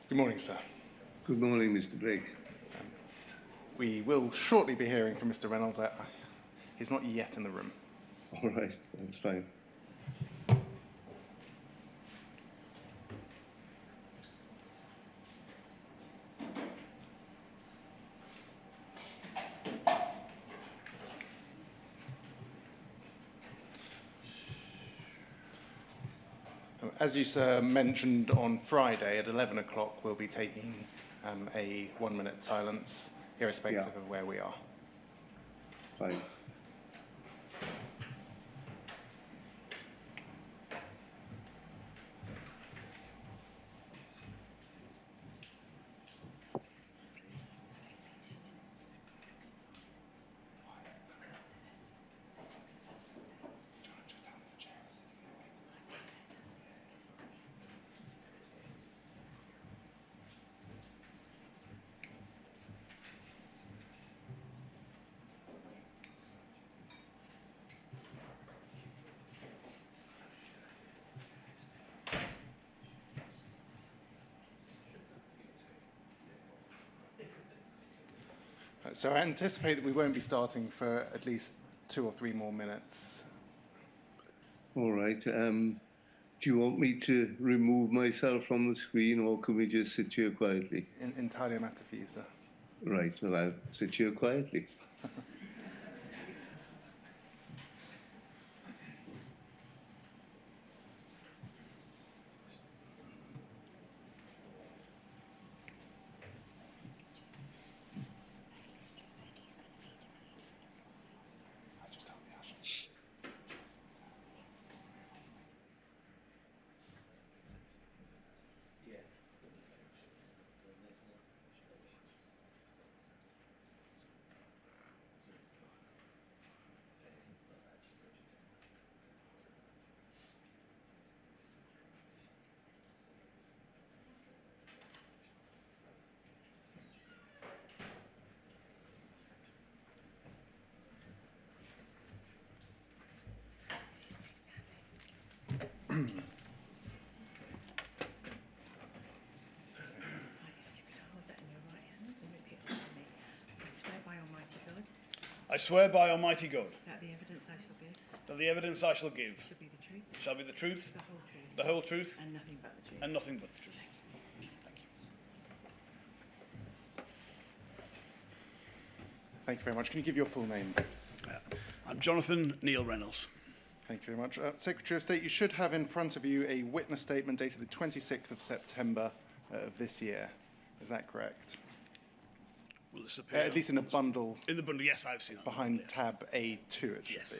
Good morning, sir. Good morning, Mr. Blake. We will shortly be hearing from Mr. Reynolds. He's not yet in the room. All right, that's fine. As you, sir, mentioned on Friday at 11 o'clock, we'll be taking a 1-minute silence, irrespective of where we are. Fine. So I anticipate that we won't be starting for at least 2 or 3 more minutes. All right. Do you want me to remove myself from the screen, or can we just sit here quietly? Entirely a matter for you, sir. Right, well, I'll sit here quietly. I swear by Almighty God that the evidence I shall give that the evidence I shall give shall be the truth, shall be the truth, the whole truth, the whole truth, and nothing but the truth. and nothing but the truth. Thank you. Thank you very much. Can you give your full name, please? I'm Jonathan Neil Reynolds. Thank you very much. Secretary of State, you should have in front of you a witness statement dated the 26th of September of this year. Is that correct? Will this appear? At least in a bundle. In the bundle, yes, I've seen it. Behind Yes. tab A2, it should Yes. be.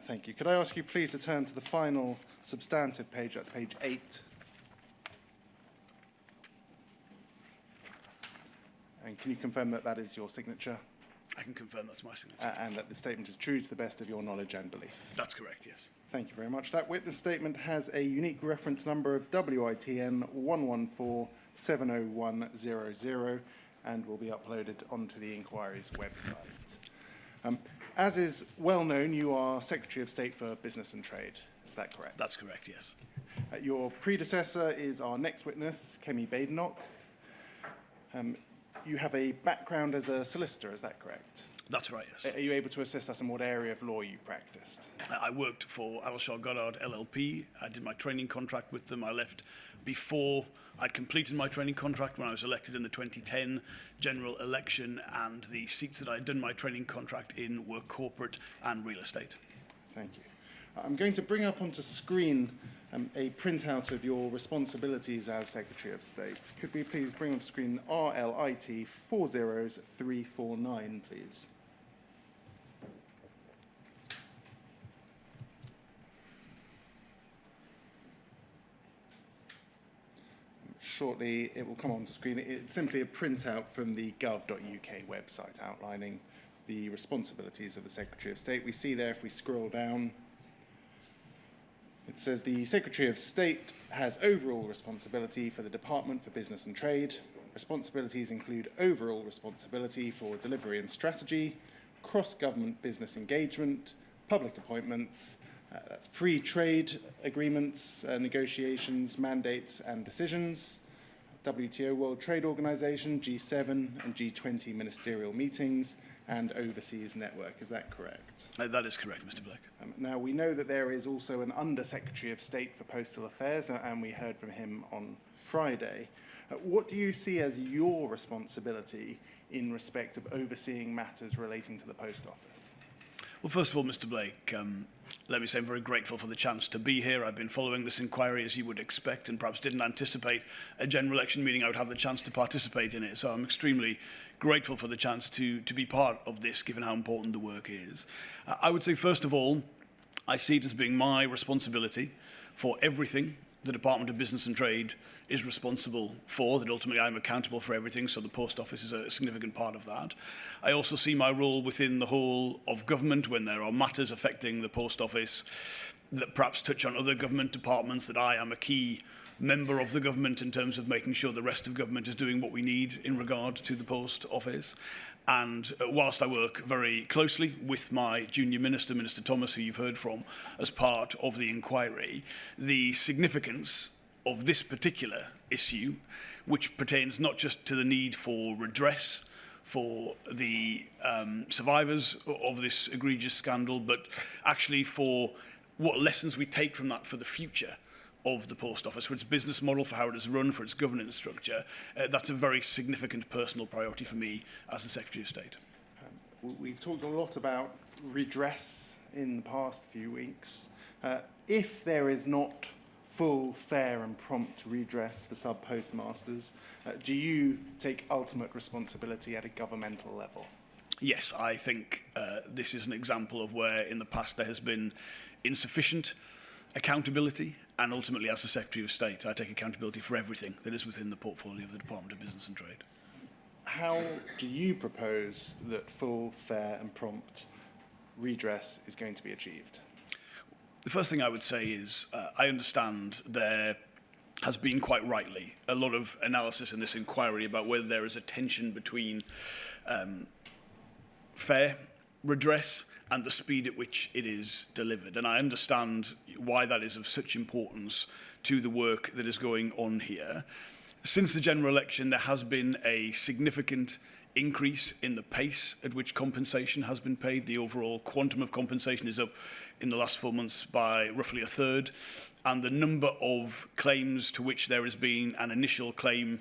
Thank you. Could I ask you please to turn to the final substantive page, that's page 8. And can you confirm that that is your signature? I can confirm that's my signature. And that the statement is true to the best of your knowledge and belief? That's correct, yes. Thank you very much. That witness statement has a unique reference number of WITN 114-70100 and will be uploaded onto the inquiry's website. As is well known, you are Secretary of State for Business and Trade. Is that correct? That's correct, yes. Your predecessor is our next witness, Kemi Badenoch. You have a background as a solicitor, is that correct? That's right, yes. Are you able to assist us in what area of law you practiced? I worked for Alshar Goddard LLP. I did my training contract with them. I left before I'd completed my training contract when I was elected in the 2010 general election, and the seats that I'd done my training contract in were corporate and real estate. Thank you. I'm going to bring up onto screen a printout of your responsibilities as Secretary of State. Could we please bring on screen RLIT 40349, please? Shortly, it will come onto screen. It's simply a printout from the gov.uk website outlining the responsibilities of the Secretary of State. We see there, if we scroll down, it says the Secretary of State has overall responsibility for the Department for Business and Trade. Responsibilities include overall responsibility for delivery and strategy, cross-government business engagement, public appointments, that's free trade agreements, negotiations, mandates and decisions, WTO World Trade Organization, G7 and G20 ministerial meetings, and overseas network. Is that correct? That is correct, Mr. Blake. Now, we know that there is also an Under-Secretary of State for Postal Affairs, and we heard from him on Friday. What do you see as your responsibility in respect of overseeing matters relating to the Post Office? Well, first of all, Mr. Blake, let me say I'm very grateful for the chance to be here. I've been following this inquiry as you would expect and perhaps didn't anticipate a general election meeting I would have the chance to participate in it. So I'm extremely grateful for the chance to be part of this, given how important the work is. I would say, first of all, I see it as being my responsibility for everything the Department of Business and Trade is responsible for, that ultimately I'm accountable for everything, so the Post Office is a significant part of that. I also see my role within the whole of government when there are matters affecting the Post Office that perhaps touch on other government departments, that I am a key member of the government in terms of making sure the rest of government is doing what we need in regard to the Post Office. And whilst I work very closely with my junior minister, Minister Thomas, who you've heard from as part of the inquiry, the significance of this particular issue, which pertains not just to the need for redress for the survivors of this egregious scandal, but actually for what lessons we take from that for the future of the Post Office, for its business model, for how it is run, for its governance structure. That's a very significant personal priority for me as the Secretary of State. We've talked a lot about redress in the past few weeks. If there is not full, fair and prompt redress for sub-postmasters, do you take ultimate responsibility at a governmental level? Yes, I think this is an example of where in the past there has been insufficient accountability, and ultimately as the Secretary of State I take accountability for everything that is within the portfolio of the Department of Business and Trade. How do you propose that full, fair and prompt redress is going to be achieved? The first thing I would say is I understand there has been quite rightly a lot of analysis in this inquiry about whether there is a tension between fair redress and the speed at which it is delivered. And I understand why that is of such importance to the work that is going on here. Since the general election, there has been a significant increase in the pace at which compensation has been paid. The overall quantum of compensation is up in the last 4 months by roughly a third. And the number of claims to which there has been an initial claim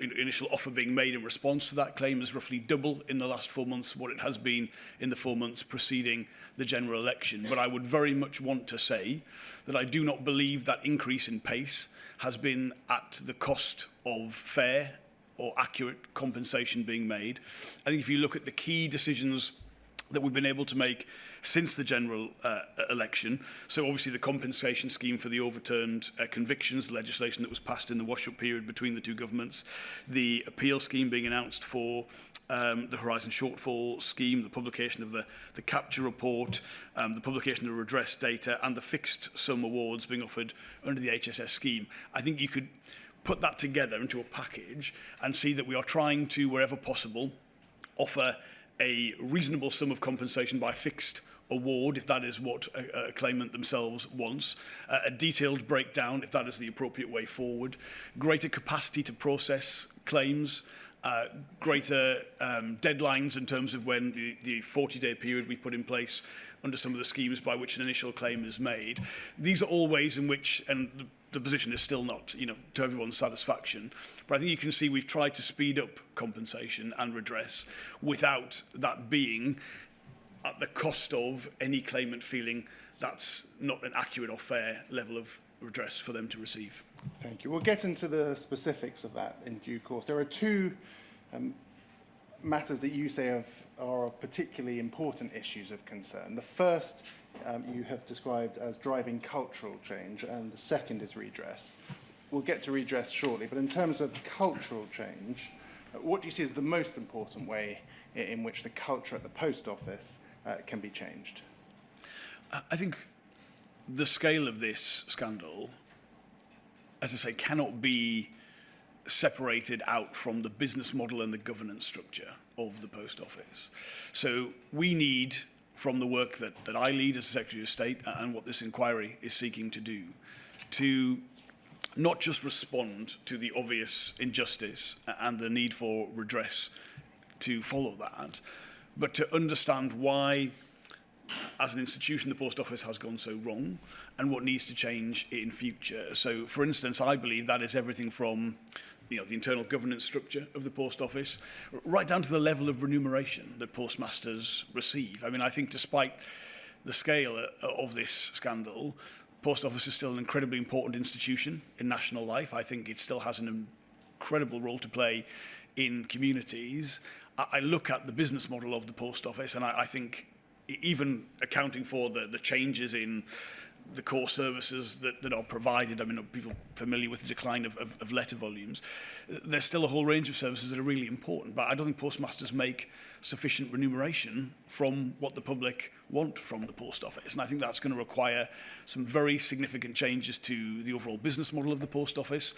initial offer being made in response to that claim is roughly double in the last 4 months what it has been in the 4 months preceding the general election. But I would very much want to say that I do not believe that increase in pace has been at the cost of fair or accurate compensation being made. I think if you look at the key decisions that we've been able to make since the general election. So obviously the compensation scheme for the overturned convictions, the legislation that was passed in the wash-up period between the two governments, the appeal scheme being announced for the Horizon Shortfall scheme, the publication of the capture report, the publication of the redress data, and the fixed sum awards being offered under the HSS scheme. I think you could put that together into a package and see that we are trying to, wherever possible, offer a reasonable sum of compensation by fixed award, if that is what a claimant themselves wants, a detailed breakdown, if that is the appropriate way forward, greater capacity to process claims, greater deadlines in terms of when the 40-day period we put in place under some of the schemes by which an initial claim is made. These are all ways in which, and the position is still not, to everyone's satisfaction. But I think you can see we've tried to speed up compensation and redress without that being at the cost of any claimant feeling that's not an accurate or fair level of redress for them to receive. Thank you. We'll get into the specifics of that in due course. There are two matters that you say are particularly important issues of concern. The first you have described as driving cultural change, and the second is redress. We'll get to redress shortly, but in terms of cultural change, what do you see as the most important way in which the culture at the Post Office can be changed? I think the scale of this scandal, as I say, cannot be separated out from the business model and the governance structure of the Post Office. So we need, from the work that I lead as Secretary of State and what this inquiry is seeking to do, to not just respond to the obvious injustice and the need for redress to follow that, but to understand why, as an institution, the post office has gone so wrong and what needs to change in future. So, for instance, I believe that is everything from the internal governance structure of the post office, right down to the level of remuneration that postmasters receive. I mean, I think despite the scale of this scandal, post office is still an incredibly important institution in national life. I think it still has an incredible role to play in communities. I look at the business model of the post office, and I think even accounting for the changes in the core services that are provided, I mean, people familiar with the decline of letter volumes, there's still a whole range of services that are really important, but I don't think postmasters make sufficient remuneration from what the public want from the post office. And I think that's going to require some very significant changes to the overall business model of the post office,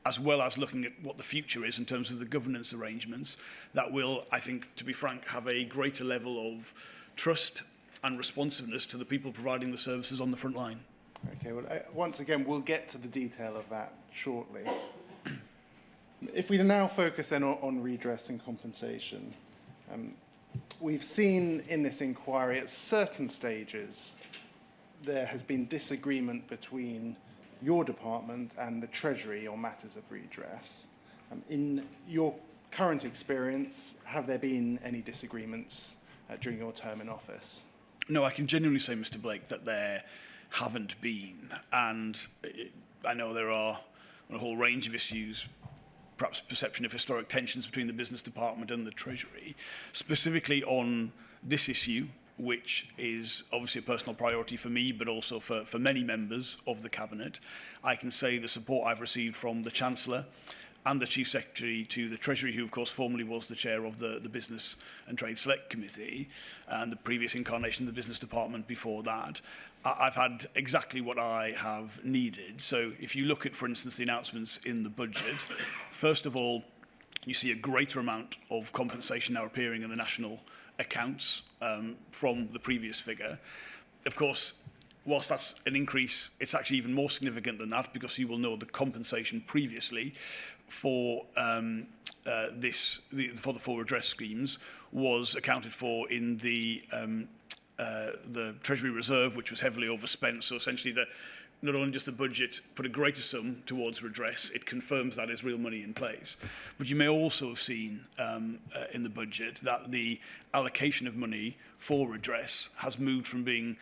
as well as looking at what the future is in terms of the governance arrangements that will, I think, to be frank, have a greater level of trust and responsiveness to the people providing the services on the front line. Okay, well, once again, we'll get to the detail of that shortly. If we now focus then on redress and compensation, we've seen in this inquiry at certain stages there has been disagreement between your department and the Treasury on matters of redress. In your current experience, have there been any disagreements during your term in office? No, I can genuinely say, Mr. Blake, that there haven't been. And I know there are a whole range of issues, perhaps perception of historic tensions between the business department and the Treasury, specifically on this issue, which is obviously a personal priority for me, but also for many members of the Cabinet. I can say the support I've received from the Chancellor and the Chief Secretary to the Treasury, who of course formerly was the chair of the Business and Trade Select Committee and the previous incarnation of the Business Department before that, I've had exactly what I have needed. So if you look at, for instance, the announcements in the budget, first of all, you see a greater amount of compensation now appearing in the national accounts from the previous figure. Of course, whilst that's an increase, it's actually even more significant than that, because you will know the compensation previously for for the full redress schemes was accounted for in the Treasury Reserve, which was heavily overspent. So essentially, not only does the budget put a greater sum towards redress, it confirms that there's real money in place. But you may also have seen in the budget that the allocation of money for redress has moved from being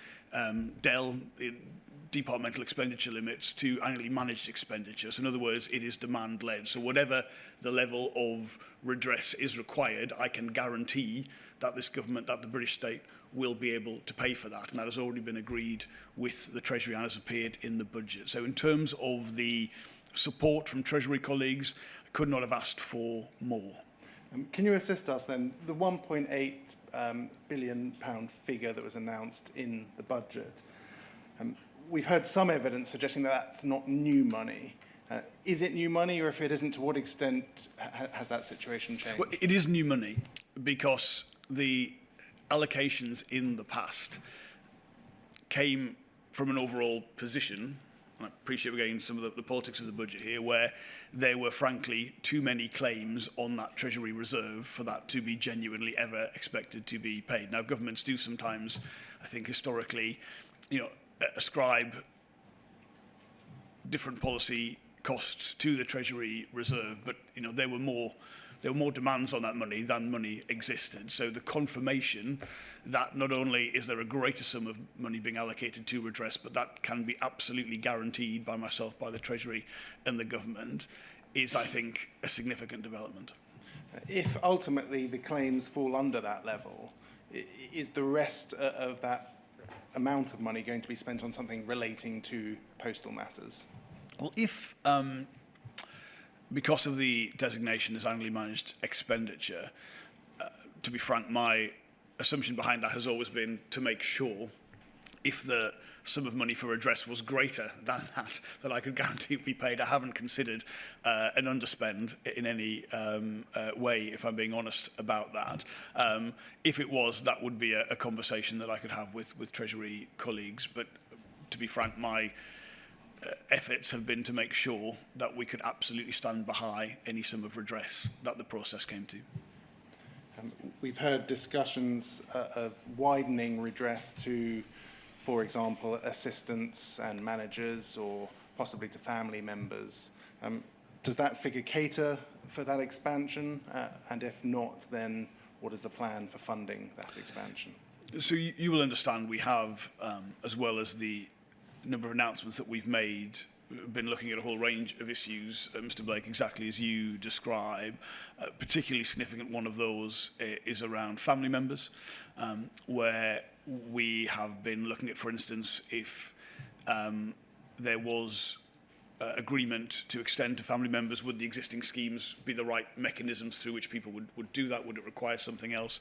departmental expenditure limits to annually managed expenditure. So in other words, it is demand-led. So whatever the level of redress is required, I can guarantee that this government, that the British state, will be able to pay for that. And that has already been agreed with the Treasury and has appeared in the budget. So in terms of the support from Treasury colleagues, I could not have asked for more. Can you assist us then? The £1.8 billion figure that was announced in the budget, we've heard some evidence suggesting that that's not new money. Is it new money, or if it isn't, to what extent has that situation changed? Well, it is new money because the allocations in the past came from an overall position, and I appreciate we're getting some of the politics of the budget here, where there were frankly too many claims on that Treasury Reserve for that to be genuinely ever expected to be paid. Now, governments do sometimes, I think historically, ascribe different policy costs to the Treasury Reserve, but there were more demands on that money than money existed. So the confirmation that not only is there a greater sum of money being allocated to redress, but that can be absolutely guaranteed by myself, by the Treasury and the government, is, I think, a significant development. If ultimately the claims fall under that level, is the rest of that amount of money going to be spent on something relating to postal matters? Well, if because of the designation as annually managed expenditure, to be frank, my assumption behind that has always been to make sure if the sum of money for redress was greater than that I could guarantee it would be paid. I haven't considered an underspend in any way, if I'm being honest about that. If it was, that would be a conversation that I could have with Treasury colleagues. But to be frank, my efforts have been to make sure that we could absolutely stand behind any sum of redress that the process came to. We've heard discussions of widening redress to, for example, assistants and managers, or possibly to family members. Does that figure cater for that expansion? And if not, then what is the plan for funding that expansion? So you will understand we have, as well as the number of announcements that we've made, been looking at a whole range of issues, Mr. Blake, exactly as you describe. A particularly significant one of those is around family members, where we have been looking at, for instance, if there was agreement to extend to family members, would the existing schemes be the right mechanisms through which people would do that? Would it require something else?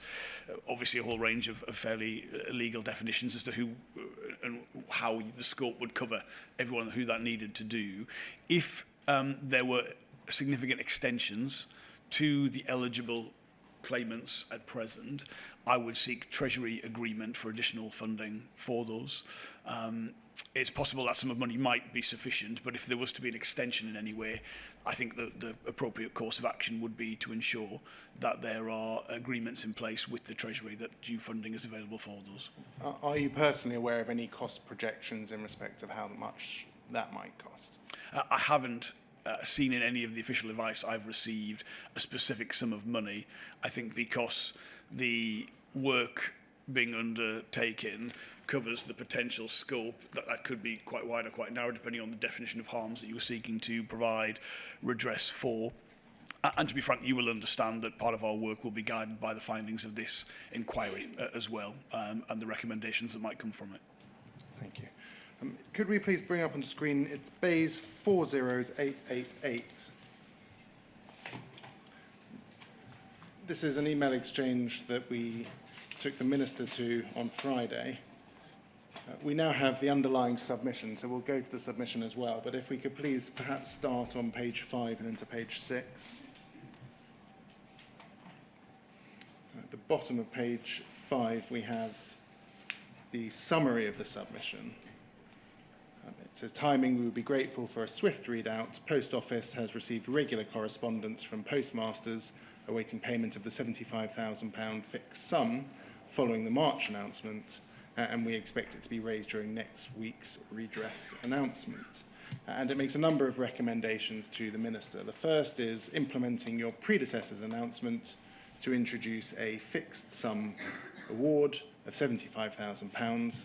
Obviously, a whole range of fairly legal definitions as to who and how the scope would cover everyone who that needed to do. If there were significant extensions to the eligible claimants at present, I would seek Treasury agreement for additional funding for those. It's possible that sum of money might be sufficient, but if there was to be an extension in any way, I think the appropriate course of action would be to ensure that there are agreements in place with the Treasury that due funding is available for those. Are you personally aware of any cost projections in respect of how much that might cost? I haven't seen in any of the official advice I've received a specific sum of money. I think because the work being undertaken covers the potential scope, that could be quite wide or quite narrow, depending on the definition of harms that you were seeking to provide redress for. And to be frank, you will understand that part of our work will be guided by the findings of this inquiry as well, and the recommendations that might come from it. Thank you. Could we please bring up on screen, it's Bays 40888. This is an email exchange that we took the Minister to on Friday. We now have the underlying submission, so we'll go to the submission as well. But if we could please perhaps start on page 5 and into page 6. At the bottom of page 5, we have the summary of the submission. It says, timing, we would be grateful for a swift readout. Post Office has received regular correspondence from postmasters awaiting payment of the £75,000 fixed sum following the March announcement, and we expect it to be raised during next week's redress announcement. And it makes a number of recommendations to the Minister. The first is implementing your predecessor's announcement to introduce a fixed sum award of £75,000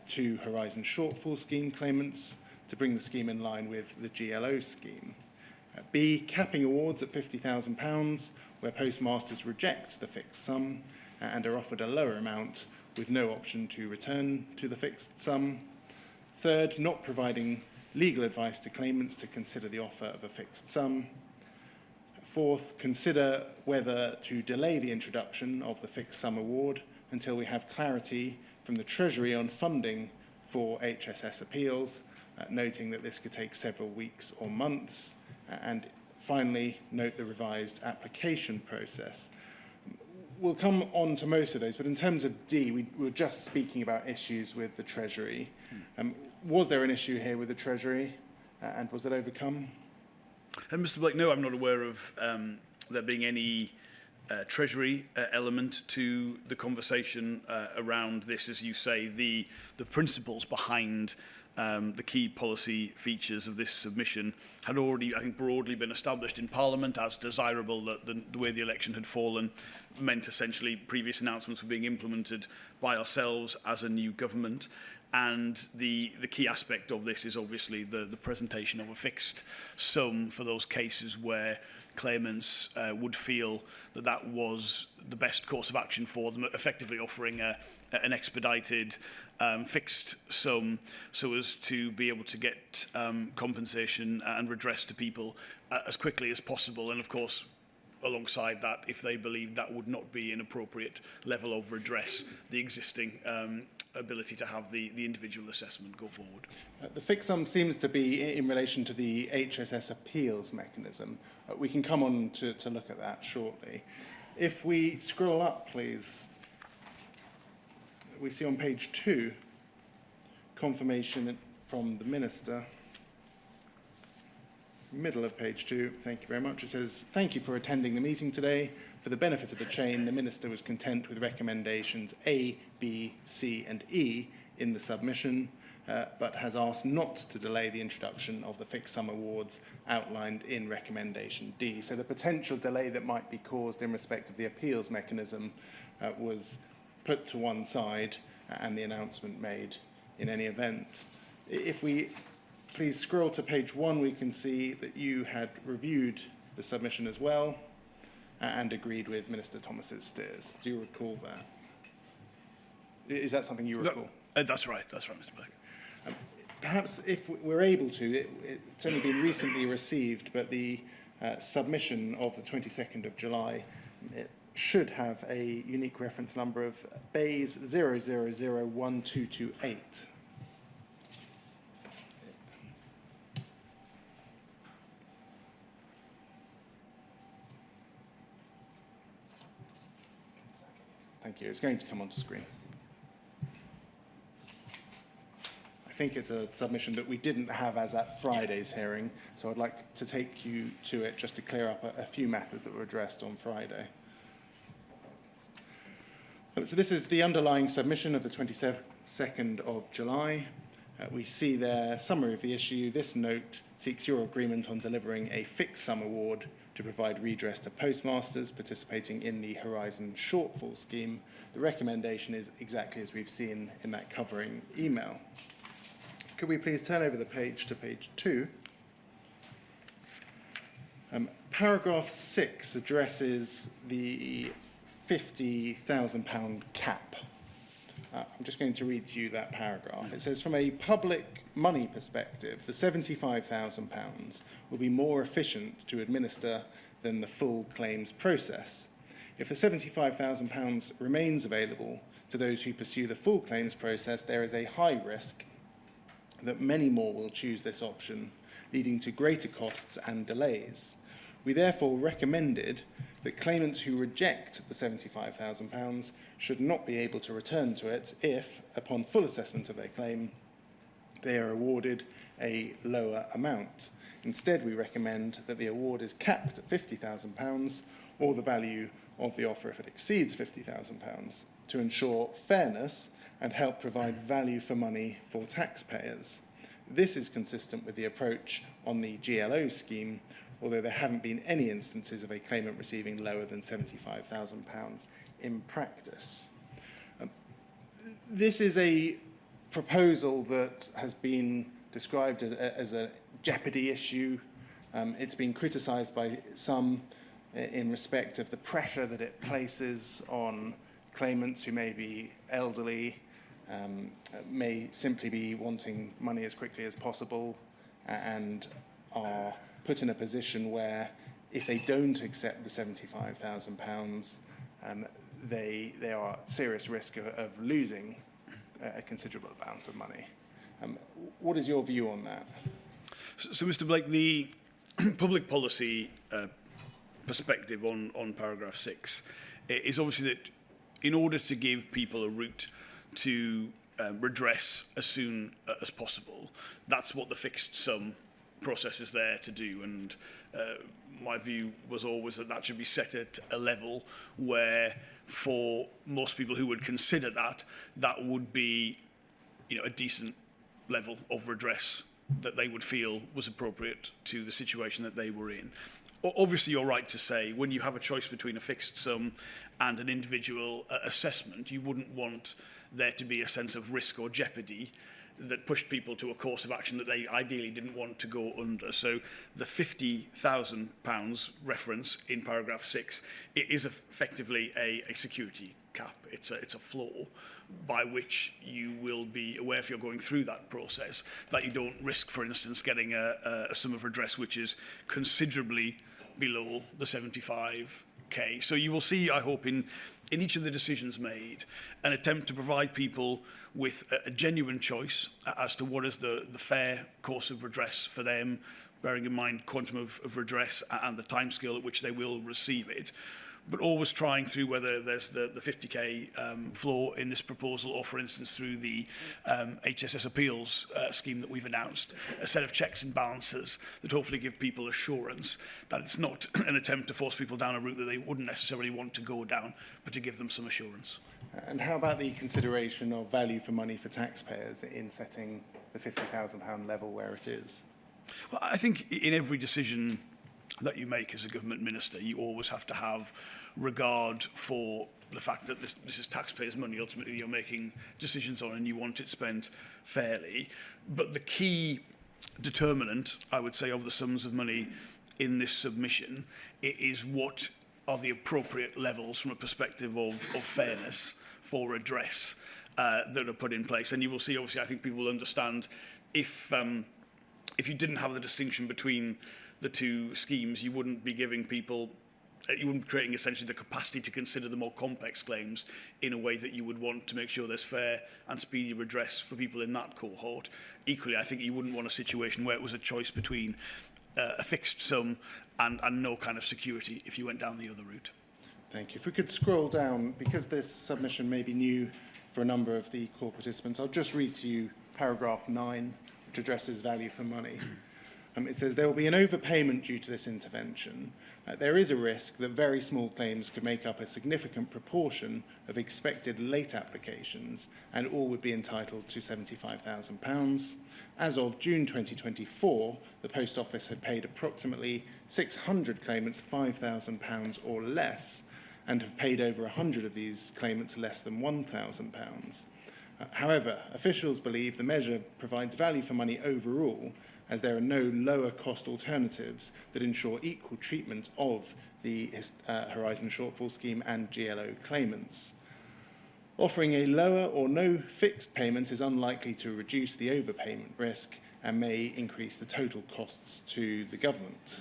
to Horizon Shortfall Scheme claimants to bring the scheme in line with the GLO scheme. B, capping awards at £50,000 where postmasters reject the fixed sum and are offered a lower amount with no option to return to the fixed sum. Third, not providing legal advice to claimants to consider the offer of a fixed sum. Fourth, consider whether to delay the introduction of the fixed sum award until we have clarity from the Treasury on funding for HSS appeals, noting that this could take several weeks or months. And finally, note the revised application process. We'll come on to most of those, but in terms of D, we were just speaking about issues with the Treasury. Was there an issue here with the Treasury, and was it overcome? Mr. Blake, no, I'm not aware of there being any Treasury element to the conversation around this. As you say, the principles behind the key policy features of this submission had already, I think, broadly been established in Parliament as desirable. That the way the election had fallen meant essentially previous announcements were being implemented by ourselves as a new government. And the key aspect of this is obviously the presentation of a fixed sum for those cases where claimants would feel that that was the best course of action for them, effectively offering an expedited fixed sum so as to be able to get compensation and redress to people as quickly as possible. And of course, alongside that, if they believe that would not be an appropriate level of redress, the existing ability to have the individual assessment go forward. The fixed sum seems to be in relation to the HSS appeals mechanism. We can come on to look at that shortly. If we scroll up, please, we see on page 2, confirmation from the Minister. middle of page 2, thank you very much. It says, thank you for attending the meeting today. For the benefit of the chain, the Minister was content with recommendations A, B, C and E in the submission, but has asked not to delay the introduction of the fixed sum awards outlined in recommendation D. So the potential delay that might be caused in respect of the appeals mechanism was put to one side and the announcement made in any event. If we please scroll to page 1, we can see that you had reviewed the submission as well and agreed with Minister Thomas's steers. Do you recall that? Is that something you recall? That's right, Mr. Blake. Perhaps if we're able to, it's only been recently received, but the submission of the 22nd of July, it should have a unique reference number of BAYS 0001228. Thank you. It's going to come onto screen. I think it's a submission that we didn't have as at Friday's hearing, so I'd like to take you to it just to clear up a few matters that were addressed on Friday. So this is the underlying submission of the 22nd of July. We see there summary of the issue. This note seeks your agreement on delivering a fixed sum award to provide redress to postmasters participating in the Horizon Shortfall Scheme. The recommendation is exactly as we've seen in that covering email. Could we please turn over the page to page 2? Paragraph 6 addresses the £50,000 cap. I'm just going to read to you that paragraph. It says, from a public money perspective, the £75,000 will be more efficient to administer than the full claims process. If the £75,000 remains available to those who pursue the full claims process, there is a high risk that many more will choose this option, leading to greater costs and delays. We therefore recommended that claimants who reject the £75,000 should not be able to return to it if, upon full assessment of their claim, they are awarded a lower amount. Instead, we recommend that the award is capped at £50,000 or the value of the offer if it exceeds £50,000 to ensure fairness and help provide value for money for taxpayers. This is consistent with the approach on the GLO scheme, although there haven't been any instances of a claimant receiving lower than £75,000 in practice. This is a proposal that has been described as a Jeopardy issue. It's been criticised by some in respect of the pressure that it places on claimants who may be elderly, may simply be wanting money as quickly as possible, and are put in a position where if they don't accept the £75,000, they are at serious risk of losing a considerable amount of money. What is your view on that? So, Mr. Blake, the public policy perspective on paragraph 6 is obviously that in order to give people a route to redress as soon as possible, that's what the fixed sum process is there to do. And my view was always that that should be set at a level where, for most people who would consider that, that would be, a decent level of redress that they would feel was appropriate to the situation that they were in. Obviously, you're right to say when you have a choice between a fixed sum and an individual assessment, you wouldn't want there to be a sense of risk or jeopardy that pushed people to a course of action that they ideally didn't want to go under. So the £50,000 reference in paragraph 6, it is effectively a security cap. It's a floor by which you will be aware, if you're going through that process, that you don't risk, for instance, getting a sum of redress which is considerably below the 75k. So you will see, I hope, in each of the decisions made, an attempt to provide people with a genuine choice as to what is the fair course of redress for them, bearing in mind quantum of redress and the timescale at which they will receive it, but always trying through whether there's the 50k floor in this proposal, or for instance through the HSS appeals scheme that we've announced, a set of checks and balances that hopefully give people assurance that it's not an attempt to force people down a route that they wouldn't necessarily want to go down, but to give them some assurance. And how about the consideration of value for money for taxpayers in setting the £50,000 level where it is? Well, I think in every decision that you make as a government minister, you always have to have regard for the fact that this is taxpayers' money ultimately you're making decisions on, and you want it spent fairly. But the key determinant, I would say, of the sums of money in this submission is what are the appropriate levels from a perspective of fairness for redress that are put in place. And you will see, obviously, I think people will understand if you didn't have the distinction between the two schemes, you wouldn't be giving people, you wouldn't be creating essentially the capacity to consider the more complex claims in a way that you would want to make sure there's fair and speedy redress for people in that cohort. Equally, I think you wouldn't want a situation where it was a choice between a fixed sum and no kind of security if you went down the other route. Thank you. If we could scroll down, because this submission may be new for a number of the core participants, I'll just read to you paragraph 9, which addresses value for money. It says, there will be an overpayment due to this intervention. There is a risk that very small claims could make up a significant proportion of expected late applications, and all would be entitled to £75,000. As of June 2024, the Post Office had paid approximately 600 claimants £5,000 or less, and have paid over 100 of these claimants less than £1,000. However, officials believe the measure provides value for money overall, as there are no lower cost alternatives that ensure equal treatment of the Horizon Shortfall Scheme and GLO claimants. Offering a lower or no fixed payment is unlikely to reduce the overpayment risk and may increase the total costs to the government.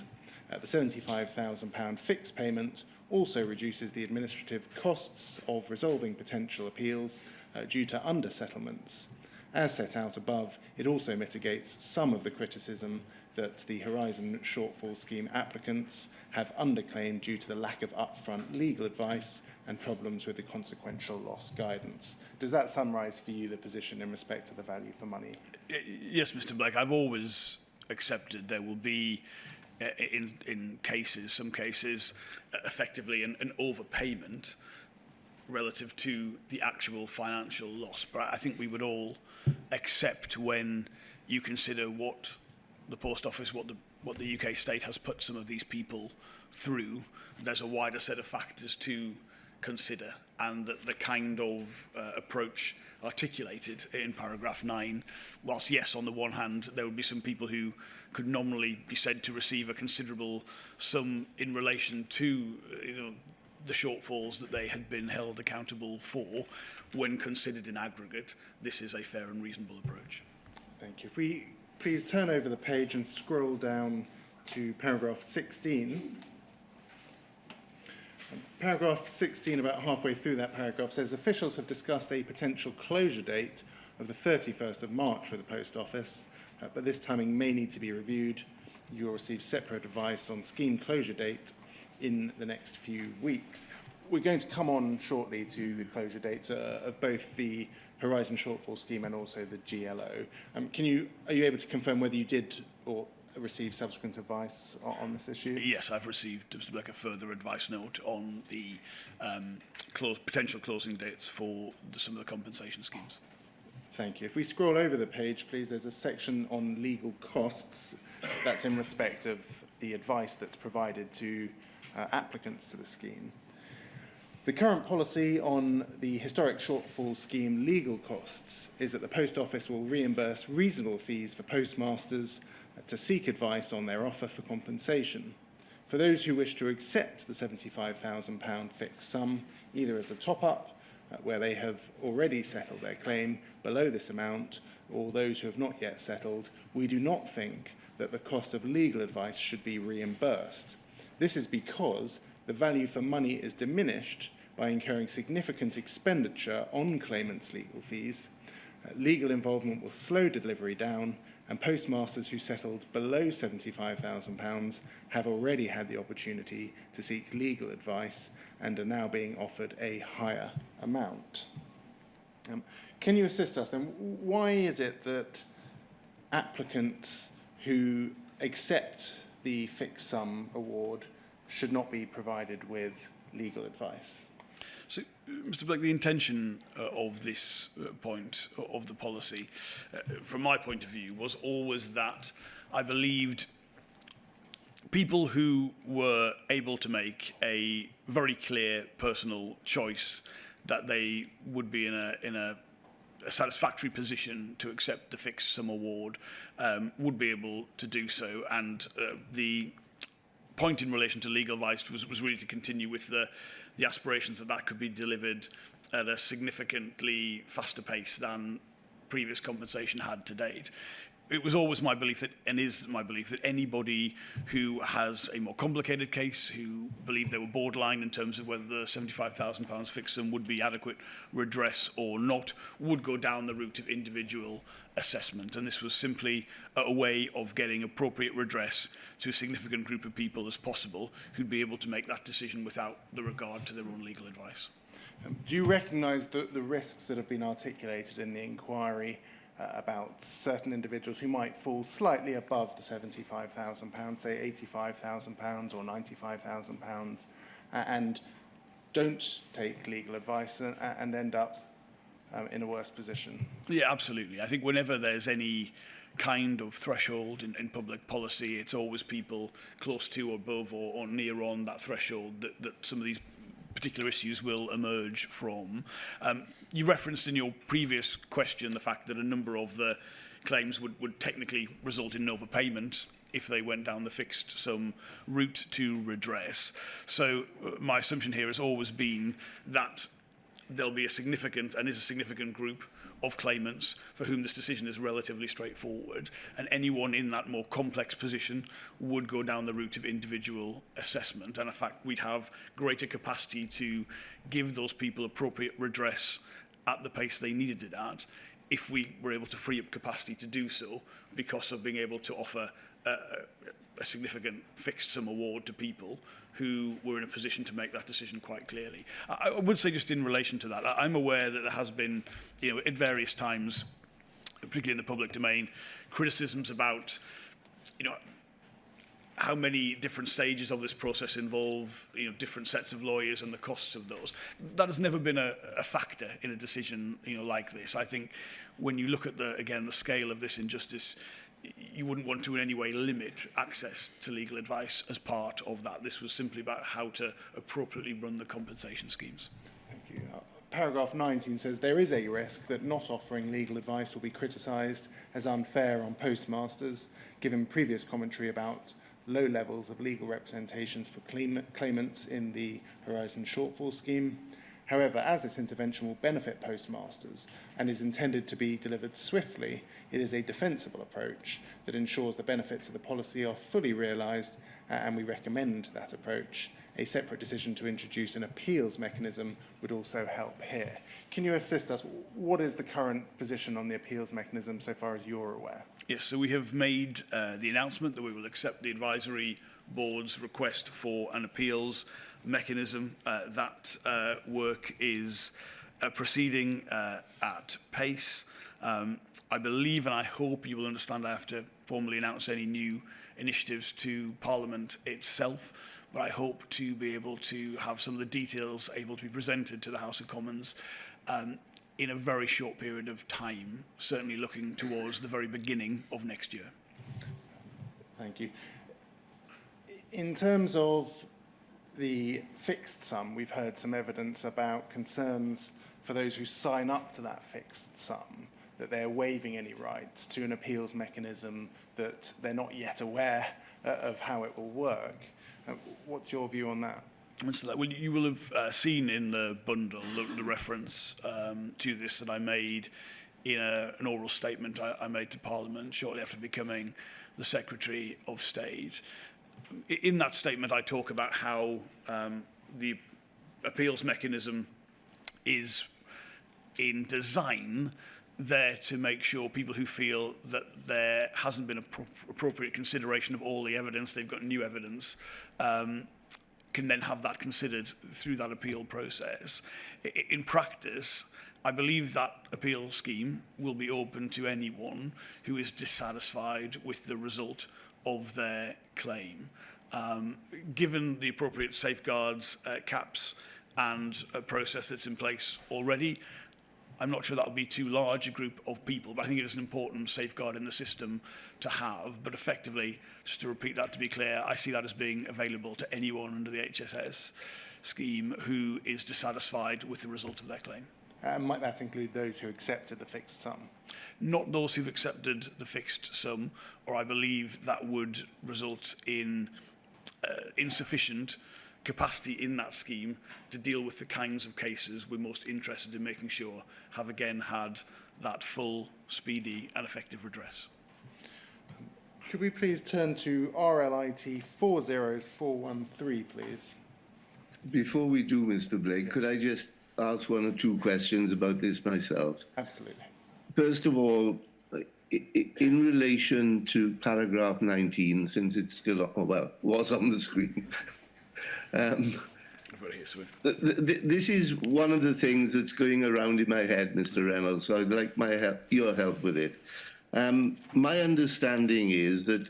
The £75,000 fixed payment also reduces the administrative costs of resolving potential appeals due to under-settlements. As set out above, it also mitigates some of the criticism that the Horizon Shortfall Scheme applicants have underclaimed due to the lack of upfront legal advice and problems with the consequential loss guidance. Does that summarise for you the position in respect to the value for money? Yes, Mr. Blake, I've always accepted there will be, in some cases, effectively an overpayment relative to the actual financial loss. But I think we would all accept, when you consider what the Post Office, what the UK state has put some of these people through, there's a wider set of factors to consider, and that the kind of approach articulated in paragraph 9, whilst yes, on the one hand, there would be some people who could nominally be said to receive a considerable sum in relation to the shortfalls that they had been held accountable for, when considered in aggregate, this is a fair and reasonable approach. Thank you. If we please turn over the page and scroll down to paragraph 16. Paragraph 16, about halfway through that paragraph, says officials have discussed a potential closure date of the 31st of March for the Post Office, but this timing may need to be reviewed. You will receive separate advice on scheme closure date in the next few weeks. We're going to come on shortly to the closure dates of both the Horizon Shortfall Scheme and also the GLO. Are you able to confirm whether you did or received subsequent advice on this issue? Yes, I've received, Mr. Black, a further advice note on the potential closing dates for some of the compensation schemes. Thank you. If we scroll over the page, please, there's a section on legal costs. That's in respect of the advice that's provided to applicants to the scheme. The current policy on the historic shortfall scheme legal costs is that the Post Office will reimburse reasonable fees for postmasters to seek advice on their offer for compensation. For those who wish to accept the £75,000 fixed sum, either as a top-up, where they have already settled their claim below this amount, or those who have not yet settled, we do not think that the cost of legal advice should be reimbursed. This is because the value for money is diminished by incurring significant expenditure on claimants' legal fees, Legal involvement will slow delivery down, and postmasters who settled below £75,000 have already had the opportunity to seek legal advice and are now being offered a higher amount. Can you assist us then? Why is it that applicants who accept the fixed sum award should not be provided with legal advice? So, Mr. Blake, the intention of this point of the policy, from my point of view, was always that I believed people who were able to make a very clear personal choice that they would be in a satisfactory position to accept the fixed sum award would be able to do so, and the point in relation to legal advice was really to continue with the aspirations that could be delivered at a significantly faster pace than previous compensation had to date. It was always my belief that, and is my belief, that anybody who has a more complicated case, who believed they were borderline in terms of whether the £75,000 fixed sum would be adequate redress or not, would go down the route of individual assessment. And this was simply a way of getting appropriate redress to a significant group of people as possible who'd be able to make that decision without the regard to their own legal advice. Do you recognise the risks that have been articulated in the inquiry about certain individuals who might fall slightly above the £75,000, say £85,000 or £95,000, and don't take legal advice and end up in a worse position? Yeah, absolutely. I think whenever there's any kind of threshold in public policy, it's always people close to or above or near on that threshold that some of these particular issues will emerge from. You referenced in your previous question the fact that a number of the claims would technically result in overpayment if they went down the fixed sum route to redress. So my assumption here has always been that there'll be a significant group of claimants for whom this decision is relatively straightforward, and anyone in that more complex position would go down the route of individual assessment. And in fact, we'd have greater capacity to give those people appropriate redress at the pace they needed it at if we were able to free up capacity to do so because of being able to offer a significant fixed sum award to people who were in a position to make that decision quite clearly. I would say, just in relation to that, I'm aware that there has been, at various times, particularly in the public domain, criticisms about, how many different stages of this process involve, different sets of lawyers and the costs of those. That has never been a factor in a decision, like this. I think when you look at the scale of this injustice, you wouldn't want to in any way limit access to legal advice as part of that. This was simply about how to appropriately run the compensation schemes. Thank you. Paragraph 19 says there is a risk that not offering legal advice will be criticised as unfair on postmasters, given previous commentary about low levels of legal representations for claimants in the Horizon Shortfall Scheme. However, as this intervention will benefit postmasters and is intended to be delivered swiftly, it is a defensible approach that ensures the benefits of the policy are fully realised, and we recommend that approach. A separate decision to introduce an appeals mechanism would also help here. Can you assist us? What is the current position on the appeals mechanism so far as you're aware? Yes, so we have made the announcement that we will accept the advisory board's request for an appeals mechanism. That work is proceeding at pace. I believe and I hope you will understand I have to formally announce any new initiatives to Parliament itself, but I hope to be able to have some of the details able to be presented to the House of Commons in a very short period of time, certainly looking towards the very beginning of next year. Thank you. In terms of the fixed sum, we've heard some evidence about concerns for those who sign up to that fixed sum, that they're waiving any rights to an appeals mechanism that they're not yet aware of how it will work. What's your view on that? Well, you will have seen in the bundle the reference to this that I made in an oral statement I made to Parliament shortly after becoming the Secretary of State. In that statement, I talk about how the appeals mechanism is in design there to make sure people who feel that there hasn't been appropriate consideration of all the evidence, they've got new evidence, can then have that considered through that appeal process. In practice, I believe that appeal scheme will be open to anyone who is dissatisfied with the result of their claim. Given the appropriate safeguards, caps, and a process that's in place already, I'm not sure that will be too large a group of people, but I think it is an important safeguard in the system to have. But effectively, just to repeat that to be clear, I see that as being available to anyone under the HSS scheme who is dissatisfied with the result of their claim. Might that include those who accepted the fixed sum? Not those who've accepted the fixed sum, or I believe that would result in insufficient capacity in that scheme to deal with the kinds of cases we're most interested in making sure have again had that full, speedy and effective redress. Could we please turn to RLIT 40413, please? Before we do, Mr. Blake, could I just ask one or two questions about this myself? Absolutely. First of all, in relation to paragraph 19, since it's still, was on the screen, this is one of the things that's going around in my head, Mr. Reynolds, so I'd like your help with it. My understanding is that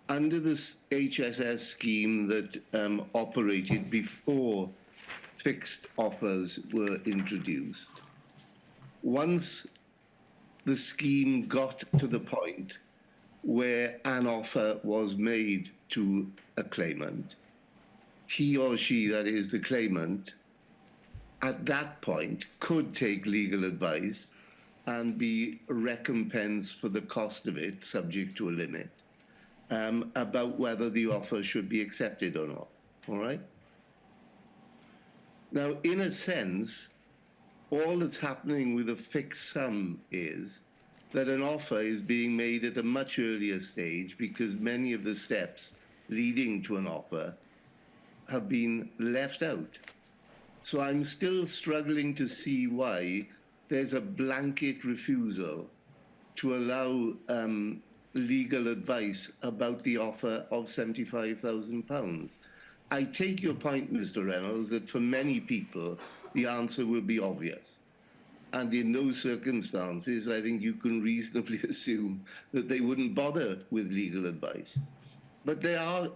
under this HSS scheme that operated before fixed offers were introduced, once the scheme got to the point where an offer was made to a claimant, he or she, that is the claimant, at that point could take legal advice and be recompensed for the cost of it, subject to a limit, about whether the offer should be accepted or not, all right? Now, in a sense, all that's happening with a fixed sum is that an offer is being made at a much earlier stage because many of the steps leading to an offer have been left out. So I'm still struggling to see why there's a blanket refusal to allow legal advice about the offer of £75,000. I take your point, Mr. Reynolds, that for many people, the answer will be obvious. And in those circumstances, I think you can reasonably assume that they wouldn't bother with legal advice. But there are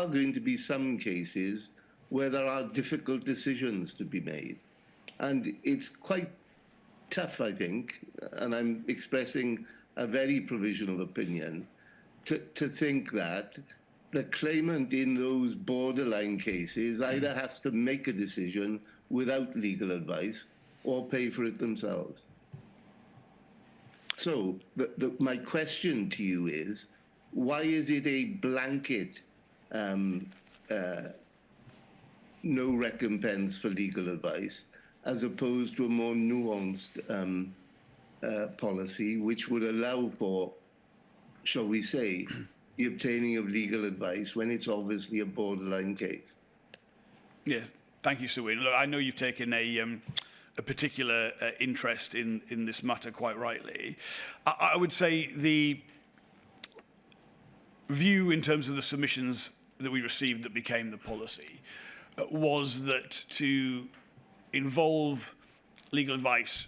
going to be some cases where there are difficult decisions to be made. And it's quite tough, I think, and I'm expressing a very provisional opinion, to think that the claimant in those borderline cases either has to make a decision without legal advice or pay for it themselves. So my question to you is, why is it a blanket no recompense for legal advice as opposed to a more nuanced policy which would allow for, shall we say, the obtaining of legal advice when it's obviously a borderline case? Yeah, thank you, Sir Wayne. Look, I know you've taken a particular interest in this matter quite rightly. I would say the view in terms of the submissions that we received that became the policy was that to involve legal advice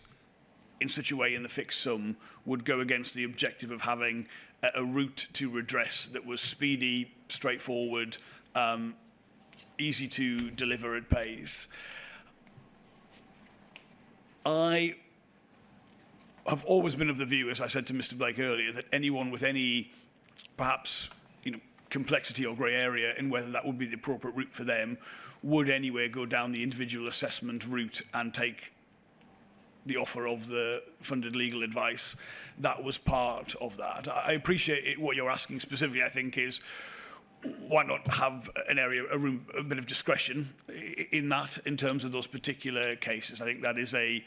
in such a way in the fixed sum would go against the objective of having a route to redress that was speedy, straightforward, easy to deliver at pace. I have always been of the view, as I said to Mr. Blake earlier, that anyone with any perhaps complexity or grey area in whether that would be the appropriate route for them would anyway go down the individual assessment route and take the offer of the funded legal advice. That was part of that. I appreciate what you're asking specifically, I think, is why not have an area, a bit of discretion in that, in terms of those particular cases. I think that is a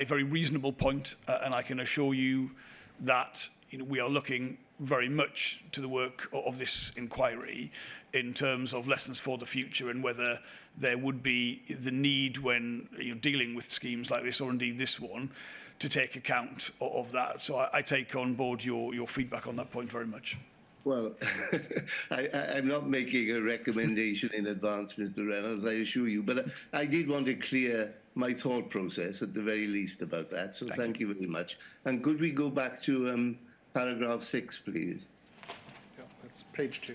very reasonable point, and I can assure you that we are looking very much to the work of this inquiry in terms of lessons for the future and whether there would be the need when dealing with schemes like this, or indeed this one, to take account of that. So I take on board your feedback on that point very much. Well, I'm not making a recommendation in advance, Mr. Reynolds, I assure you, but I did want to clear my thought process at the very least about that. So thank you very much. And could we go back to paragraph 6, please? Yeah, that's page 2.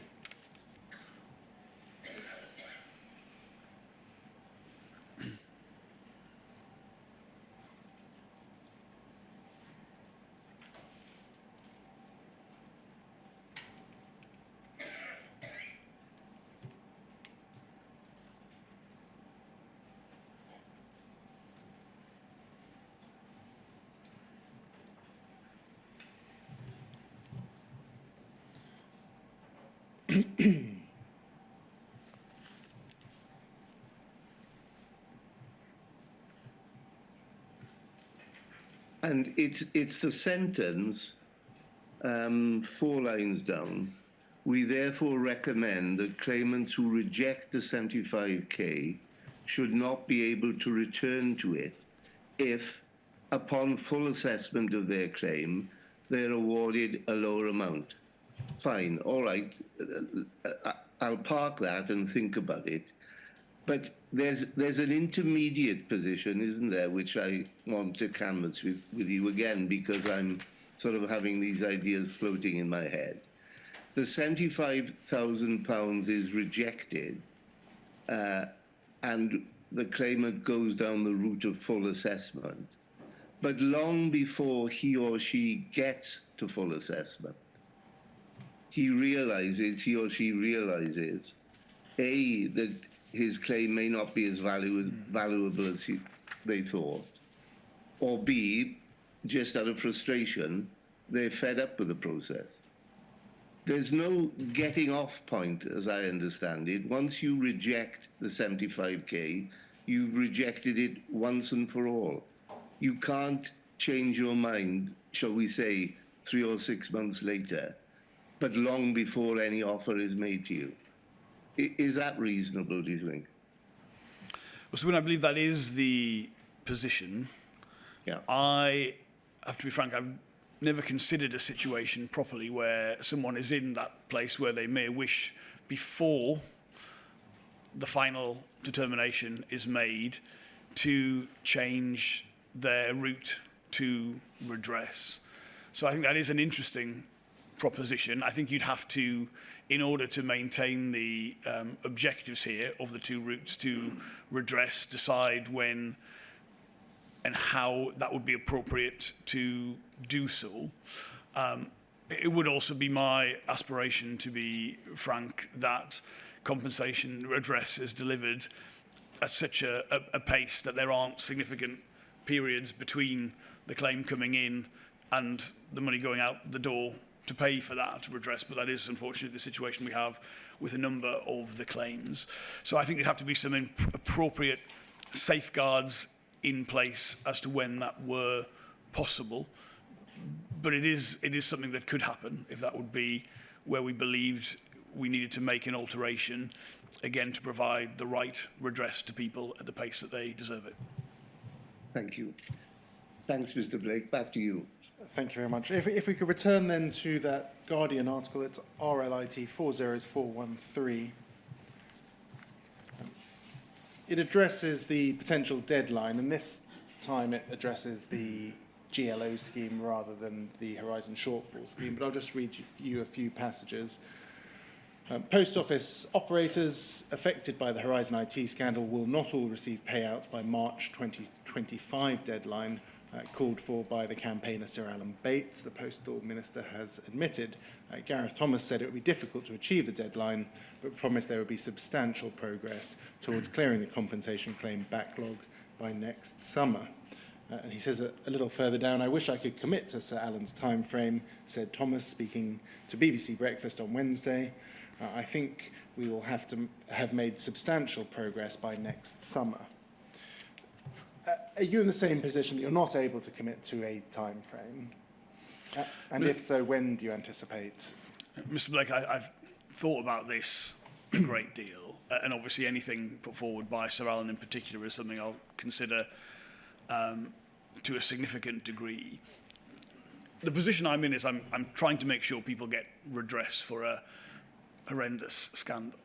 And it's the sentence, 4 lines down. We therefore recommend that claimants who reject the 75K should not be able to return to it if, upon full assessment of their claim, they're awarded a lower amount. Fine, all right, I'll park that and think about it. But there's an intermediate position, isn't there, which I want to canvass with you again, because I'm sort of having these ideas floating in my head. The £75,000 is rejected, and the claimant goes down the route of full assessment. But long before he or she gets to full assessment, he or she realizes, A, that his claim may not be as valuable as they thought, or B, just out of frustration, they're fed up with the process. There's no getting off point, as I understand it. Once you reject the 75K, you've rejected it once and for all. You can't change your mind, shall we say, 3 or 6 months later, but long before any offer is made to you. Is that reasonable, do you think? Well, so when I believe that is the position, Yeah. I have to be frank, I've never considered a situation properly where someone is in that place where they may wish, before the final determination is made, to change their route to redress. So I think that is an interesting proposition. I think you'd have to, in order to maintain the objectives here of the 2 routes to redress, decide when and how that would be appropriate to do so. It would also be my aspiration, to be frank, that compensation redress is delivered at such a pace that there aren't significant periods between the claim coming in and the money going out the door to pay for that redress, but that is unfortunately the situation we have with a number of the claims. So I think there'd have to be some appropriate safeguards in place as to when that were possible. But it is something that could happen, if that would be where we believed we needed to make an alteration, again, to provide the right redress to people at the pace that they deserve it. Thank you. Thanks, Mr. Blake. Back to you. Thank you very much. If we could return then to that Guardian article, it's RLIT 400413. It addresses the potential deadline, and this time it addresses the GLO scheme rather than the Horizon Shortfall scheme, but I'll just read you a few passages. Post office operators affected by the Horizon IT scandal will not all receive payouts by March 2025 deadline, called for by the campaigner Sir Alan Bates. The Postal Minister has admitted. Gareth Thomas said it would be difficult to achieve the deadline, but promised there would be substantial progress towards clearing the compensation claim backlog by next summer. And he says a little further down, I wish I could commit to Sir Alan's time frame, said Thomas, speaking to BBC Breakfast on Wednesday. I think we will have to have made substantial progress by next summer. Are you in the same position that you're not able to commit to a time frame? And if so, when do you anticipate? Mr. Blake, I've thought about this a great deal, and obviously anything put forward by Sir Alan in particular is something I'll consider to a significant degree. The position I'm in is I'm trying to make sure people get redress for a horrendous scandal.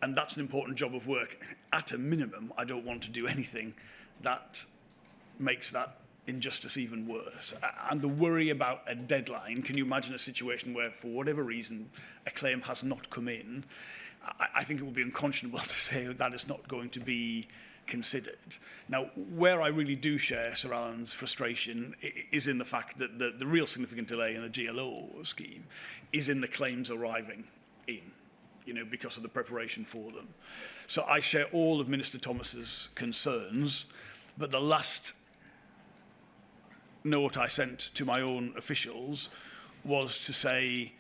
And that's an important job of work. At a minimum, I don't want to do anything that makes that injustice even worse. And the worry about a deadline, can you imagine a situation where, for whatever reason, a claim has not come in? I think it would be unconscionable to say that is not going to be considered. Now, where I really do share Sir Alan's frustration is in the fact that the real significant delay in the GLO scheme is in the claims arriving in, because of the preparation for them. So I share all of Minister Thomas's concerns, but the last note I sent to my own officials was to say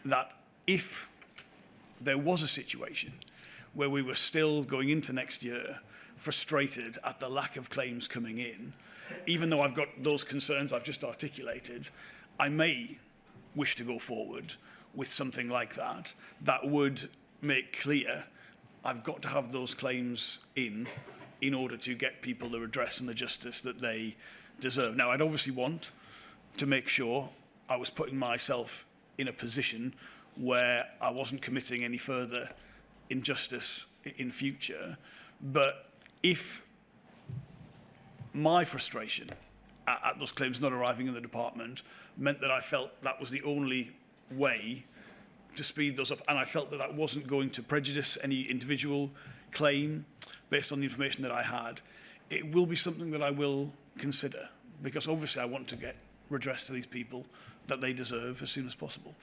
that if there was a situation where we were still going into next year frustrated at the lack of claims coming in, even though I've got those concerns I've just articulated, I may wish to go forward with something like that would make clear I've got to have those claims in order to get people the redress and the justice that they deserve. Now, I'd obviously want to make sure I was putting myself in a position where I wasn't committing any further injustice in future. But if my frustration at those claims not arriving in the department meant that I felt that was the only way to speed those up, and I felt that wasn't going to prejudice any individual claim based on the information that I had, it will be something that I will consider, because obviously I want to get redress to these people that they deserve as soon as possible.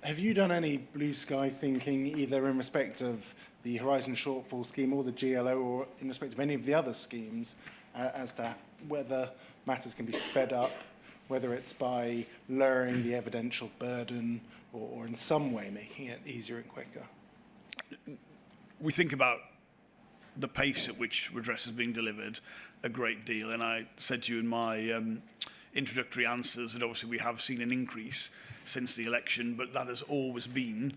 Have you done any blue sky thinking, either in respect of the Horizon Shortfall Scheme or the GLO, or in respect of any of the other schemes, as to whether matters can be sped up, whether it's by lowering the evidential burden or in some way making it easier and quicker? We think about the pace at which redress is being delivered a great deal, and I said to you in my introductory answers that obviously we have seen an increase since the election, but that has always been,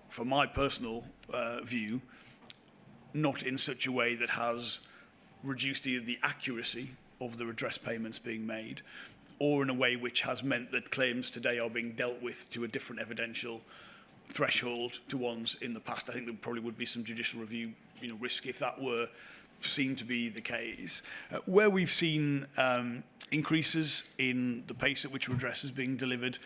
from my personal view, not in such a way that has reduced either the accuracy of the redress payments being made, or in a way which has meant that claims today are being dealt with to a different evidential threshold to ones in the past. I think there probably would be some judicial review risk if that were seen to be the case. Where we've seen increases in the pace at which redress is being delivered,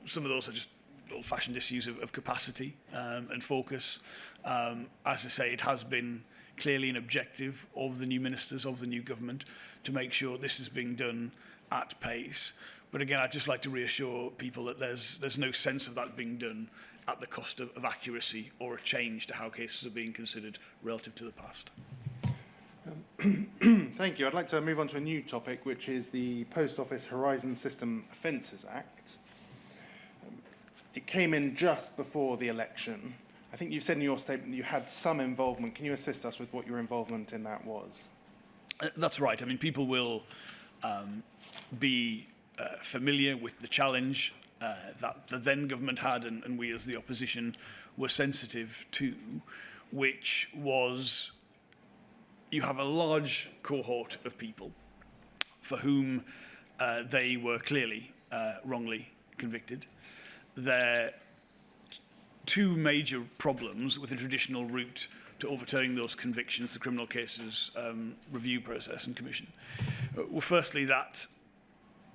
some of those are just old-fashioned issues of capacity and focus. As I say, it has been clearly an objective of the new ministers, of the new government, to make sure this is being done at pace. But again, I'd just like to reassure people that there's no sense of that being done at the cost of accuracy or a change to how cases are being considered relative to the past. Thank you. I'd like to move on to a new topic, which is the Post Office Horizon System Offences Act. It came in just before the election. I think you've said in your statement that you had some involvement. Can you assist us with what your involvement in that was? That's right. I mean, people will be familiar with the challenge that the then government had, and we as the opposition were sensitive to, which was you have a large cohort of people for whom they were clearly wrongly convicted. There are two major problems with the traditional route to overturning those convictions, the criminal cases review process and commission. Well, firstly, that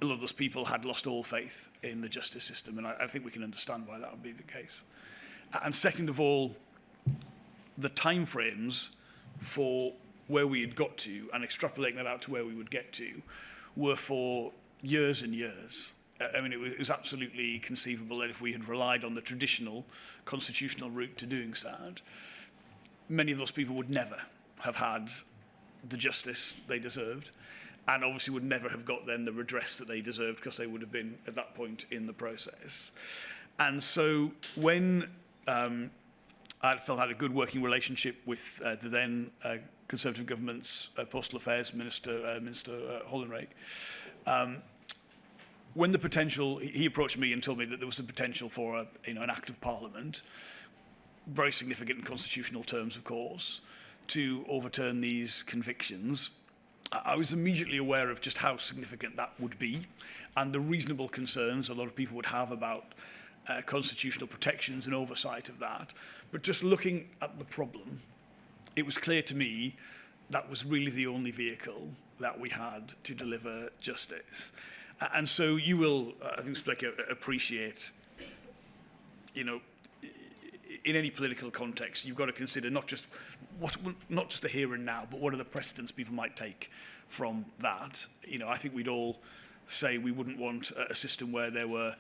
a lot of those people had lost all faith in the justice system, and I think we can understand why that would be the case. And second of all, the timeframes for where we had got to and extrapolating that out to where we would get to were for years and years. I mean, it was absolutely conceivable that if we had relied on the traditional constitutional route to doing so, many of those people would never have had the justice they deserved, and obviously would never have got then the redress that they deserved, because they would have been at that point in the process. And so when I felt I had a good working relationship with the then Conservative government's Postal Affairs Minister Hollenrake, when the potential, he approached me and told me that there was the potential for an act of Parliament, very significant in constitutional terms, of course, to overturn these convictions. I was immediately aware of just how significant that would be and the reasonable concerns a lot of people would have about constitutional protections and oversight of that. But just looking at the problem, it was clear to me that was really the only vehicle that we had to deliver justice. And so you will, I think, appreciate, you know, in any political context, you've got to consider not just the here and now, but what are the precedents people might take from that. You know, I think we'd all say we wouldn't want a system where there were,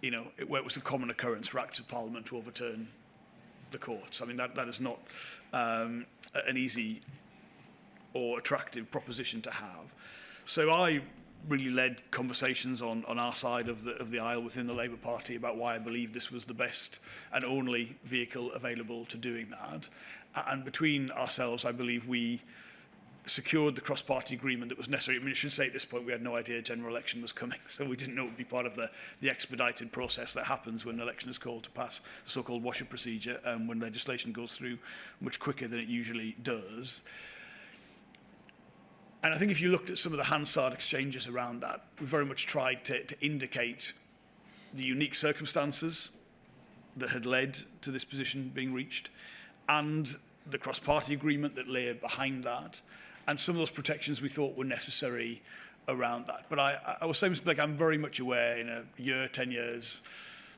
you know, where it was a common occurrence for Acts of Parliament to overturn the courts. I mean, that is not an easy or attractive proposition to have. So I really led conversations on our side of the aisle within the Labour Party about why I believed this was the best and only vehicle available to doing that. And between ourselves, I believe we secured the cross-party agreement that was necessary. I mean, I should say at this point we had no idea a general election was coming, so we didn't know it would be part of the expedited process that happens when an election is called to pass the so-called washer procedure, when legislation goes through much quicker than it usually does. And I think if you looked at some of the Hansard exchanges around that, we very much tried to indicate the unique circumstances that had led to this position being reached, and the cross-party agreement that lay behind that, and some of those protections we thought were necessary around that. But I will say, Mr. Blake, I'm very much aware in a year, 10 years,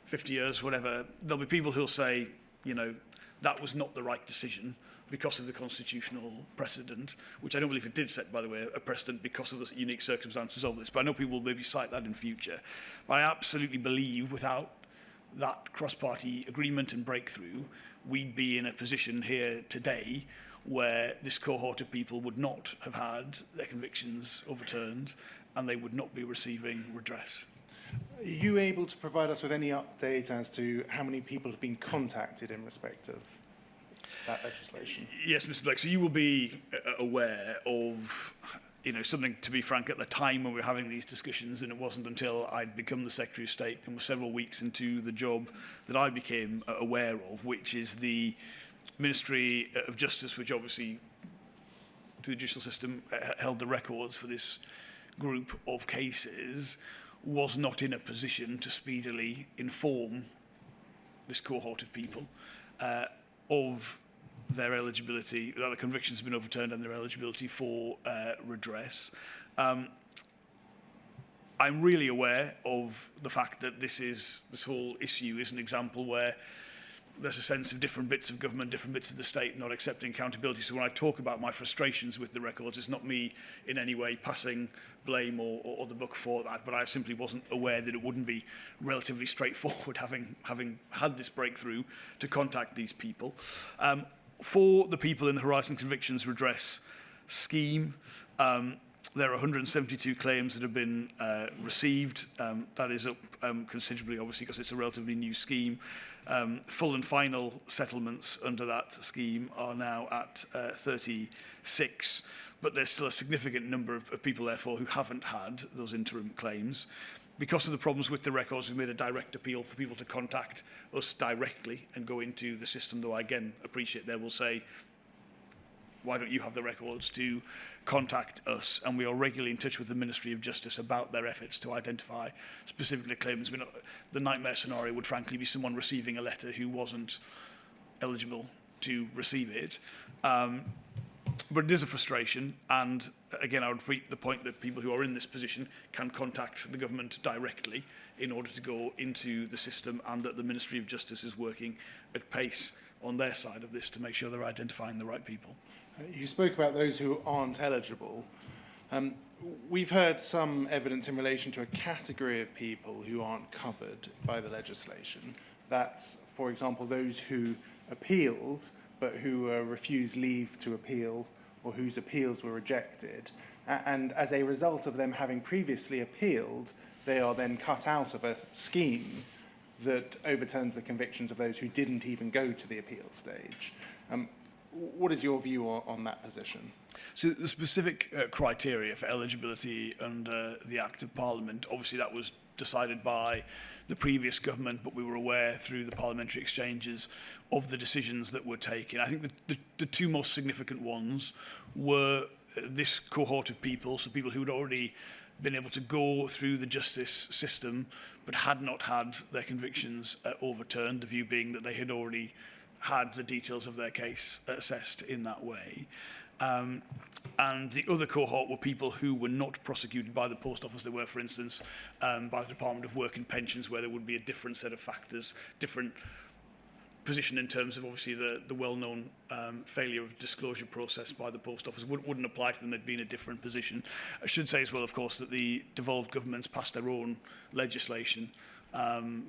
50 years, whatever, there'll be people who'll say, you know, that was not the right decision because of the constitutional precedent, which I don't believe it did set, by the way, a precedent because of the unique circumstances of this. But I know people will maybe cite that in future. But I absolutely believe without that cross-party agreement and breakthrough, we'd be in a position here today where this cohort of people would not have had their convictions overturned and they would not be receiving redress. Are you able to provide us with any update as to how many people have been contacted in respect of that legislation? Yes, Mr. Blake, so you will be aware of, you know, something, to be frank, at the time when we were having these discussions, and it wasn't until I'd become the Secretary of State and was several weeks into the job that I became aware of, which is the Ministry of Justice, which obviously, to the judicial system, held the records for this group of cases, was not in a position to speedily inform this cohort of people of their eligibility, that the convictions have been overturned and their eligibility for redress. I'm really aware of the fact that this whole issue is an example where there's a sense of different bits of government, different bits of the state not accepting accountability. So when I talk about my frustrations with the records, it's not me in any way passing blame or the buck for that, but I simply wasn't aware that it wouldn't be relatively straightforward, having had this breakthrough, to contact these people. For the people in the Horizon Convictions Redress scheme, there are 172 claims that have been received. That is up considerably, obviously, because it's a relatively new scheme. Full and final settlements under that scheme are now at 36, but there's still a significant number of people, therefore, who haven't had those interim claims. Because of the problems with the records, we've made a direct appeal for people to contact us directly and go into the system, though I, again, appreciate they will say, why don't you have the records to contact us? And we are regularly in touch with the Ministry of Justice about their efforts to identify specifically claimants. The nightmare scenario would frankly be someone receiving a letter who wasn't eligible to receive it. But it is a frustration, and again, I would repeat the point that people who are in this position can contact the government directly in order to go into the system, and that the Ministry of Justice is working at pace on their side of this to make sure they're identifying the right people. You spoke about those who aren't eligible. We've heard some evidence in relation to a category of people who aren't covered by the legislation. That's, for example, those who appealed but who refused leave to appeal, or whose appeals were rejected. And as a result of them having previously appealed, they are then cut out of a scheme that overturns the convictions of those who didn't even go to the appeal stage. What is your view on that position? So the specific criteria for eligibility under the Act of Parliament, obviously that was decided by the previous government, but we were aware through the parliamentary exchanges of the decisions that were taken. I think the two most significant ones were this cohort of people, so people who had already been able to go through the justice system but had not had their convictions overturned, the view being that they had already had the details of their case assessed in that way. And the other cohort were people who were not prosecuted by the Post Office. They were, for instance, by the Department of Work and Pensions, where there would be a different set of factors, different position in terms of obviously the well-known failure of disclosure process by the Post Office wouldn't apply to them. They'd be in a different position. I should say as well, of course, that the devolved governments passed their own legislation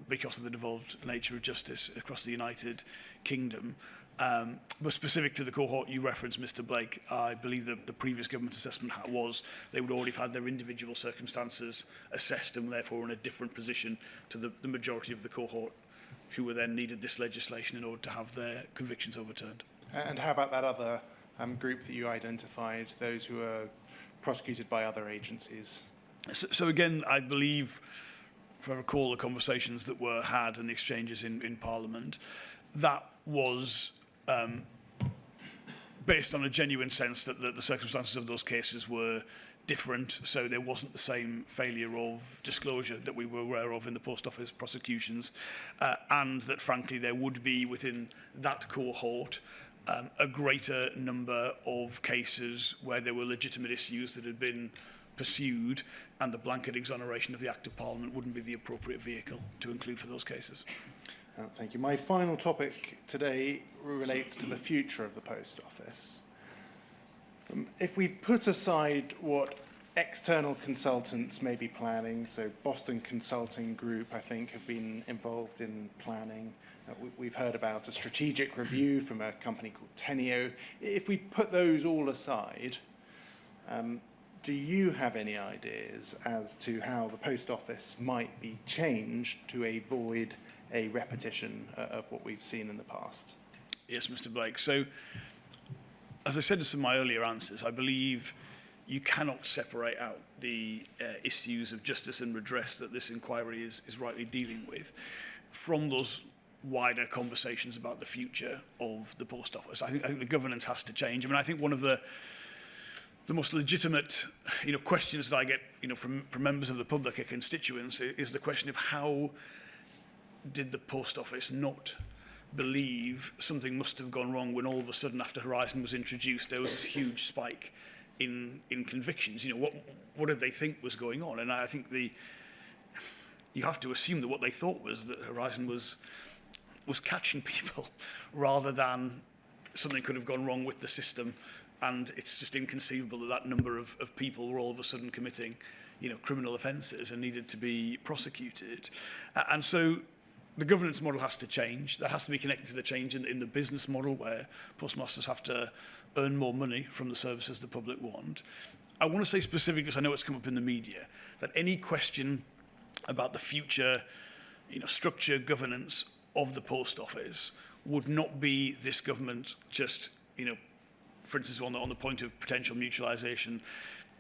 because of the devolved nature of justice across the United Kingdom. But specific to the cohort you referenced, Mr. Blake, I believe that the previous government assessment was they would already have had their individual circumstances assessed and therefore in a different position to the majority of the cohort who were then needed this legislation in order to have their convictions overturned. And how about that other group that you identified, those who are prosecuted by other agencies? So again, I believe, if I recall the conversations that were had and the exchanges in Parliament, that was based on a genuine sense that the circumstances of those cases were different, so there wasn't the same failure of disclosure that we were aware of in the Post Office prosecutions, and that frankly there would be within that cohort a greater number of cases where there were legitimate issues that had been pursued, and the blanket exoneration of the Act of Parliament wouldn't be the appropriate vehicle to include for those cases. Thank you. My final topic today relates to the future of the Post Office. If we put aside what external consultants may be planning, so Boston Consulting Group, I think, have been involved in planning. We've heard about a strategic review from a company called Teneo. If we put those all aside, do you have any ideas as to how the Post Office might be changed to avoid a repetition of what we've seen in the past? Yes, Mr. Blake. So, as I said in some of my earlier answers, I believe you cannot separate out the issues of justice and redress that this inquiry is rightly dealing with from those wider conversations about the future of the Post Office. I think the governance has to change. I mean, I think one of the most legitimate, questions that I get, from members of the public or constituents is the question of how did the Post Office not believe something must have gone wrong when all of a sudden after Horizon was introduced there was this huge spike in convictions. What did they think was going on? And I think you have to assume that what they thought was that Horizon was catching people rather than something could have gone wrong with the system, and it's just inconceivable that number of people were all of a sudden committing criminal offences and needed to be prosecuted. And so the governance model has to change. That has to be connected to the change in the business model, where postmasters have to earn more money from the services the public want. I want to say specifically, because I know it's come up in the media, that any question about the future, structure, governance of the Post Office would not be this government just, for instance, on the point of potential mutualisation.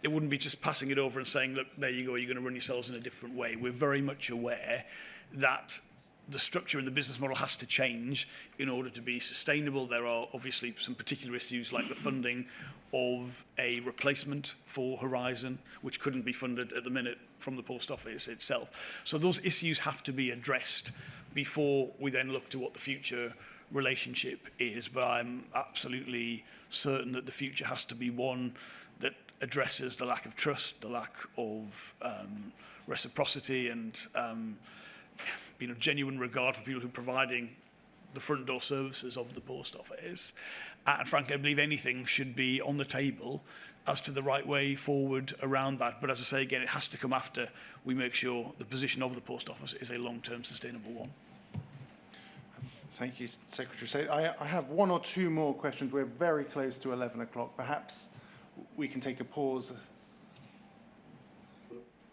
It wouldn't be just passing it over and saying, look, there you go, you're going to run yourselves in a different way. We're very much aware that the structure and the business model has to change in order to be sustainable. There are obviously some particular issues like the funding of a replacement for Horizon, which couldn't be funded at the minute from the Post Office itself. So those issues have to be addressed before we then look to what the future relationship is. But I'm absolutely certain that the future has to be one that addresses the lack of trust, the lack of reciprocity, and genuine regard for people who are providing the front door services of the Post Office. And frankly, I believe anything should be on the table as to the right way forward around that. But as I say again, it has to come after we make sure the position of the Post Office is a long-term sustainable one. Thank you, Secretary. So I have one or two more questions. We're very close to 11 o'clock. Perhaps we can take a pause.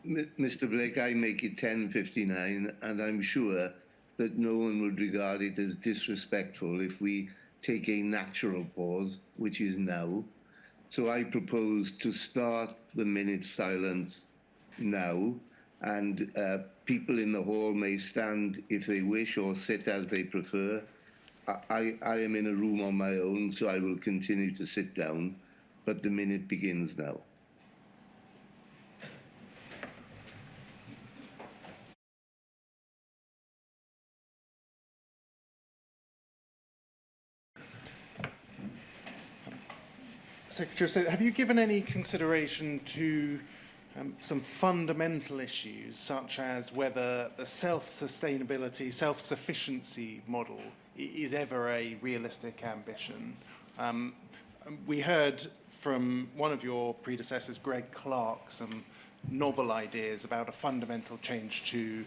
Mr. Blake, I make it 10:59, and I'm sure that no one would regard it as disrespectful if we take a natural pause, which is now. So I propose to start the minute silence now, and people in the hall may stand if they wish or sit as they prefer. I am in a room on my own, so I will continue to sit down. but the minute begins now. Secretary of State, have you given any consideration to some fundamental issues, such as whether the self-sustainability, self-sufficiency model is ever a realistic ambition? We heard from one of your predecessors, Greg Clark, some novel ideas about a fundamental change to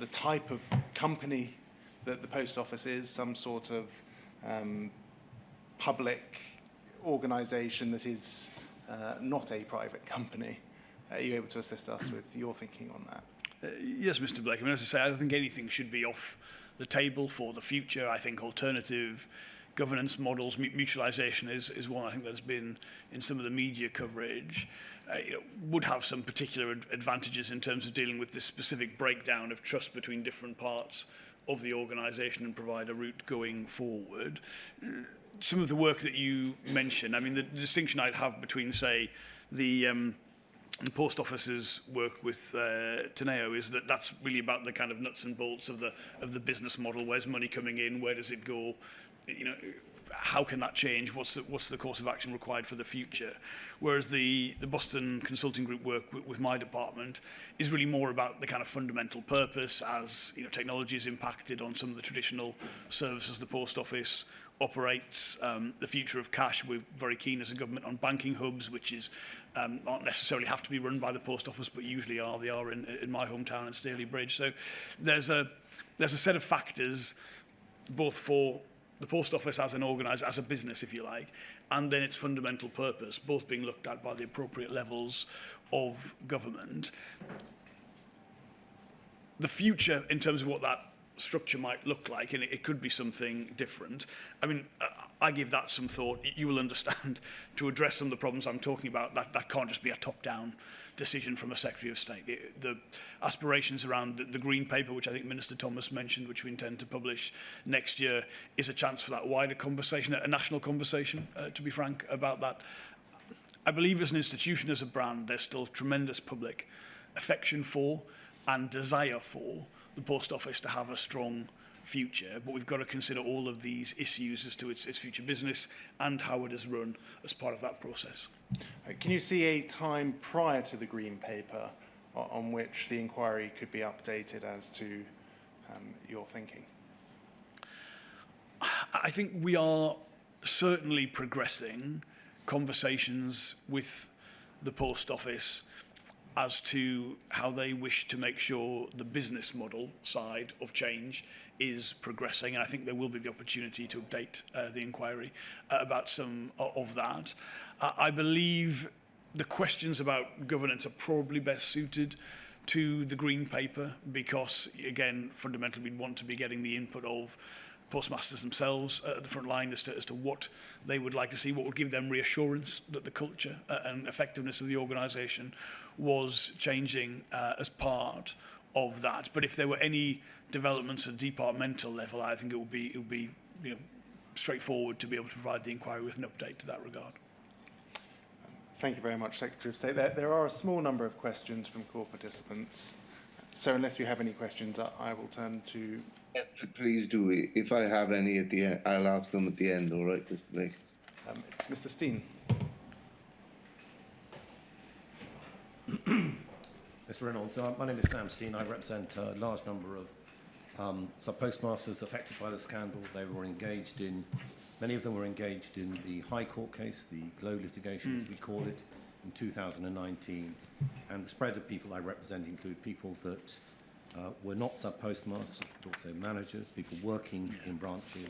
the type of company that the Post Office is, some sort of public organisation that is not a private company. Are you able to assist us with your thinking on that? Yes, Mr. Blake. I mean, as I say, I don't think anything should be off the table for the future. I think alternative governance models, mutualization is one I think that's been in some of the media coverage, would have some particular advantages in terms of dealing with this specific breakdown of trust between different parts of the organisation and provide a route going forward. Some of the work that you mentioned, I mean, the distinction I'd have between, say, the Post Office's work with Teneo is that that's really about the kind of nuts and bolts of the business model. Where's money coming in? Where does it go? You know, how can that change? What's the course of action required for the future? Whereas the Boston Consulting Group work with my department is really more about the kind of fundamental purpose as, you know, technology is impacted on some of the traditional services the Post Office operates, the future of cash. We're very keen as a government on banking hubs, which is not necessarily have to be run by the Post Office, but usually are. They are in my hometown in Staley Bridge. So there's a set of factors both for the Post Office as an organiser, as a business, if you like, and then its fundamental purpose, both being looked at by the appropriate levels of government. The future, in terms of what that structure might look like, and it could be something different. I mean, I give that some thought. You will understand, to address some of the problems I'm talking about, that can't just be a top-down decision from a Secretary of State. The aspirations around the Green Paper, which I think Minister Thomas mentioned, which we intend to publish next year, is a chance for that wider conversation, a national conversation, to be frank, about that. I believe as an institution, as a brand, there's still tremendous public affection for and desire for the Post Office to have a strong future, but we've got to consider all of these issues as to its future business and how it is run as part of that process. Can you see a time prior to the Green Paper on which the inquiry could be updated as to your thinking? I think we are certainly progressing conversations with the Post Office as to how they wish to make sure the business model side of change is progressing. And I think there will be the opportunity to update the inquiry about some of that. I believe the questions about governance are probably best suited to the Green Paper because, again, fundamentally we'd want to be getting the input of postmasters themselves at the front line as to what they would like to see, what would give them reassurance that the culture and effectiveness of the organisation was changing as part of that. But if there were any developments at departmental level, I think it would be straightforward to be able to provide the inquiry with an update to that regard. Thank you very much, Secretary of State. There are a small number of questions from core participants. So unless you have any questions, I will turn to... Yes, please do. If I have any at the end, I'll ask them at the end, all right, Mr. Blake? It's Mr. Steen. Mr. Reynolds, my name is Sam Steen. I represent a large number of sub-postmasters affected by the scandal. They were engaged in, many of them were engaged in the High Court case, the Glow litigation, as we call it, in 2019. And the spread of people I represent include people that were not sub-postmasters, but also managers, people working in branches,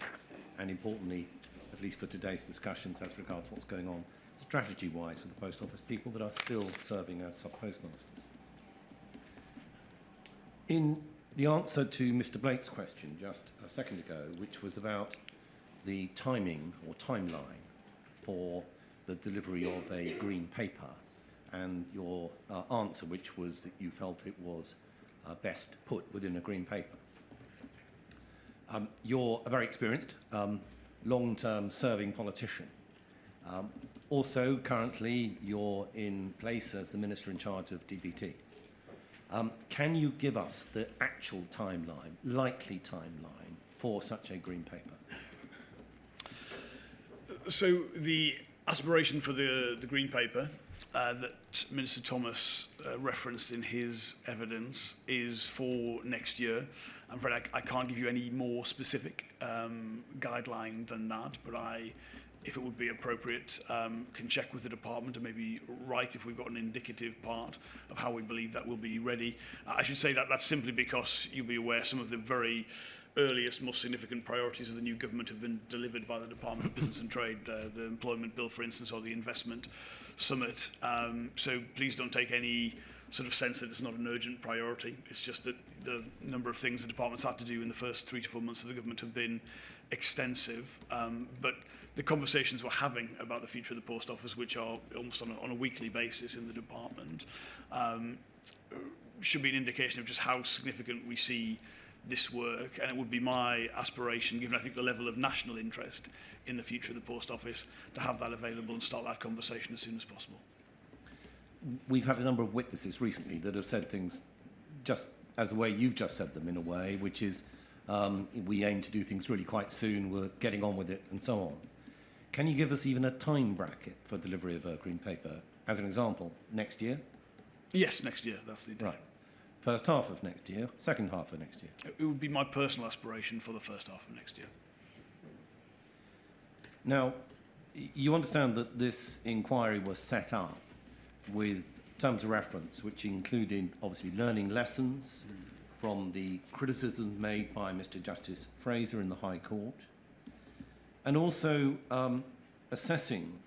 and importantly, at least for today's discussions as regards what's going on strategy-wise for the Post Office, people that are still serving as sub-postmasters. In the answer to Mr. Blake's question just a second ago, which was about the timing or timeline for the delivery of a Green Paper, and your answer, which was that you felt it was best put within a Green Paper. You're a very experienced, long-term serving politician. Also, currently, you're in place as the Minister in charge of DBT. Can you give us the actual timeline, likely timeline, for such a green paper? So the aspiration for the green paper that Minister Thomas referenced in his evidence is for next year. I'm afraid I can't give you any more specific guideline than that, but if it would be appropriate, can check with the department and maybe write if we've got an indicative part of how we believe that will be ready. I should say that that's simply because you'll be aware some of the very earliest, most significant priorities of the new government have been delivered by the Department of Business and Trade, the Employment Bill, for instance, or the Investment Summit. So please don't take any sort of sense that it's not an urgent priority. It's just that the number of things the department's had to do in the first 3 to 4 months of the government have been extensive. But the conversations we're having about the future of the post office, which are almost on a weekly basis in the department, should be an indication of just how significant we see this work. And it would be my aspiration, given I think the level of national interest in the future of the post office, to have that available and start that conversation as soon as possible. We've had a number of witnesses recently that have said things just as the way you've just said them, in a way, which is we aim to do things really quite soon, we're getting on with it, and so on. Can you give us even a time bracket for delivery of a green paper? As an example, next year? Yes, next year, that's the Right. First half of next year, second half of next year? It would be my personal aspiration for the first half of next year. Now, you understand that this inquiry was set up with terms of reference, which included, obviously, learning lessons from the criticisms made by Mr. Justice Fraser in the High Court, and also assessing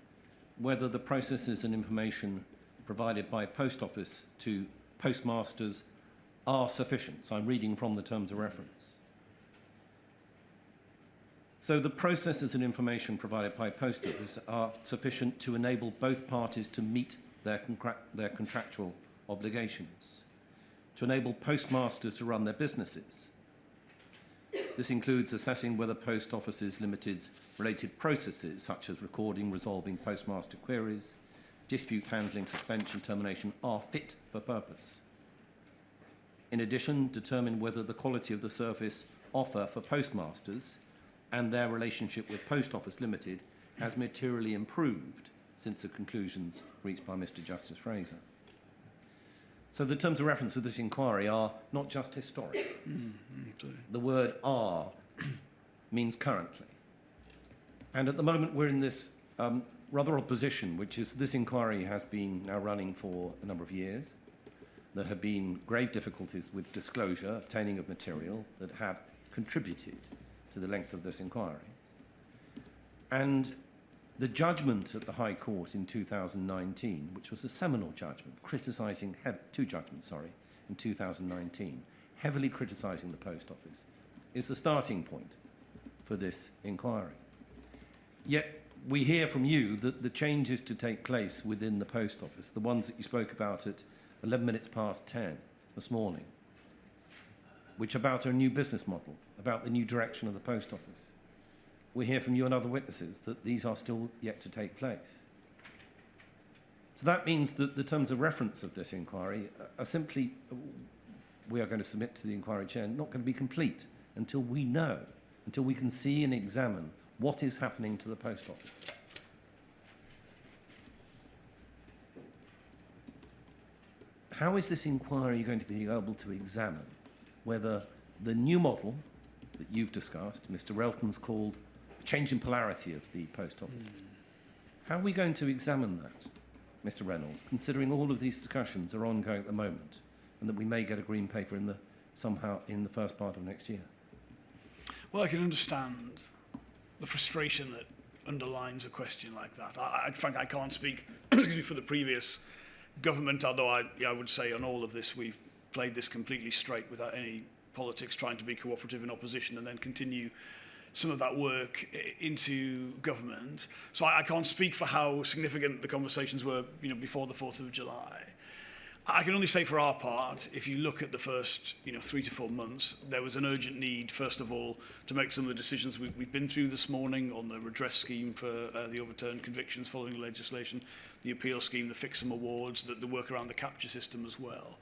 whether the processes and information provided by Post Office to postmasters are sufficient. So I'm reading from the terms of reference. So the processes and information provided by Post Office are sufficient to enable both parties to meet their contractual obligations, to enable postmasters to run their businesses. This includes assessing whether Post Office's related processes, such as recording, resolving postmaster queries, dispute handling, suspension, termination, are fit for purpose. In addition, determine whether the quality of the service offer for postmasters and their relationship with Post Office Limited has materially improved since the conclusions reached by Mr. Justice Fraser. So the terms of reference of this inquiry are not just historic. The word "are" means currently. And at the moment we're in this rather odd position, which is this inquiry has been now running for a number of years. There have been grave difficulties with disclosure, obtaining of material that have contributed to the length of this inquiry. And the judgment at the High Court in 2019, which was a seminal judgment, two judgments, in 2019, heavily criticising the Post Office, is the starting point for this inquiry. Yet we hear from you that the changes to take place within the Post Office, the ones that you spoke about at 11 minutes past 10 this morning, which are about a new business model, about the new direction of the Post Office. We hear from you and other witnesses that these are still yet to take place. So that means that the terms of reference of this inquiry are simply, we are going to submit to the inquiry chair, not going to be complete until we know, until we can see and examine what is happening to the Post Office. How is this inquiry going to be able to examine whether the new model that you've discussed, Mr. Relton's called a change in polarity of the Post Office, how are we going to examine that, Mr. Reynolds, considering all of these discussions are ongoing at the moment and that we may get a green paper somehow in the first part of next year? Well, I can understand the frustration that underlines a question like that. Frankly, I can't speak for the previous government, although I would say on all of this we've played this completely straight without any politics, trying to be cooperative in opposition and then continue some of that work into government. So I can't speak for how significant the conversations were, before the 4th of July. I can only say for our part, if you look at the first 3 to 4 months, there was an urgent need, first of all, to make some of the decisions we've been through this morning on the redress scheme for the overturned convictions following the legislation, the appeal scheme, the fix-em awards, the work around the capture system as well.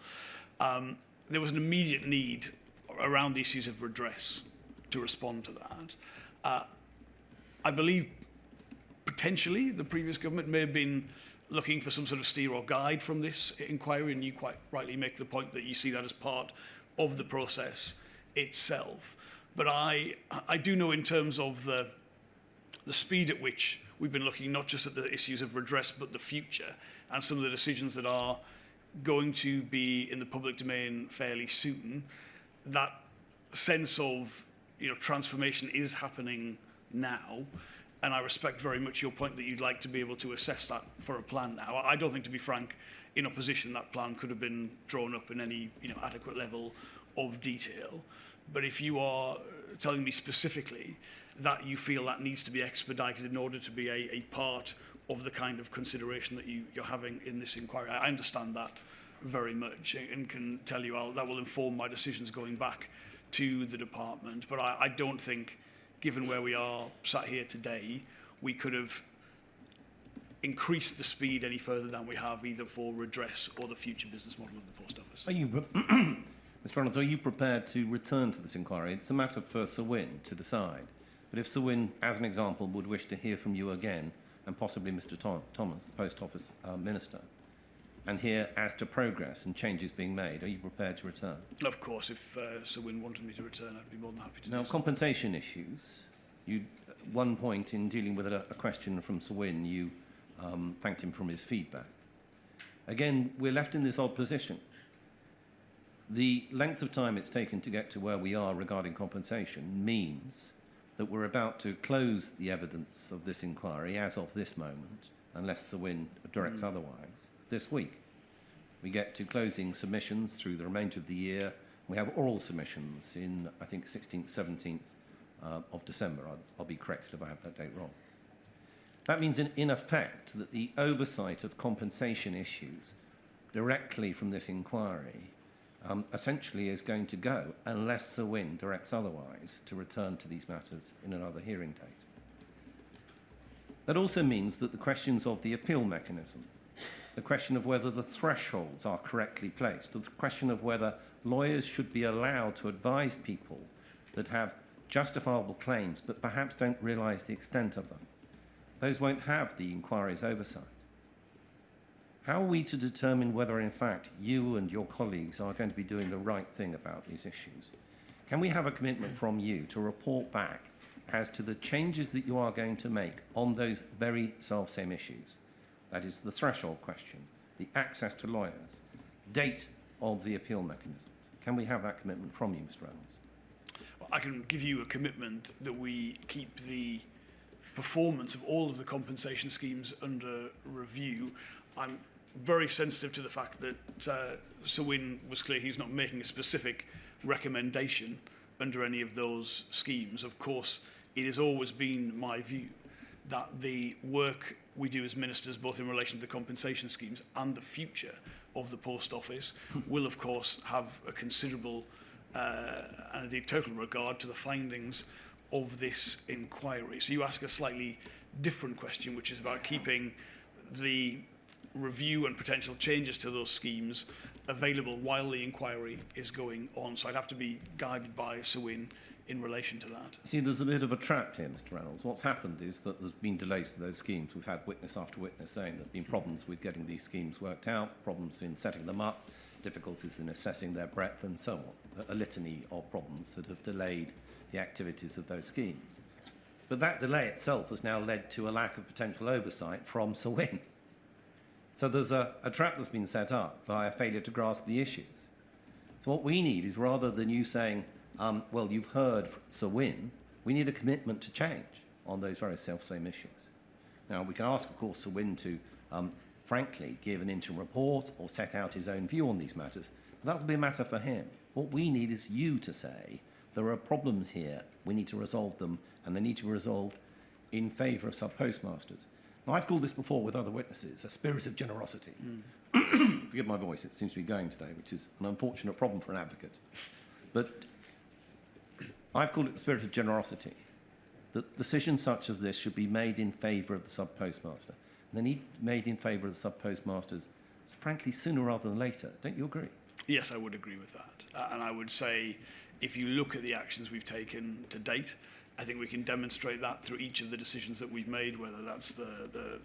There was an immediate need around the issues of redress to respond to that. I believe potentially the previous government may have been looking for some sort of steer or guide from this inquiry, and you quite rightly make the point that you see that as part of the process itself. But I do know, in terms of the speed at which we've been looking not just at the issues of redress but the future, and some of the decisions that are going to be in the public domain fairly soon, that sense of transformation is happening now. And I respect very much your point that you'd like to be able to assess that for a plan now. I don't think, to be frank, in opposition, that plan could have been drawn up in any adequate level of detail. But if you are telling me specifically that you feel that needs to be expedited in order to be a part of the kind of consideration that you're having in this inquiry, I understand that very much and can tell you that will inform my decisions going back to the department. But I don't think, given where we are sat here today, we could have increased the speed any further than we have, either for redress or the future business model of the Post Office. Are you, Mr. Reynolds, are you prepared to return to this inquiry? It's a matter for Sir Win to decide. But if Sir Win, as an example, would wish to hear from you again, and possibly Mr. Thomas, the Post Office Minister, and hear as to progress and changes being made, are you prepared to return? Of course, if Sir Win wanted me to return, I'd be more than happy to do Now, so. compensation issues. You, at one point in dealing with a question from Sir Win, you thanked him for his feedback. Again, we're left in this odd position. The length of time it's taken to get to where we are regarding compensation means that we're about to close the evidence of this inquiry as of this moment, unless Sir Win directs otherwise, this week. We get to closing submissions through the remainder of the year. We have oral submissions in, I think, 16th, 17th of December. I'll be corrected if I have that date wrong. That means, in effect, that the oversight of compensation issues directly from this inquiry essentially is going to go, unless Sir Win directs otherwise, to return to these matters in another hearing date. That also means that the questions of the appeal mechanism, the question of whether the thresholds are correctly placed, or the question of whether lawyers should be allowed to advise people that have justifiable claims but perhaps don't realise the extent of them, those won't have the inquiry's oversight. How are we to determine whether, in fact, you and your colleagues are going to be doing the right thing about these issues? Can we have a commitment from you to report back as to the changes that you are going to make on those very self-same issues? That is the threshold question, the access to lawyers, date of the appeal mechanisms. Can we have that commitment from you, Mr. Reynolds? Well, I can give you a commitment that we keep the performance of all of the compensation schemes under review. I'm very sensitive to the fact that Sir Win was clear he's not making a specific recommendation under any of those schemes. Of course, it has always been my view that the work we do as ministers, both in relation to the compensation schemes and the future of the Post Office, will of course have a considerable and indeed total regard to the findings of this inquiry. So you ask a slightly different question, which is about keeping the review and potential changes to those schemes available while the inquiry is going on. So I'd have to be guided by Sir Win in relation to that. See, there's a bit of a trap here, Mr. Reynolds. What's happened is that there's been delays to those schemes. We've had witness after witness saying there have been problems with getting these schemes worked out, problems in setting them up, difficulties in assessing their breadth, and so on. A litany of problems that have delayed the activities of those schemes. But that delay itself has now led to a lack of potential oversight from Sir Win. So there's a trap that's been set up by a failure to grasp the issues. So what we need is, rather than you saying, well, you've heard Sir Win, we need a commitment to change on those very self-same issues. Now, we can ask, of course, Sir Win to, frankly, give an interim report or set out his own view on these matters, but that will be a matter for him. What we need is you to say, there are problems here, we need to resolve them, and they need to be resolved in favour of sub-postmasters. Now, I've called this before with other witnesses, a spirit of generosity. Forgive my voice, it seems to be going today, which is an unfortunate problem for an advocate. But I've called it the spirit of generosity, that decisions such as this should be made in favour of the sub-postmaster. And they need made in favour of the sub-postmasters, frankly, sooner rather than later. Don't you agree? Yes, I would agree with that. And I would say, if you look at the actions we've taken to date, I think we can demonstrate that through each of the decisions that we've made, whether that's the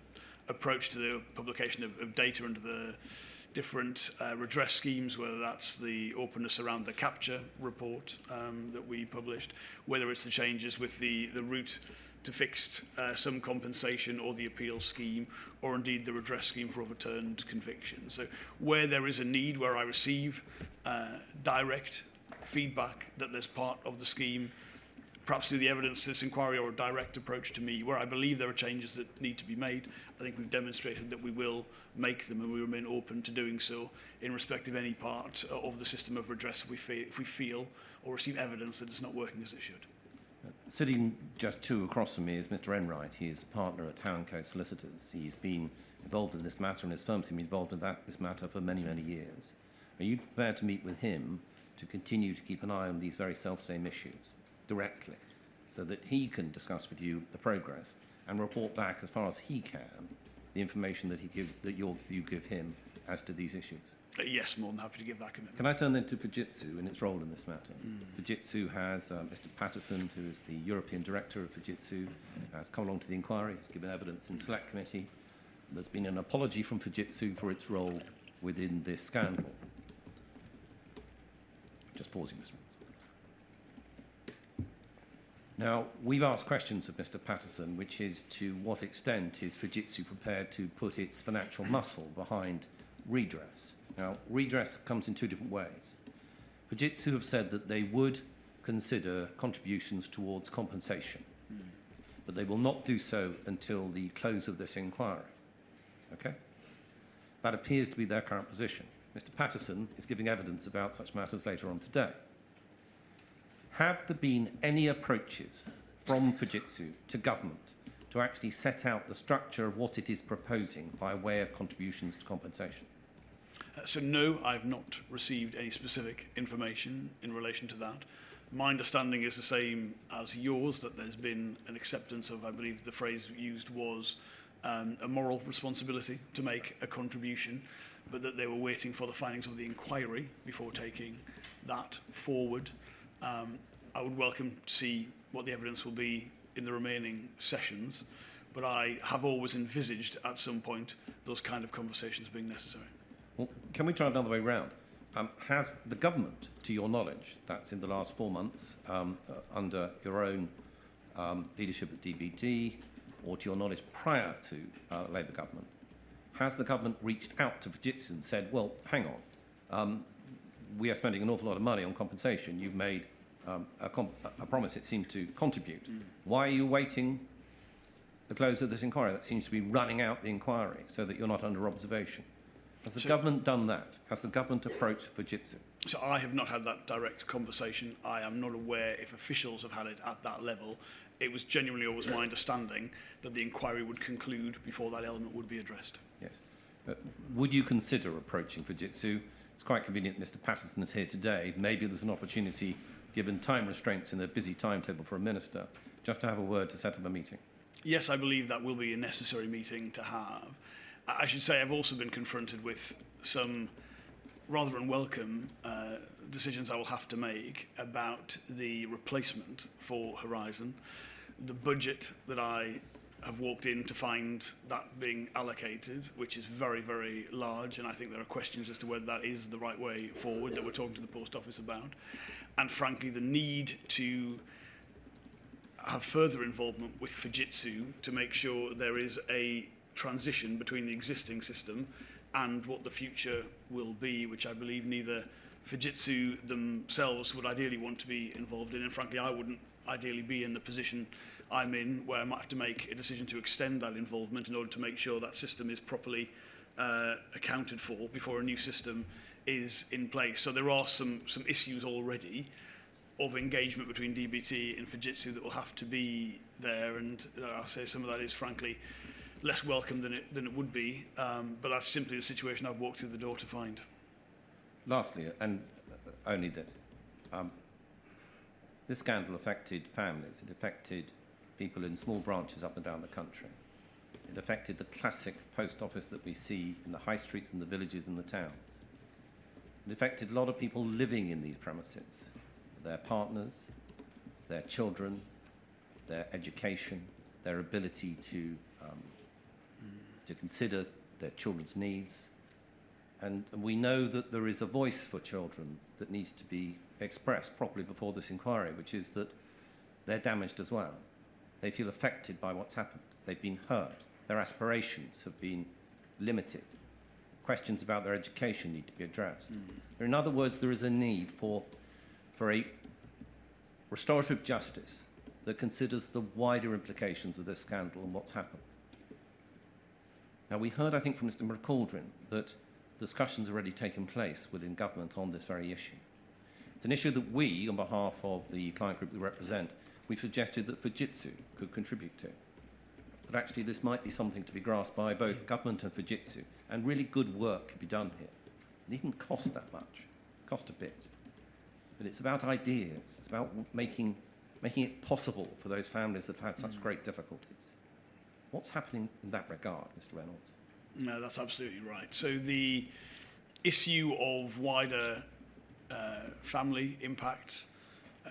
approach to the publication of data under the different redress schemes, whether that's the openness around the capture report that we published, whether it's the changes with the route to fixed some compensation or the appeal scheme, or indeed the redress scheme for overturned convictions. So where there is a need, where I receive direct feedback that there's part of the scheme, perhaps through the evidence to this inquiry or a direct approach to me, where I believe there are changes that need to be made, I think we've demonstrated that we will make them, and we remain open to doing so in respect of any part of the system of redress if we feel or receive evidence that it's not working as it should. Sitting just two across from me is Mr. Enright. He is partner at Howe & Co Solicitors. He's been involved in this matter, and his firm's been involved in this matter for many, many years. Are you prepared to meet with him to continue to keep an eye on these very self-same issues directly, so that he can discuss with you the progress and report back as far as he can the information that you give him as to these issues? Yes, more than happy to give that commitment. Can I turn then to Fujitsu and its role in this matter? Fujitsu has Mr. Patterson, who is the European director of Fujitsu, has come along to the inquiry, has given evidence in select committee. There's been an apology from Fujitsu for its role within this scandal. Just pausing, Mr. Reynolds. Now, we've asked questions of Mr. Patterson, which is to what extent is Fujitsu prepared to put its financial muscle behind redress? Now, redress comes in two different ways. Fujitsu have said that they would consider contributions towards compensation, but they will not do so until the close of this inquiry. Okay? That appears to be their current position. Mr. Patterson is giving evidence about such matters later on today. Have there been any approaches from Fujitsu to government to actually set out the structure of what it is proposing by way of contributions to compensation? So no, I've not received any specific information in relation to that. My understanding is the same as yours, that there's been an acceptance of, I believe the phrase used was, a moral responsibility to make a contribution, but that they were waiting for the findings of the inquiry before taking that forward. I would welcome to see what the evidence will be in the remaining sessions, but I have always envisaged at some point those kind of conversations being necessary. Well, can we try another way round? Has the government, to your knowledge, that's in the last 4 months, under your own leadership at DBT, or to your knowledge prior to Labour government, has the government reached out to Fujitsu and said, well, hang on, we are spending an awful lot of money on compensation. You've made a promise, it seems, to contribute. Why are you waiting the close of this inquiry? That seems to be running out the inquiry so that you're not under observation. Has the government done that? Has the government approached Fujitsu? So I have not had that direct conversation. I am not aware if officials have had it at that level. It was genuinely always my understanding that the inquiry would conclude before that element would be addressed. Yes. Would you consider approaching Fujitsu? It's quite convenient Mr. Patterson is here today. Maybe there's an opportunity, given time restraints in a busy timetable for a minister, just to have a word to set up a meeting. Yes, I believe that will be a necessary meeting to have. I should say I've also been confronted with some rather unwelcome decisions I will have to make about the replacement for Horizon. The budget that I have walked in to find that being allocated, which is very, very large, and I think there are questions as to whether that is the right way forward that we're talking to the Post Office about. And frankly, the need to have further involvement with Fujitsu to make sure there is a transition between the existing system and what the future will be, which I believe neither Fujitsu themselves would ideally want to be involved in, and frankly I wouldn't ideally be in the position I'm in, where I might have to make a decision to extend that involvement in order to make sure that system is properly accounted for before a new system is in place. So there are some issues already of engagement between DBT and Fujitsu that will have to be there, and I'll say some of that is frankly less welcome than it would be, but that's simply the situation I've walked through the door to find. Lastly, and only this, this scandal affected families. It affected people in small branches up and down the country. It affected the classic post office that we see in the high streets and the villages and the towns. It affected a lot of people living in these premises, their partners, their children, their education, their ability to consider their children's needs. And we know that there is a voice for children that needs to be expressed properly before this inquiry, which is that they're damaged as well. They feel affected by what's happened. They've been hurt. Their aspirations have been limited. Questions about their education need to be addressed. In other words, there is a need for a restorative justice that considers the wider implications of this scandal and what's happened. Now, we heard, I think, from Mr. McCaldrin that discussions have already taken place within government on this very issue. It's an issue that we, on behalf of the client group we represent, we've suggested that Fujitsu could contribute to. But actually, this might be something to be grasped by both government and Fujitsu, and really good work could be done here. It needn't cost that much, cost a bit. But it's about ideas. It's about making it possible for those families that have had such great difficulties. What's happening in that regard, Mr. Reynolds? No, that's absolutely right. So the issue of wider family impacts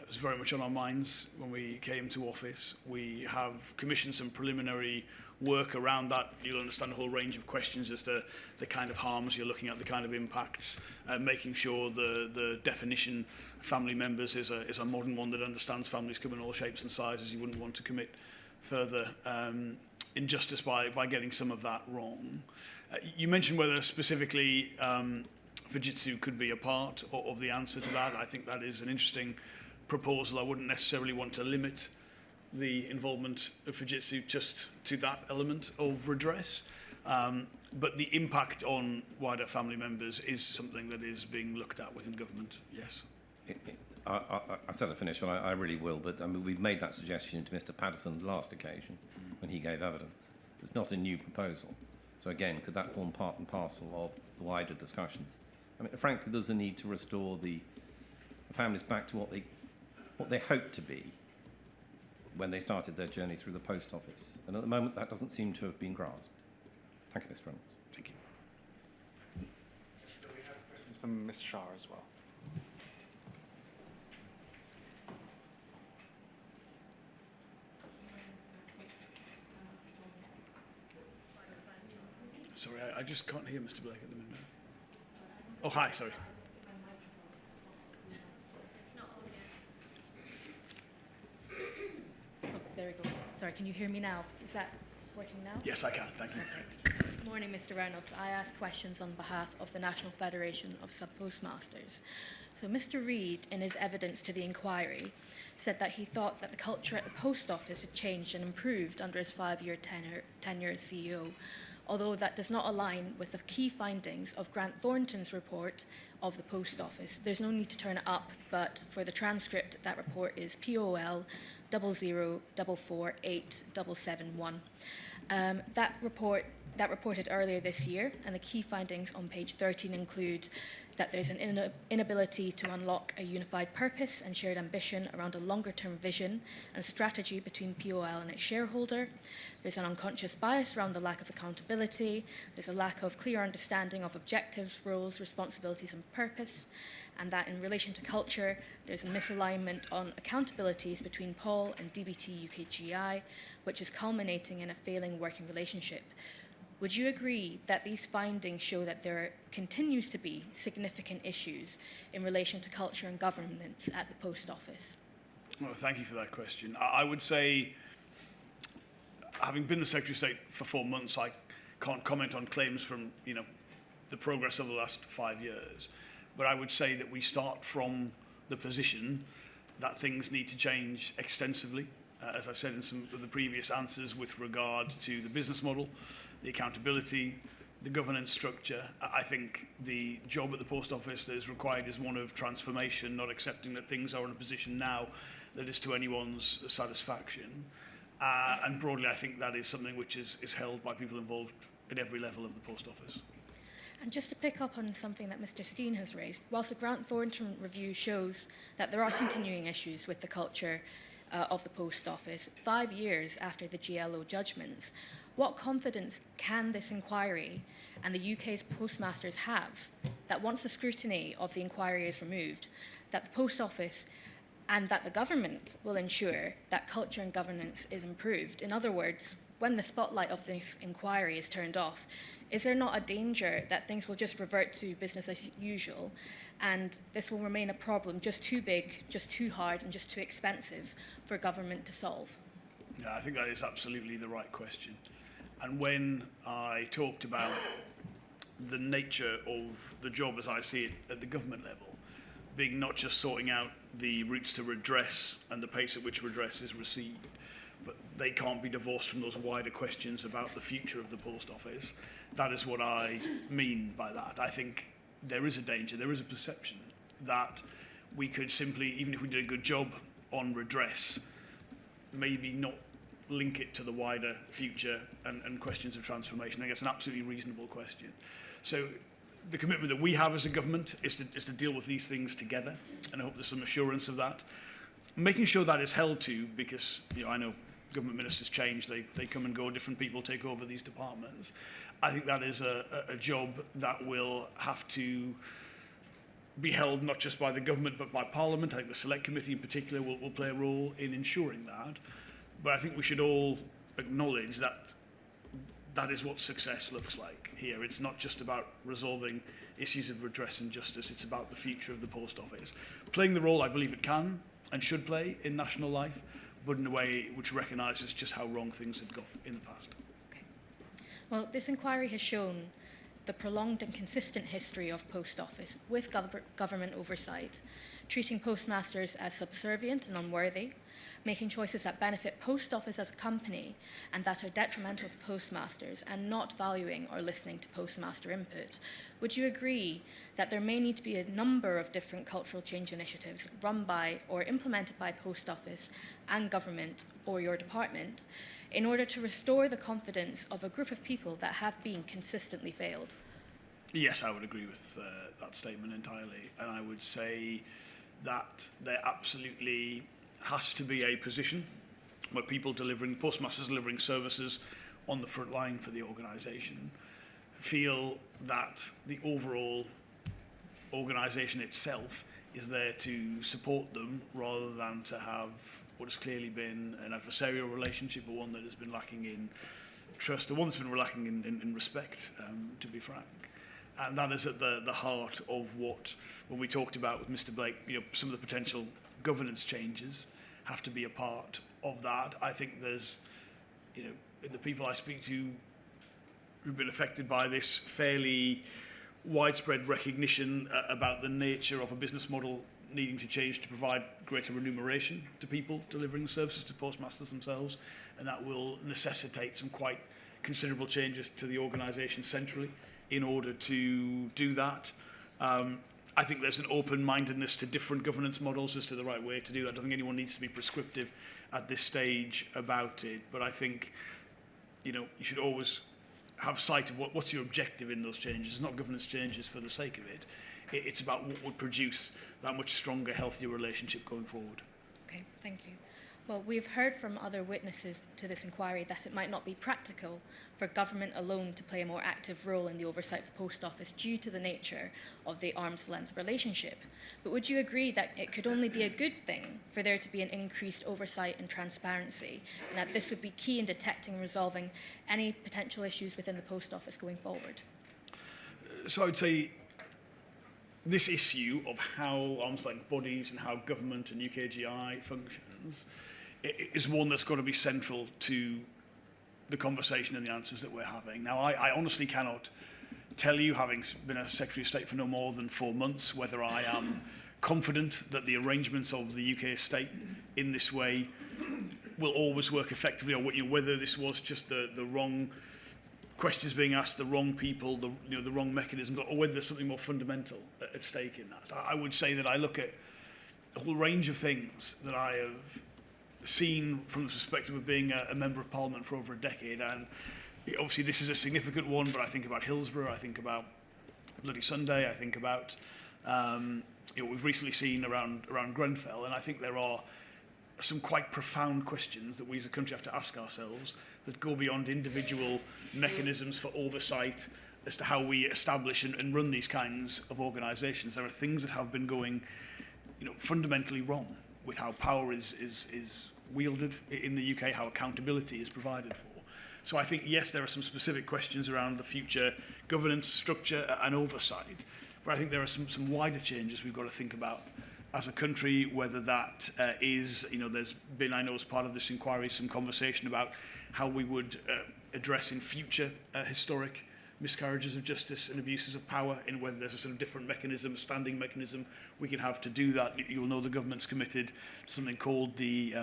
was very much on our minds when we came to office. We have commissioned some preliminary work around that. You'll understand a whole range of questions as to the kind of harms you're looking at, the kind of impacts, making sure the definition of family members is a modern one that understands families come in all shapes and sizes. You wouldn't want to commit further injustice by getting some of that wrong. You mentioned whether specifically Fujitsu could be a part of the answer to that. I think that is an interesting proposal. I wouldn't necessarily want to limit the involvement of Fujitsu just to that element of redress. But the impact on wider family members is something that is being looked at within government, yes. I said I finished, but I really will. But I mean, we've made that suggestion to Mr. Patterson last occasion when he gave evidence. It's not a new proposal. So again, could that form part and parcel of the wider discussions? I mean, frankly, there's a need to restore the families back to what they hoped to be when they started their journey through the post office. And at the moment, that doesn't seem to have been grasped. Thank you, Mr. Reynolds. Thank you. So we have questions from Ms. Shah as well. Sorry, I just can't hear Mr. Blake at the moment. Oh, hi, sorry. Oh, there we go. Sorry, can you hear me now? Is that working now? Yes, I can, thank you. Perfect. Morning, Mr. Reynolds. I ask questions on behalf of the National Federation of Sub-Postmasters. So Mr. Reid, in his evidence to the inquiry, said that he thought that the culture at the post office had changed and improved under his 5-year tenure as CEO, although that does not align with the key findings of Grant Thornton's report of the post office. There's no need to turn it up, but for the transcript, that report is POL 00448771. That reported earlier this year, and the key findings on page 13 include that there's an inability to unlock a unified purpose and shared ambition around a longer-term vision and strategy between POL and its shareholder. There's an unconscious bias around the lack of accountability. There's a lack of clear understanding of objectives, roles, responsibilities, and purpose. And that in relation to culture, there's a misalignment on accountabilities between Paul and DBT UKGI, which is culminating in a failing working relationship. Would you agree that these findings show that there continues to be significant issues in relation to culture and governance at the post office? Well, thank you for that question. I would say, having been the Secretary of State for 4 months, I can't comment on claims from the progress of the last 5 years. But I would say that we start from the position that things need to change extensively, as I've said in some of the previous answers, with regard to the business model, the accountability, the governance structure. I think the job at the post office that is required is one of transformation, not accepting that things are in a position now that is to anyone's satisfaction. And broadly, I think that is something which is held by people involved at every level of the post office. And just to pick up on something that Mr. Steen has raised, whilst the Grant Thornton review shows that there are continuing issues with the culture of the post office, 5 years after the GLO judgments, what confidence can this inquiry and the UK's postmasters have that once the scrutiny of the inquiry is removed, that the post office and that the government will ensure that culture and governance is improved? In other words, when the spotlight of this inquiry is turned off, is there not a danger that things will just revert to business as usual and this will remain a problem just too big, just too hard and just too expensive for government to solve? Yeah, I think that is absolutely the right question. And when I talked about the nature of the job as I see it at the government level, being not just sorting out the routes to redress and the pace at which redress is received, but they can't be divorced from those wider questions about the future of the post office. That is what I mean by that. I think there is a danger, there is a perception that we could simply, even if we did a good job on redress, maybe not link it to the wider future and questions of transformation. I think it's an absolutely reasonable question. So the commitment that we have as a government is to deal with these things together, and I hope there's some assurance of that. Making sure that is held to, because I know government ministers change, they come and go, different people take over these departments. I think that is a job that will have to be held not just by the government but by Parliament. I think the Select Committee in particular will play a role in ensuring that. But I think we should all acknowledge that that is what success looks like here. It's not just about resolving issues of redress and justice, it's about the future of the post office. Playing the role I believe it can and should play in national life, but in a way which recognises just how wrong things have got in the past. Okay. Well, this inquiry has shown the prolonged and consistent history of post office with government oversight, treating postmasters as subservient and unworthy, making choices that benefit post office as a company and that are detrimental to postmasters, and not valuing or listening to postmaster input. Would you agree that there may need to be a number of different cultural change initiatives run by or implemented by post office and government or your department in order to restore the confidence of a group of people that have been consistently failed? Yes, I would agree with that statement entirely, and I would say that there absolutely has to be a position where postmasters delivering services on the front line for the organisation feel that the overall organisation itself is there to support them rather than to have what has clearly been an adversarial relationship, or one that has been lacking in trust, or one that's been lacking in respect, to be frank. And that is at the heart of what, when we talked about with Mr. Blake, some of the potential governance changes have to be a part of that. I think there's, the people I speak to who've been affected by this, fairly widespread recognition about the nature of a business model needing to change to provide greater remuneration to people delivering services to postmasters themselves, and that will necessitate some quite considerable changes to the organisation centrally in order to do that. I think there's an open-mindedness to different governance models as to the right way to do that. I don't think anyone needs to be prescriptive at this stage about it, but I think you should always have sight of what's your objective in those changes. It's not governance changes for the sake of it. It's about what would produce that much stronger, healthier relationship going forward. Okay, thank you. Well, we've heard from other witnesses to this inquiry that it might not be practical for government alone to play a more active role in the oversight of the post office due to the nature of the arm's length relationship. But would you agree that it could only be a good thing for there to be an increased oversight and transparency, and that this would be key in detecting and resolving any potential issues within the post office going forward? So I would say this issue of how arm's length bodies and how government and UKGI functions is one that's got to be central to the conversation and the answers that we're having. Now, I honestly cannot tell you, having been a Secretary of State for no more than 4 months, whether I am confident that the arrangements of the UK state in this way will always work effectively, or whether this was just the wrong questions being asked, the wrong people, the wrong mechanisms, or whether there's something more fundamental at stake in that. I would say that I look at a whole range of things that I have seen from the perspective of being a member of Parliament for over a decade, and obviously this is a significant one, but I think about Hillsborough, I think about Bloody Sunday, I think about we've recently seen around Grenfell, and I think there are some quite profound questions that we as a country have to ask ourselves that go beyond individual mechanisms for oversight as to how we establish and run these kinds of organisations. There are things that have been going, fundamentally wrong with how power is wielded in the UK, how accountability is provided for. So I think, yes, there are some specific questions around the future governance, structure and oversight, but I think there are some wider changes we've got to think about as a country, whether that is, there's been, I know as part of this inquiry, some conversation about how we would address in future historic miscarriages of justice and abuses of power, in whether there's a sort of different mechanism, standing mechanism we can have to do that. You'll know the government's committed to something called the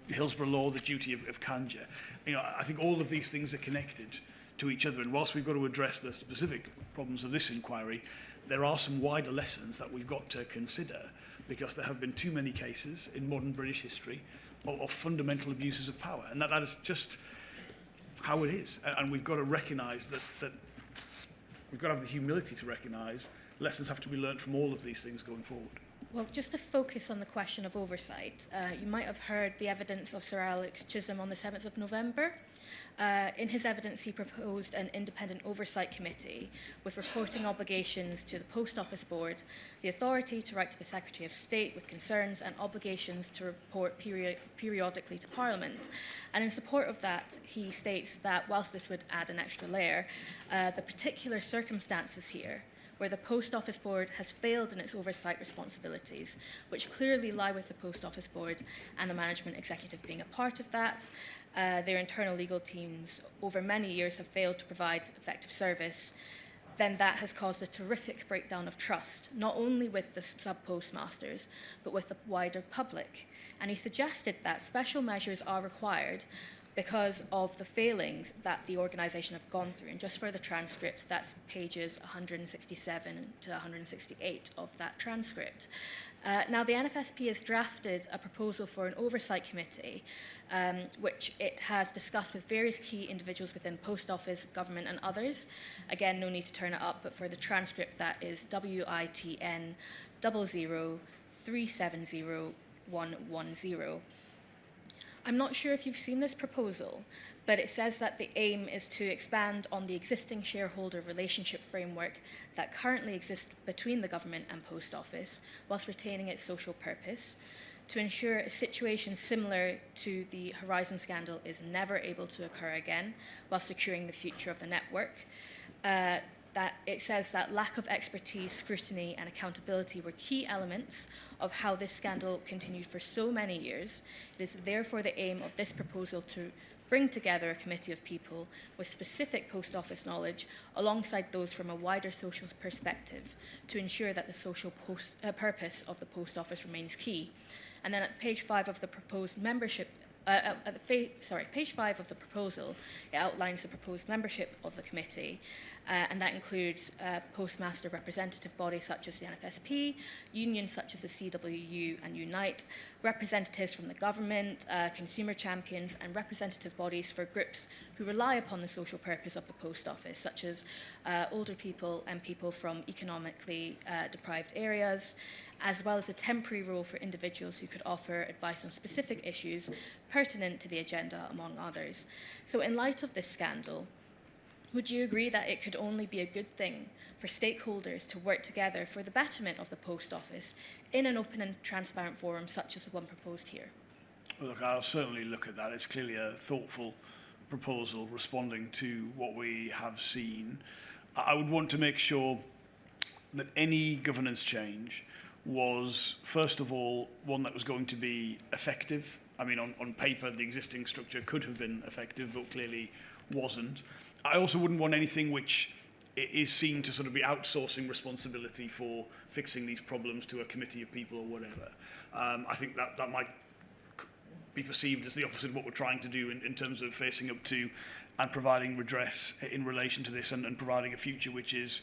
Hillsborough Law, the duty of candor. I think all of these things are connected to each other, and whilst we've got to address the specific problems of this inquiry, there are some wider lessons that we've got to consider, because there have been too many cases in modern British history of fundamental abuses of power, and that is just how it is. And we've got to recognise that we've got to have the humility to recognise lessons have to be learnt from all of these things going forward. Well, just to focus on the question of oversight, you might have heard the evidence of Sir Alex Chisholm on the 7th of November. In his evidence, he proposed an independent oversight committee with reporting obligations to the Post Office Board, the authority to write to the Secretary of State with concerns, and obligations to report periodically to Parliament. And in support of that, he states that whilst this would add an extra layer, the particular circumstances here where the Post Office Board has failed in its oversight responsibilities, which clearly lie with the Post Office Board and the Management Executive being a part of that. Their internal legal teams over many years have failed to provide effective service. Then that has caused a terrific breakdown of trust, not only with the sub-postmasters, but with the wider public. And he suggested that special measures are required because of the failings that the organisation have gone through. And just for the transcript, that's pages 167 to 168 of that transcript. Now, the NFSP has drafted a proposal for an oversight committee, which it has discussed with various key individuals within Post Office, government and others. Again, no need to turn it up, but for the transcript, that is WITN 00370 I'm not sure if you've seen this proposal, but it says that the aim is to expand on the existing shareholder relationship framework that currently exists between the government and Post Office, whilst retaining its social purpose, to ensure a situation similar to the Horizon scandal is never able to occur again, while securing the future of the network. That it says that lack of expertise, scrutiny and accountability were key elements of how this scandal continued for so many years. It is therefore the aim of this proposal to bring together a committee of people with specific Post Office knowledge alongside those from a wider social perspective to ensure that the social purpose of the Post Office remains key. And then at page 5 of the proposed membership page 5 of the proposal, it outlines the proposed membership of the committee, and that includes postmaster representative bodies such as the NFSP, unions such as the CWU and Unite, representatives from the government, consumer champions, and representative bodies for groups who rely upon the social purpose of the Post Office, such as older people and people from economically deprived areas, as well as a temporary role for individuals who could offer advice on specific issues pertinent to the agenda, among others. So in light of this scandal, would you agree that it could only be a good thing for stakeholders to work together for the betterment of the Post Office in an open and transparent forum such as the one proposed here? Well, look, I'll certainly look at that. It's clearly a thoughtful proposal responding to what we have seen. I would want to make sure that any governance change was, first of all, one that was going to be effective. I mean, on paper, the existing structure could have been effective, but clearly wasn't. I also wouldn't want anything which is seen to sort of be outsourcing responsibility for fixing these problems to a committee of people or whatever. I think that might be perceived as the opposite of what we're trying to do in terms of facing up to and providing redress in relation to this and providing a future which is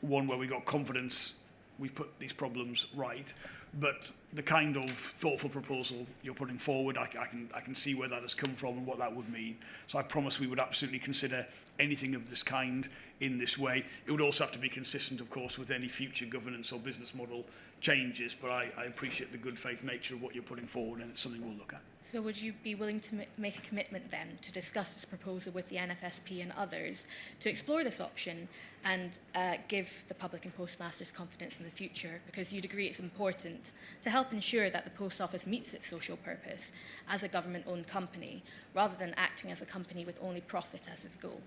one where we got confidence we've put these problems right. but the kind of thoughtful proposal you're putting forward, I can see where that has come from and what that would mean. So I promise we would absolutely consider anything of this kind in this way. It would also have to be consistent, of course, with any future governance or business model changes, but I appreciate the good faith nature of what you're putting forward, and it's something we'll look at. So would you be willing to make a commitment then to discuss this proposal with the NFSP and others to explore this option and give the public and postmasters confidence in the future? Because you'd agree it's important to help ensure that the post office meets its social purpose as a government-owned company, rather than acting as a company with only profit as its goal.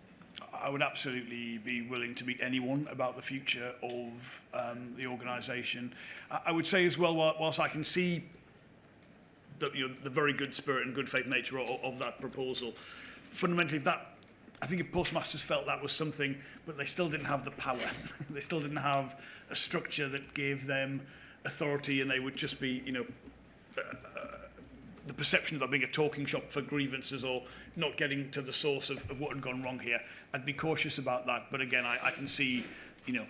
I would absolutely be willing to meet anyone about the future of the organisation. I would say as well, whilst I can see the very good spirit and good faith nature of that proposal, fundamentally, I think if postmasters felt that was something, but they still didn't have the power. They still didn't have a structure that gave them authority, and they would just be, the perception of that being a talking shop for grievances or not getting to the source of what had gone wrong here. I'd be cautious about that, but again, I can see,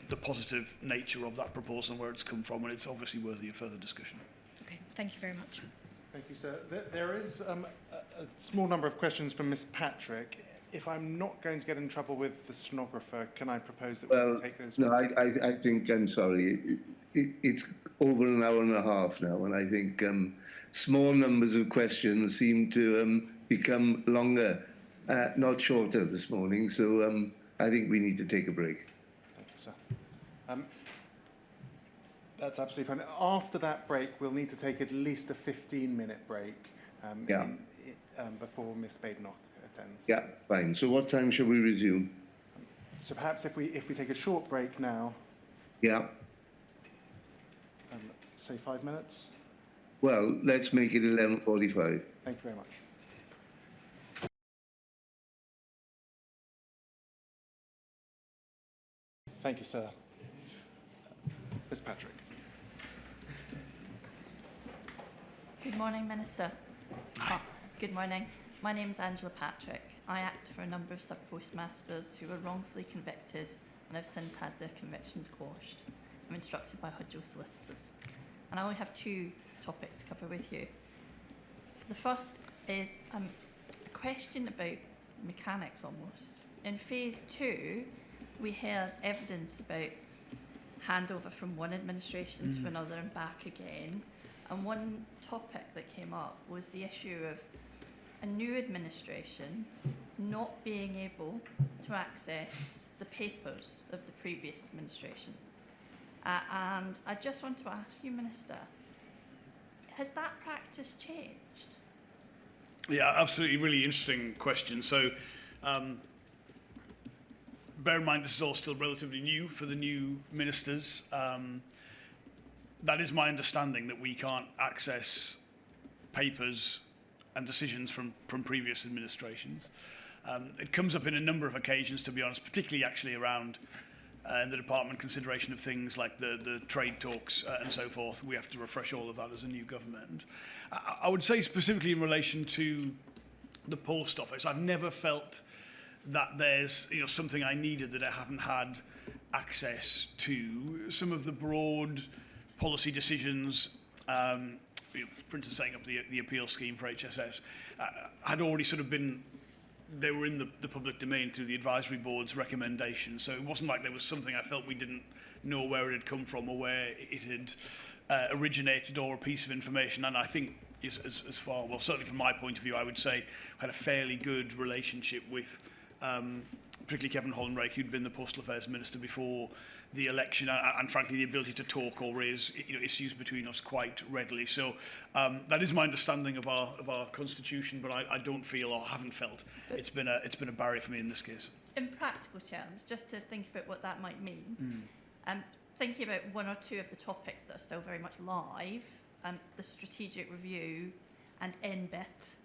the positive nature of that proposal and where it's come from, and it's obviously worthy of further discussion. Okay, thank you very much. Thank you, sir. There is a small number of questions from Ms. Patrick. If I'm not going to get in trouble with the stenographer, can I propose that we take those? No, I think, I'm sorry, it's over an hour and a half now, and I think small numbers of questions seem to become longer, not shorter this morning, so I think we need to take a break. Thank you, sir. That's absolutely fine. After that break, we'll need to take at least a 15-minute break before Ms. Badenoch attends. Yeah, fine. So what time shall we resume? So perhaps if we take a short break now, Yeah. say 5 minutes. Well, let's make it 11:45. Thank you very much. Thank you, sir. Ms. Patrick. Good morning, Minister. Good morning. My name is Angela Patrick. I act for a number of sub-postmasters who were wrongfully convicted and have since had their convictions quashed. I'm instructed by Hudjo solicitors. And I only have two topics to cover with you. The first is a question about mechanics almost. In phase 2, we heard evidence about handover from one administration to another and back again. And one topic that came up was the issue of a new administration not being able to access the papers of the previous administration. And I just want to ask you, Minister, has that practice changed? Yeah, absolutely, really interesting question. So, bear in mind this is all still relatively new for the new ministers. That is my understanding, that we can't access papers and decisions from previous administrations. It comes up in a number of occasions, to be honest, particularly actually around in the department consideration of things like the trade talks and so forth. We have to refresh all of that as a new government. I would say specifically in relation to the post office, I've never felt that there's something I needed that I haven't had access to. Some of the broad policy decisions, for instance, setting up the appeal scheme for HSS, had already sort of been, they were in the public domain through the advisory board's recommendations. So it wasn't like there was something I felt we didn't know where it had come from or where it had originated, or a piece of information. And I think as far, well, certainly from my point of view, I would say I had a fairly good relationship with particularly Kevin Hollenrake, who'd been the Postal Affairs Minister before the election, and frankly the ability to talk or raise issues between us quite readily. So that is my understanding of our constitution, but I don't feel or haven't felt it's been a barrier for me in this case. In practical terms, just to think about what that might mean, thinking about one or two of the topics that are still very much live, the strategic review and NBIT,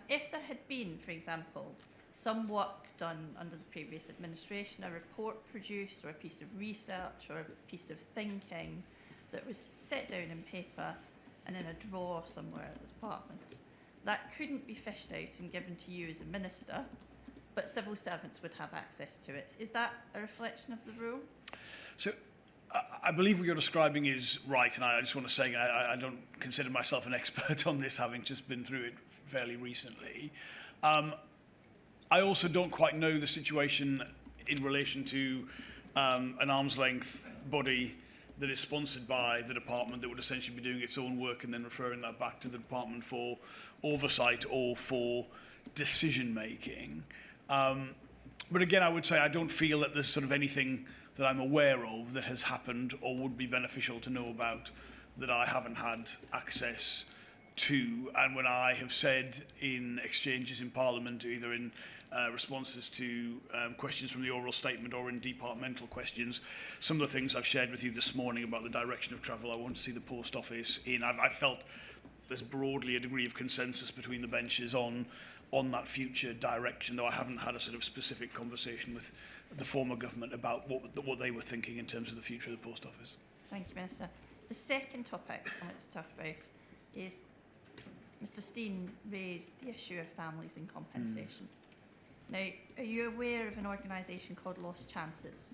if there had been, for example, some work done under the previous administration, a report produced or a piece of research or a piece of thinking that was set down in paper and in a drawer somewhere at the department, that couldn't be fished out and given to you as a minister, but civil servants would have access to it. Is that a reflection of the rule? So I believe what you're describing is right, and I just want to say I don't consider myself an expert on this, having just been through it fairly recently. I also don't quite know the situation in relation to an arm's length body that is sponsored by the department that would essentially be doing its own work and then referring that back to the department for oversight or for decision making. But again, I would say I don't feel that there's sort of anything that I'm aware of that has happened or would be beneficial to know about that I haven't had access to. And when I have said in exchanges in Parliament, either in responses to questions from the oral statement or in departmental questions, some of the things I've shared with you this morning about the direction of travel I want to see the post office in, I've felt there's broadly a degree of consensus between the benches on that future direction, though I haven't had a sort of specific conversation with the former government about what they were thinking in terms of the future of the post office. Thank you, Minister. The second topic I want to talk about is Mr. Steen raised the issue of families and compensation. Now, are you aware of an organisation called Lost Chances?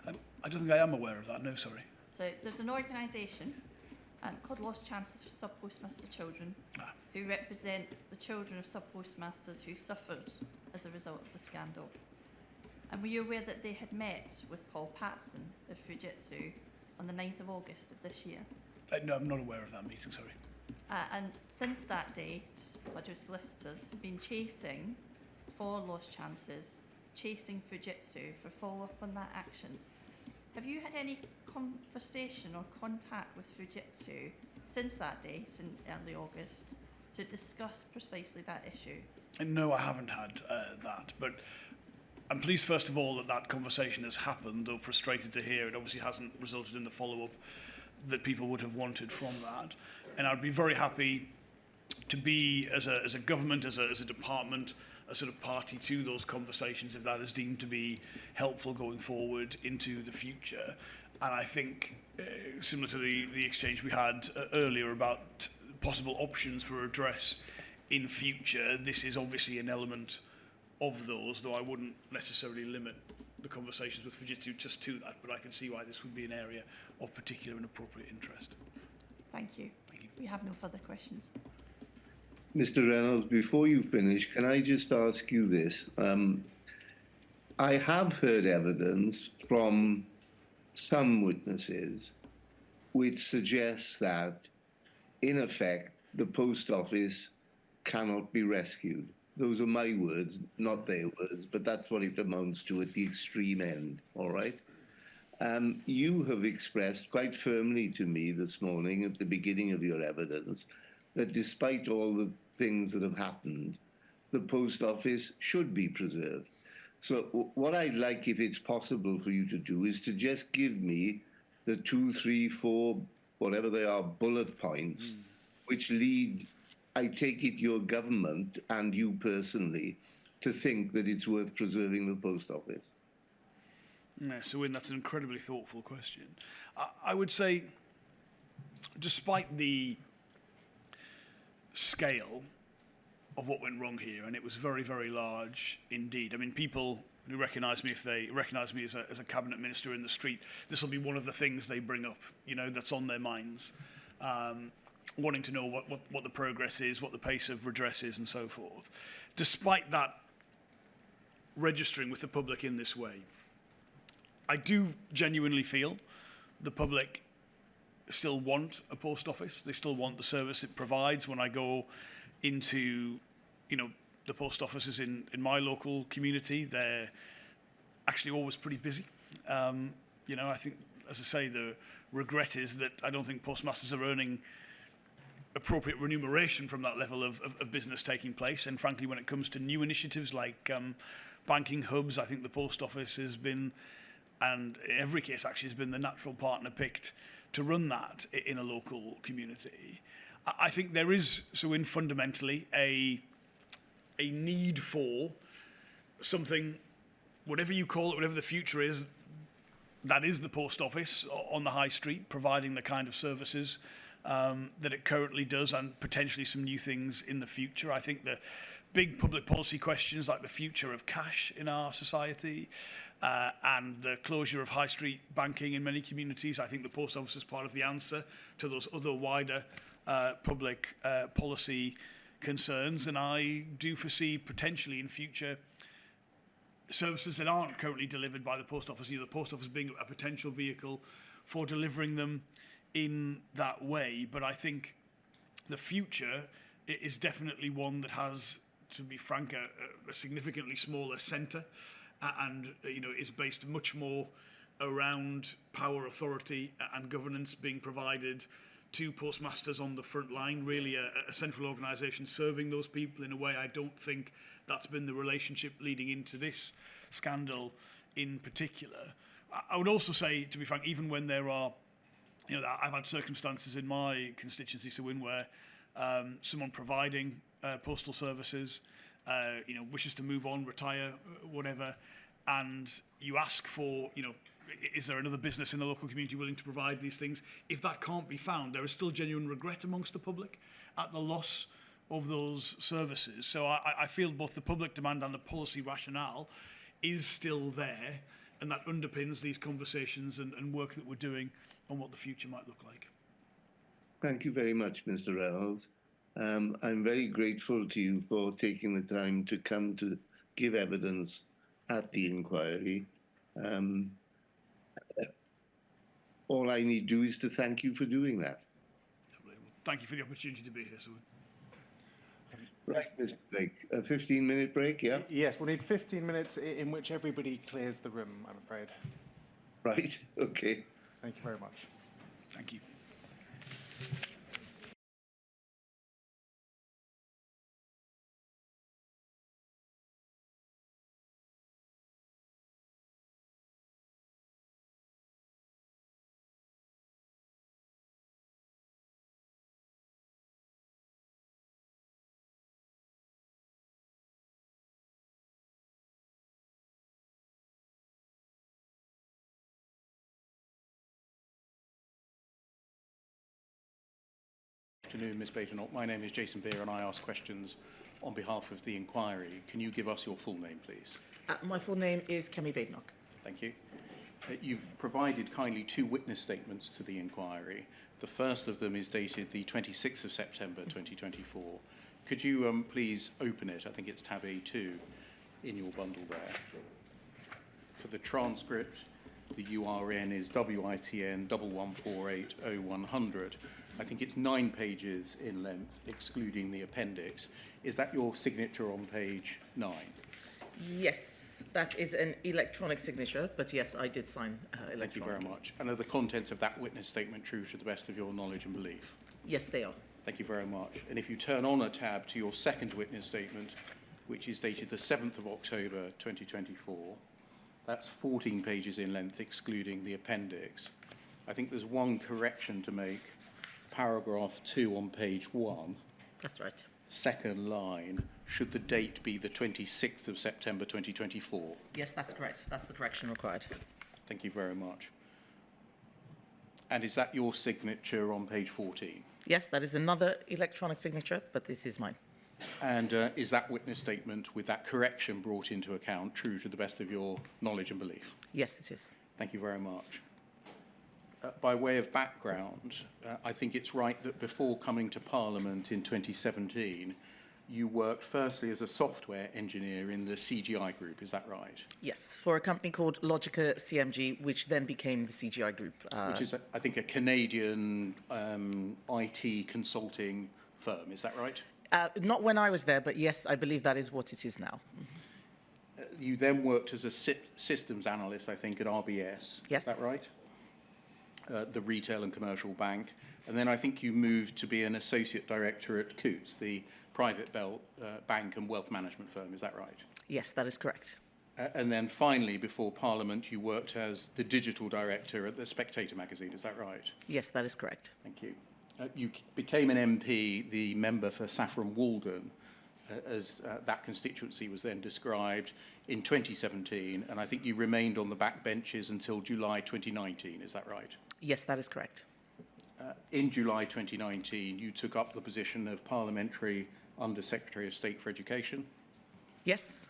I don't think I am aware of that, no, sorry. So there's an organisation called Lost Chances for Sub-Postmaster Children who represent the children of sub-postmasters who suffered as a result of the scandal. And were you aware that they had met with Paul Patson of Fujitsu on the 9th of August of this year? No, I'm not aware of that meeting, sorry. And since that date, Budget solicitors have been chasing for Lost Chances, chasing Fujitsu for follow-up on that action. Have you had any conversation or contact with Fujitsu since that date in early August to discuss precisely that issue? No, I haven't had that, but I'm pleased, first of all, that that conversation has happened, though frustrated to hear it obviously hasn't resulted in the follow-up that people would have wanted from that. And I'd be very happy to be, as a government, as a department, a sort of party to those conversations if that is deemed to be helpful going forward into the future. And I think, similar to the exchange we had earlier about possible options for redress in future, this is obviously an element of those, though I wouldn't necessarily limit the conversations with Fujitsu just to that, but I can see why this would be an area of particular and appropriate interest. Thank you. We have no further questions. Mr. Reynolds, before you finish, can I just ask you this? I have heard evidence from some witnesses which suggests that, in effect, the post office cannot be rescued. Those are my words, not their words, but that's what it amounts to at the extreme end, all right? You have expressed quite firmly to me this morning at the beginning of your evidence that despite all the things that have happened, the post office should be preserved. So what I'd like, if it's possible for you to do, is to just give me the 2, 3, 4, whatever they are, bullet points, which lead, I take it, your government and you personally to think that it's worth preserving the post office. Yeah, so that's an incredibly thoughtful question. I would say, despite the scale of what went wrong here, and it was very, very large indeed. I mean, people who recognise me, if they recognise me as a cabinet minister in the street, this will be one of the things they bring up, that's on their minds, wanting to know what the progress is, what the pace of redress is, and so forth. Despite that registering with the public in this way, I do genuinely feel the public still want a post office. They still want the service it provides. When I go into, the post offices in my local community, they're actually always pretty busy. I think, as I say, the regret is that I don't think postmasters are earning appropriate remuneration from that level of business taking place. And frankly, when it comes to new initiatives like banking hubs, I think the post office has been, and in every case actually has been, the natural partner picked to run that in a local community. I think there is, fundamentally, a need for something, whatever you call it, whatever the future is, that is the post office on the high street, providing the kind of services that it currently does, and potentially some new things in the future. I think big public policy questions like the future of cash in our society and the closure of high street banking in many communities. I think the post office is part of the answer to those other wider public policy concerns, and I do foresee potentially in future services that aren't currently delivered by the post office, the post office being a potential vehicle for delivering them in that way. But I think the future is definitely one that has, to be frank, a significantly smaller centre, and is based much more around power, authority, and governance being provided to postmasters on the front line, really a central organisation serving those people in a way I don't think that's been the relationship leading into this scandal in particular. I would also say, to be frank, even when there are, I've had circumstances in my constituency, Sir Wyn, where someone providing postal services, wishes to move on, retire, whatever, and you ask for, is there another business in the local community willing to provide these things? If that can't be found, there is still genuine regret amongst the public at the loss of those services. So I feel both the public demand and the policy rationale is still there, and that underpins these conversations and work that we're doing on what the future might look like. Thank you very much, Mr. Reynolds. I'm very grateful to you for taking the time to come to give evidence at the inquiry. All I need to do is to thank you for doing that. Thank you for the opportunity to be here, Sir. Right, Mr. Blake, a 15-minute break, yeah? Yes, we'll need 15 minutes in which everybody clears the room, I'm afraid. Right, okay. Thank you very much. Thank you. Good afternoon, Ms. Badenoch. My name is Jason Beer and I ask questions on behalf of the inquiry. Can you give us your full name, please? My full name is Kemi Badenoch. Thank you. You've provided kindly 2 witness statements to the inquiry. The first of them is dated the 26th of September 2024. Could you please open it? I think it's tab A2 in your bundle there. For the transcript, the URN is WITN 114800100. I think it's 9 pages in length, excluding the appendix. Is that your signature on page 9? Yes, that is an electronic signature, but yes, I did sign electronically. Thank you very much. And are the contents of that witness statement true to the best of your knowledge and belief? Yes, they are. Thank you very much. And if you turn on a tab to your second witness statement, which is dated the 7th of October 2024, that's 14 pages in length, excluding the appendix. I think there's one correction to make. Paragraph 2 on page 1. That's right. Second line, should the date be the 26th of September 2024? Yes, that's correct. That's the correction required. Thank you very much. And is that your signature on page 14? Yes, that is another electronic signature, but this is mine. And is that witness statement with that correction brought into account true to the best of your knowledge and belief? Yes, it is. Thank you very much. By way of background, I think it's right that before coming to Parliament in 2017, you worked firstly as a software engineer in the CGI group, is that right? Yes, for a company called Logica CMG, which then became the CGI group. Which is, I think, a Canadian IT consulting firm, is that right? Not when I was there, but yes, I believe that is what it is now. You then worked as a systems analyst, I think, at RBS, yes. Is that right? The retail and commercial bank. And then I think you moved to be an associate director at Coutts, the private bank and wealth management firm, is that right? Yes, that is correct. And then finally, before Parliament, you worked as the digital director at the Spectator magazine, is that right? Yes, that is correct. Thank you. You became an MP, the member for Saffron Walden, as that constituency was then described, in 2017, and I think you remained on the back benches until July 2019, is that right? Yes, that is correct. In July 2019, you took up the position of Parliamentary under Secretary of State for Education. Yes.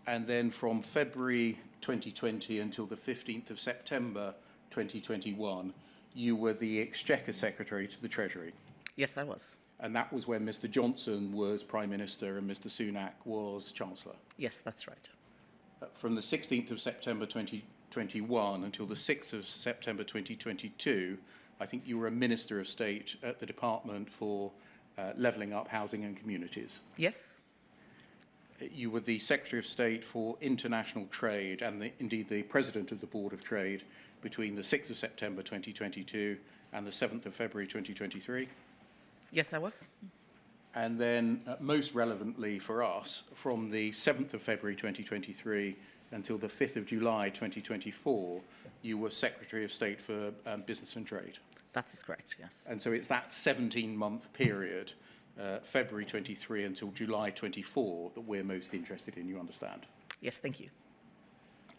And then from February 2020 until the 15th of September 2021, you were the Exchequer Secretary to the Treasury. Yes, I was. And that was when Mr. Johnson was Prime Minister and Mr. Sunak was Chancellor. Yes, that's right. From the 16th of September 2021 until the 6th of September 2022, I think you were a Minister of State at the Department for Levelling Up Housing and Communities. Yes. You were the Secretary of State for International Trade and indeed the President of the Board of Trade between the 6th of September 2022 and the 7th of February 2023. Yes, I was. And then, most relevantly for us, from the 7th of February 2023 until the 5th of July 2024, you were Secretary of State for Business and Trade. That is correct, yes. And so it's that 17-month period, February 23 until July 24, that we're most interested in, you understand? Yes, thank you.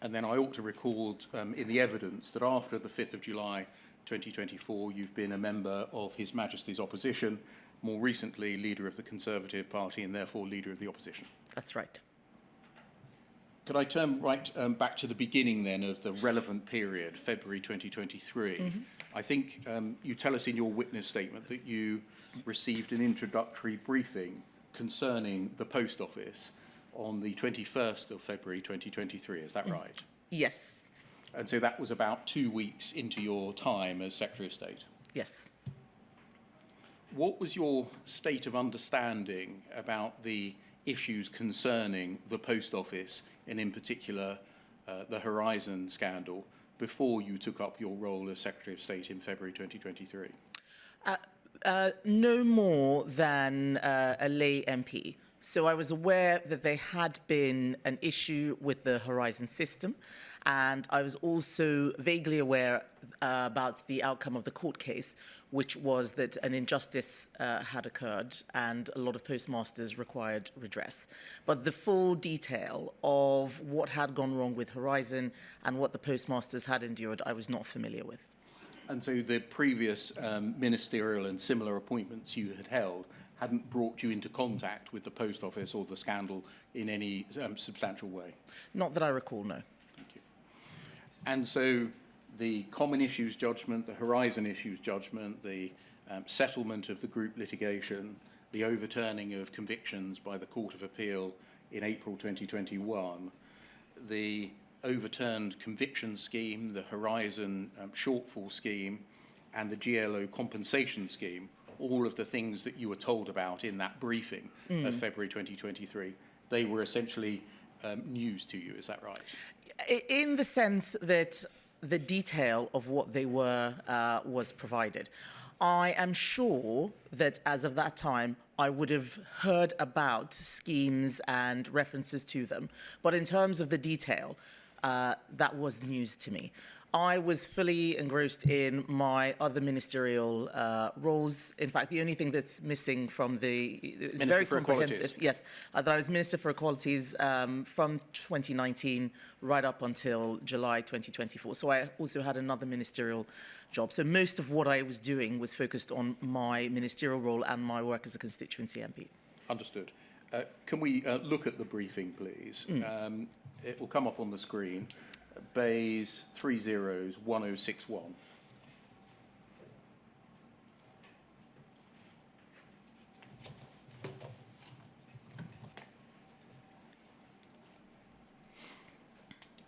And then I ought to record in the evidence that after the 5th of July 2024, you've been a member of His Majesty's opposition, more recently leader of the Conservative Party and therefore leader of the opposition. That's right. Could I turn back to the beginning then of the relevant period, February 2023? Mm-hmm. I think you tell us in your witness statement that you received an introductory briefing concerning the Post Office on the 21st of February 2023, is that right? Yes. And so that was about 2 weeks into your time as Secretary of State? Yes. What was your state of understanding about the issues concerning the Post Office, and in particular the Horizon scandal, before you took up your role as Secretary of State in February 2023? No more than a lay MP. So I was aware that there had been an issue with the Horizon system, and I was also vaguely aware about the outcome of the court case, which was that an injustice had occurred and a lot of postmasters required redress. But the full detail of what had gone wrong with Horizon and what the postmasters had endured, I was not familiar with. And so the previous ministerial and similar appointments you had held hadn't brought you into contact with the Post Office or the scandal in any substantial way? Not that I recall, no. Thank you. And so the Common Issues Judgment, the Horizon Issues Judgment, the settlement of the group litigation, the overturning of convictions by the Court of Appeal in April 2021, the overturned conviction scheme, the Horizon shortfall scheme, and the GLO compensation scheme, all of the things that you were told about in that briefing of February 2023, they were essentially news to you, is that right? In the sense that the detail of what they were was provided. I am sure that as of that time, I would have heard about schemes and references to them. But in terms of the detail, that was news to me. I was fully engrossed in my other ministerial roles. In fact, the only thing that's missing from it's very comprehensive. Yes, that I was Minister for Equalities from 2019 right up until July 2024. So I also had another ministerial job. So most of what I was doing was focused on my ministerial role and my work as a constituency MP. Understood. Can we look at the briefing, please? It will come up on the screen. Bays 301061.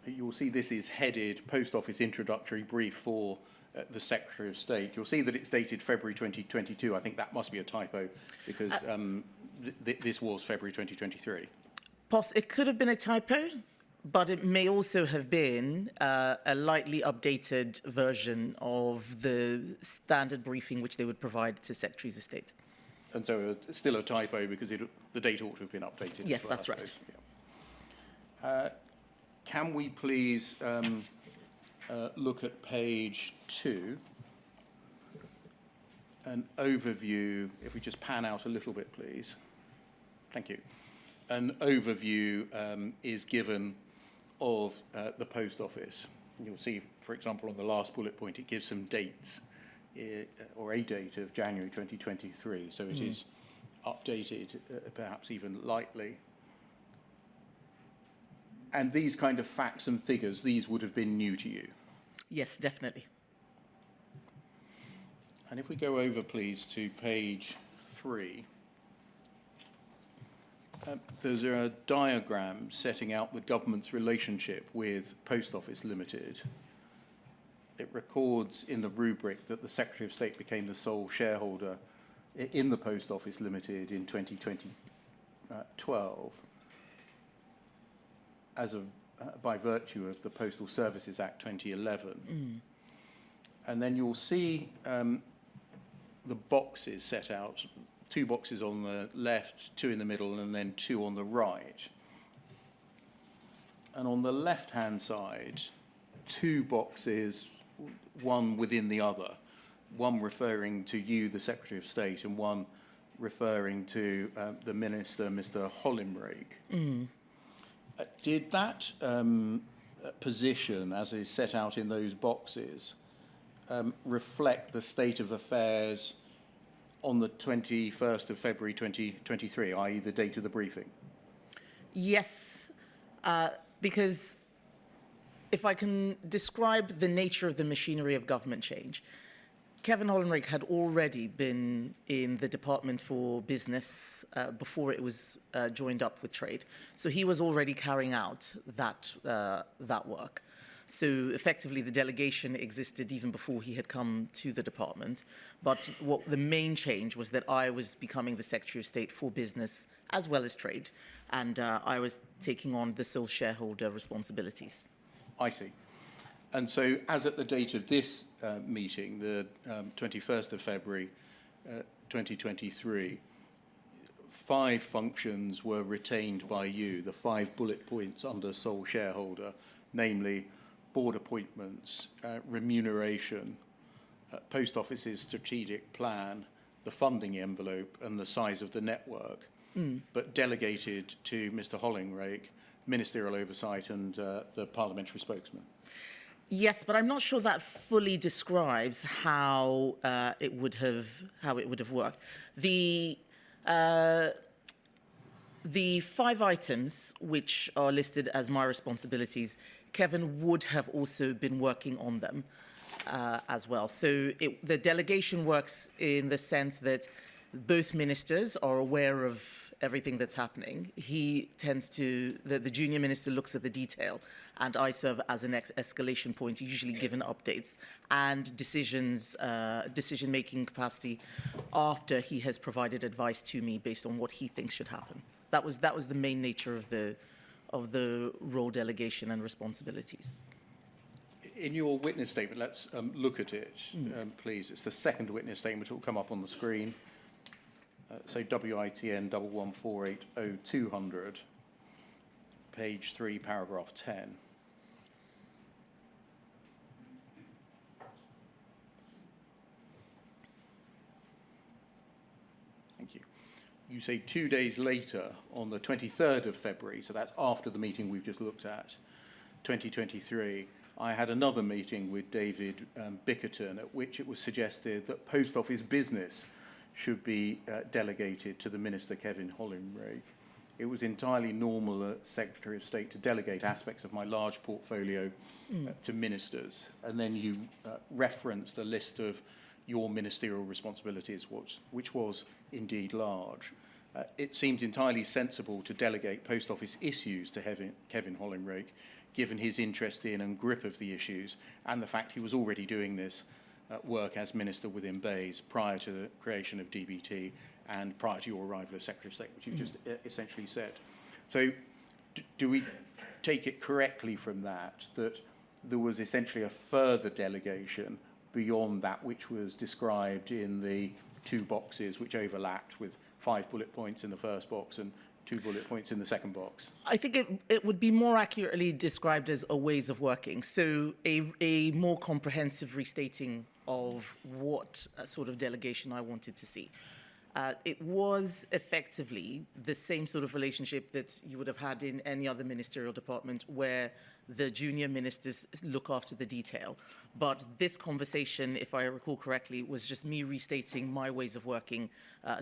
You'll see this is headed Post Office Introductory Brief for the Secretary of State. You'll see that it's dated February 2022. I think that must be a typo because this was February 2023. It could have been a typo, but it may also have been a lightly updated version of the standard briefing which they would provide to Secretaries of State. And so still a typo because the date ought to have been updated. Yes, well, that's right. Yeah. Can we please look at page 2, an overview, if we just pan out a little bit, please. Thank you. An overview is given of the Post Office. You'll see, for example, on the last bullet point, it gives some dates, or a date of January 2023. So it is updated, perhaps even lightly. And these kind of facts and figures, these would have been new to you. Yes, definitely. And if we go over, please, to page 3, there's a diagram setting out the government's relationship with Post Office Limited. It records in the rubric that the Secretary of State became the sole shareholder in the Post Office Limited in 2012 by virtue of the Postal Services Act 2011. And then you'll see the boxes set out, 2 boxes on the left, 2 in the middle, and then 2 on the right. And on the left-hand side, 2 boxes, one within the other, one referring to you, the Secretary of State, and one referring to the Minister, Mr. Hollingbrake. Did that position, as is set out in those boxes, reflect the state of affairs on the 21st of February 2023, i.e. the date of the briefing? Yes, because if I can describe the nature of the machinery of government change, Kevin Hollingbrake had already been in the Department for Business before it was joined up with Trade. So he was already carrying out that work. So effectively, the delegation existed even before he had come to the department. But what the main change was that I was becoming the Secretary of State for Business as well as Trade, and I was taking on the sole shareholder responsibilities. I see. And so, as at the date of this meeting, the 21st of February 2023, 5 functions were retained by you, the 5 bullet points under sole shareholder, namely board appointments, remuneration, Post Office's strategic plan, the funding envelope, and the size of the network, but delegated to Mr. Hollingbrake, ministerial oversight, and the parliamentary spokesman. Yes, but I'm not sure that fully describes how it would have worked. The 5 items which are listed as my responsibilities, Kevin would have also been working on them as well. So the delegation works in the sense that both ministers are aware of everything that's happening. He tends to, the junior minister looks at the detail, and I serve as an escalation point, usually given updates and decision-making capacity after he has provided advice to me based on what he thinks should happen. That was the main nature of the role delegation and responsibilities. In your witness statement, let's look at it, please. It's the second witness statement. It will come up on the screen. So WITN 11480-200, page 3, paragraph 10. Thank you. You say 2 days later, on the 23rd of February, so that's after the meeting we've just looked at, 2023, I had another meeting with David Bickerton, at which it was suggested that Post Office business should be delegated to the Minister, Kevin Hollingbrake. It was entirely normal at Secretary of State to delegate aspects of my large portfolio to ministers. And then you referenced a list of your ministerial responsibilities, which was indeed large. It seemed entirely sensible to delegate Post Office issues to Kevin Hollingbrake, given his interest in and grip of the issues, and the fact he was already doing this work as Minister within Bays prior to the creation of DBT and prior to your arrival as Secretary of State, which you've just essentially said. So do we take it correctly from that there was essentially a further delegation beyond that which was described in the 2 boxes which overlapped, with 5 bullet points in the first box and 2 bullet points in the second box? I think it would be more accurately described as a ways of working. So a more comprehensive restating of what sort of delegation I wanted to see. It was effectively the same sort of relationship that you would have had in any other ministerial department, where the junior ministers look after the detail. But this conversation, if I recall correctly, was just me restating my ways of working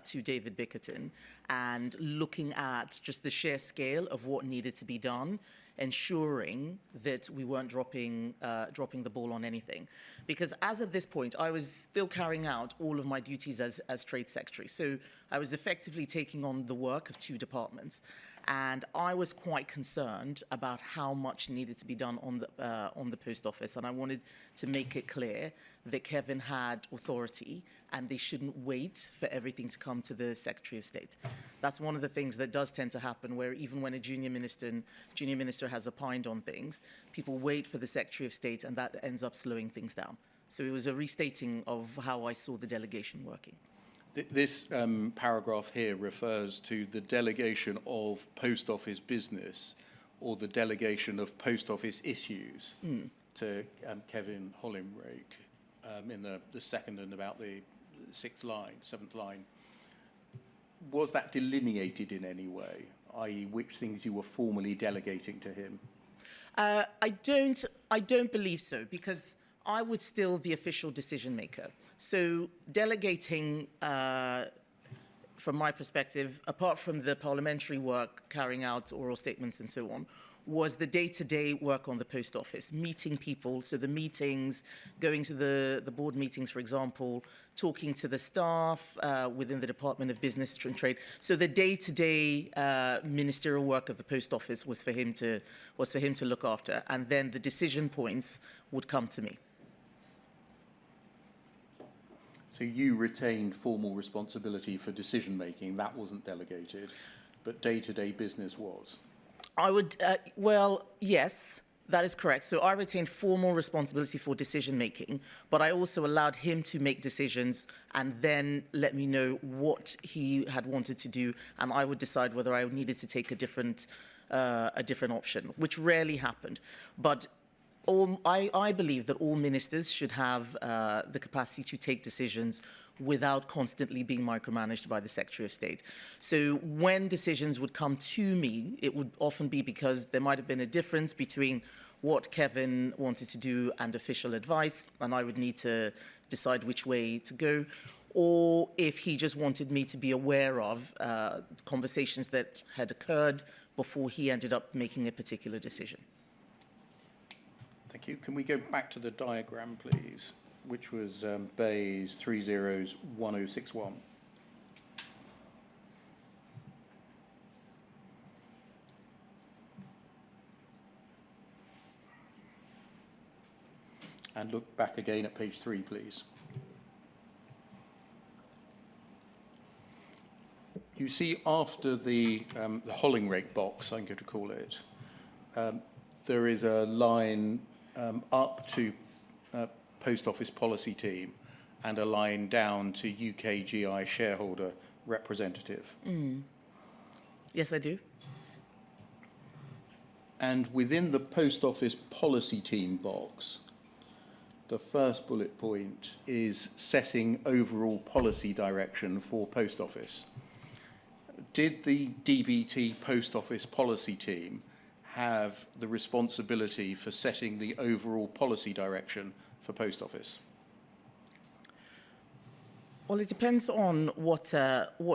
to David Bickerton and looking at just the sheer scale of what needed to be done, ensuring that we weren't dropping the ball on anything. Because as at this point, I was still carrying out all of my duties as Trade Secretary. So I was effectively taking on the work of two departments. And I was quite concerned about how much needed to be done on the Post Office. And I wanted to make it clear that Kevin had authority and they shouldn't wait for everything to come to the Secretary of State. That's one of the things that does tend to happen, where even when a junior minister has opined on things, people wait for the Secretary of State, and that ends up slowing things down. So it was a restating of how I saw the delegation working. This paragraph here refers to the delegation of post office business or the delegation of post office issues to Kevin Hollinrake in the second and about the seventh line. Was that delineated in any way, i.e. which things you were formally delegating to him? I don't believe so, because I was still the official decision maker. So delegating, from my perspective, apart from the parliamentary work, carrying out oral statements and so on, was the day-to-day work on the Post Office, meeting people, so the meetings, going to the board meetings, for example, talking to the staff within the Department of Business and Trade. So the day-to-day ministerial work of the Post Office was for him to look after, and then the decision points would come to me. So you retained formal responsibility for decision-making. That wasn't delegated, but day-to-day business was. I would, well, yes, that is correct. So I retained formal responsibility for decision-making, but I also allowed him to make decisions and then let me know what he had wanted to do, and I would decide whether I needed to take a different option, which rarely happened. But I believe that all ministers should have the capacity to take decisions without constantly being micromanaged by the Secretary of State. So when decisions would come to me, it would often be because there might have been a difference between what Kevin wanted to do and official advice, and I would need to decide which way to go, or if he just wanted me to be aware of conversations that had occurred before he ended up making a particular decision. Thank you. Can we go back to the diagram, please, which was Bayes 301061. And look back again at page 3, please. You see, after the Hollinrake box, I'm going to call it, there is a line up to Post Office Policy Team and a line down to UKGI Shareholder Representative. Yes, I do. And within the Post Office Policy Team box, the first bullet point is setting overall policy direction for Post Office. Did the DBT Post Office Policy Team have the responsibility for setting the overall policy direction for Post Office? Well, it depends on what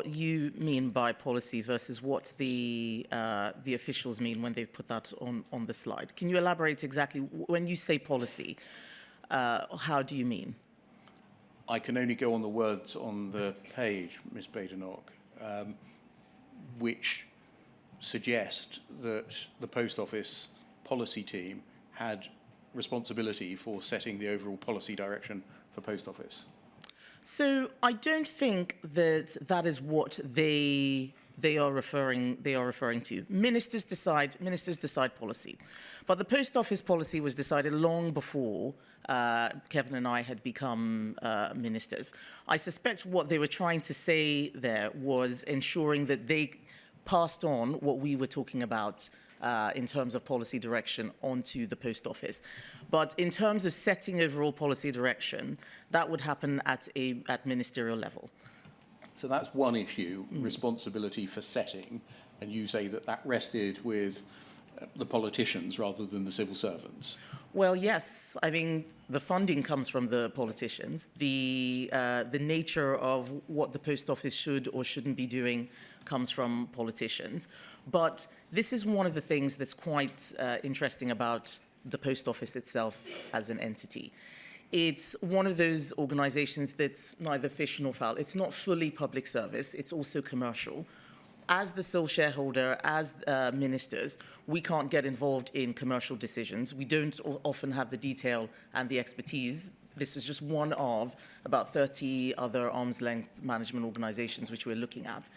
you mean by policy versus what the officials mean when they've put that on the slide. Can you elaborate exactly when you say policy? How do you mean? I can only go on the words on the page, Ms. Badenoch, which suggest that the Post Office Policy Team had responsibility for setting the overall policy direction for Post Office. So I don't think that is what they are referring to. Ministers decide policy, but the Post Office policy was decided long before Kevin and I had become ministers. I suspect what they were trying to say there was ensuring that they passed on what we were talking about in terms of policy direction onto the Post Office. But in terms of setting overall policy direction, that would happen at ministerial level. So that's one issue, responsibility for setting, and you say that rested with the politicians rather than the civil servants? Well, yes. I mean, the funding comes from the politicians. The nature of what the post office should or shouldn't be doing comes from politicians. But this is one of the things that's quite interesting about the post office itself as an entity. It's one of those organizations that's neither fish nor fowl. It's not fully public service. It's also commercial. As the sole shareholder, as ministers, we can't get involved in commercial decisions. We don't often have the detail and the expertise. This is just one of about 30 other arm's length management organizations which we're looking at.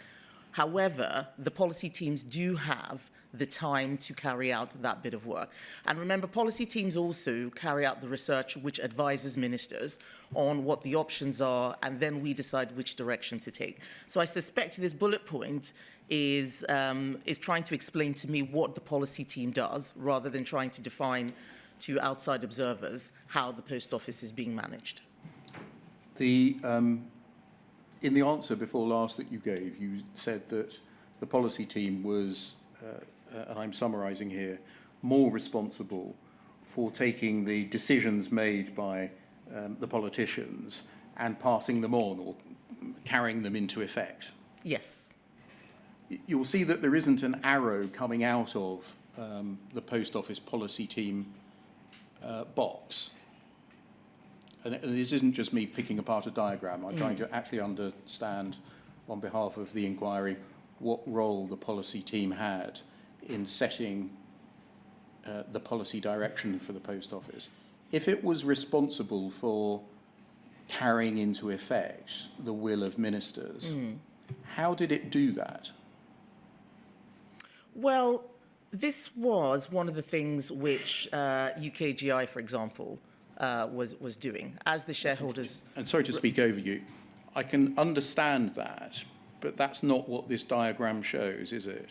However, the policy teams do have the time to carry out that bit of work. And remember, policy teams also carry out the research which advises ministers on what the options are, and then we decide which direction to take. So I suspect this bullet point is trying to explain to me what the policy team does, rather than trying to define to outside observers how the post office is being managed. In the answer before last that you gave, you said that the policy team was, and I'm summarising here, more responsible for taking the decisions made by the politicians and passing them on or carrying them into effect. Yes. You'll see that there isn't an arrow coming out of the post office policy team box. And this isn't just me picking apart a diagram. I'm trying to actually understand, on behalf of the inquiry, what role the policy team had in setting the policy direction for the post office. If it was responsible for carrying into effect the will of ministers, how did it do that? Well, this was one of the things which UKGI, for example, was doing as the shareholders. And sorry to speak over you. I can understand that, but that's not what this diagram shows, is it?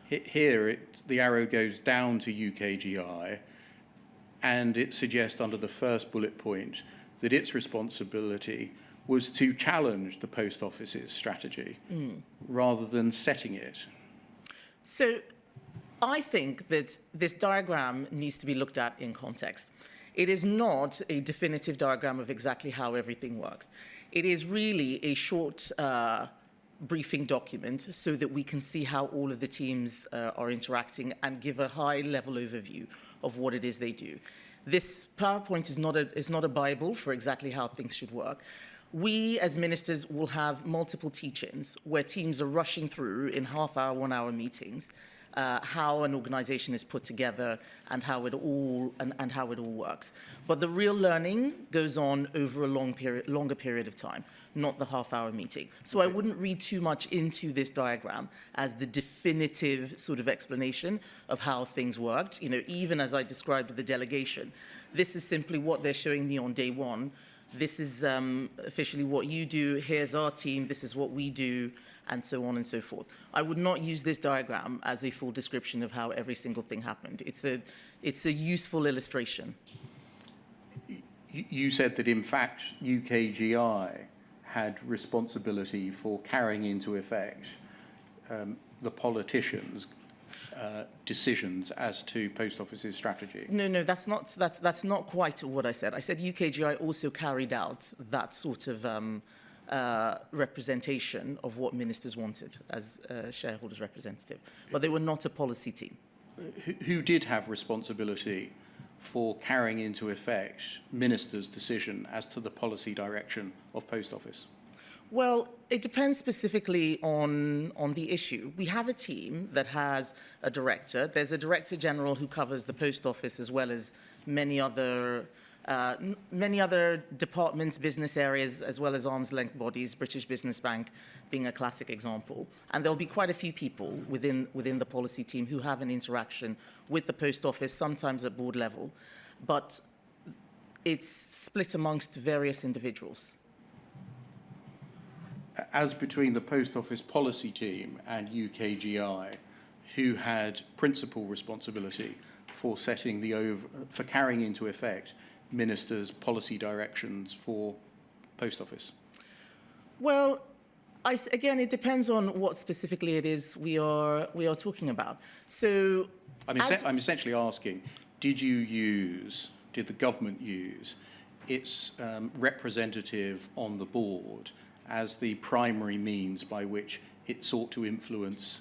Here, the arrow goes down to UKGI, and it suggests under the first bullet point that its responsibility was to challenge the post office's strategy rather than setting it. So I think that this diagram needs to be looked at in context. It is not a definitive diagram of exactly how everything works. It is really a short briefing document so that we can see how all of the teams are interacting and give a high-level overview of what it is they do. This PowerPoint is not a Bible for exactly how things should work. We, as ministers, will have multiple teach-ins where teams are rushing through in half-hour, one-hour meetings how an organization is put together and how it all works. But the real learning goes on over a longer period of time, not the half-hour meeting. So I wouldn't read too much into this diagram as the definitive sort of explanation of how things worked. You know, even as I described the delegation, this is simply what they're showing me on day one. This is officially what you do. Here's our team. This is what we do, and so on and so forth. I would not use this diagram as a full description of how every single thing happened. It's a useful illustration. You said that, in fact, UKGI had responsibility for carrying into effect the politicians' decisions as to post office's strategy. No, that's not quite what I said. I said UKGI also carried out that sort of representation of what ministers wanted as shareholders' representative, but they were not a policy team. Who did have responsibility for carrying into effect ministers' decision as to the policy direction of post office? Well, it depends specifically on the issue. We have a team that has a director. There's a director general who covers the post office as well as many other departments, business areas, as well as arm's length bodies, British Business Bank being a classic example. And there'll be quite a few people within the policy team who have an interaction with the post office, sometimes at board level, but it's split amongst various individuals. As between the post office policy team and UKGI, who had principal responsibility for for carrying into effect ministers' policy directions for post office? Well, again, it depends on what specifically it is we are talking about. So I'm essentially asking, did the government use its representative on the board as the primary means by which it sought to influence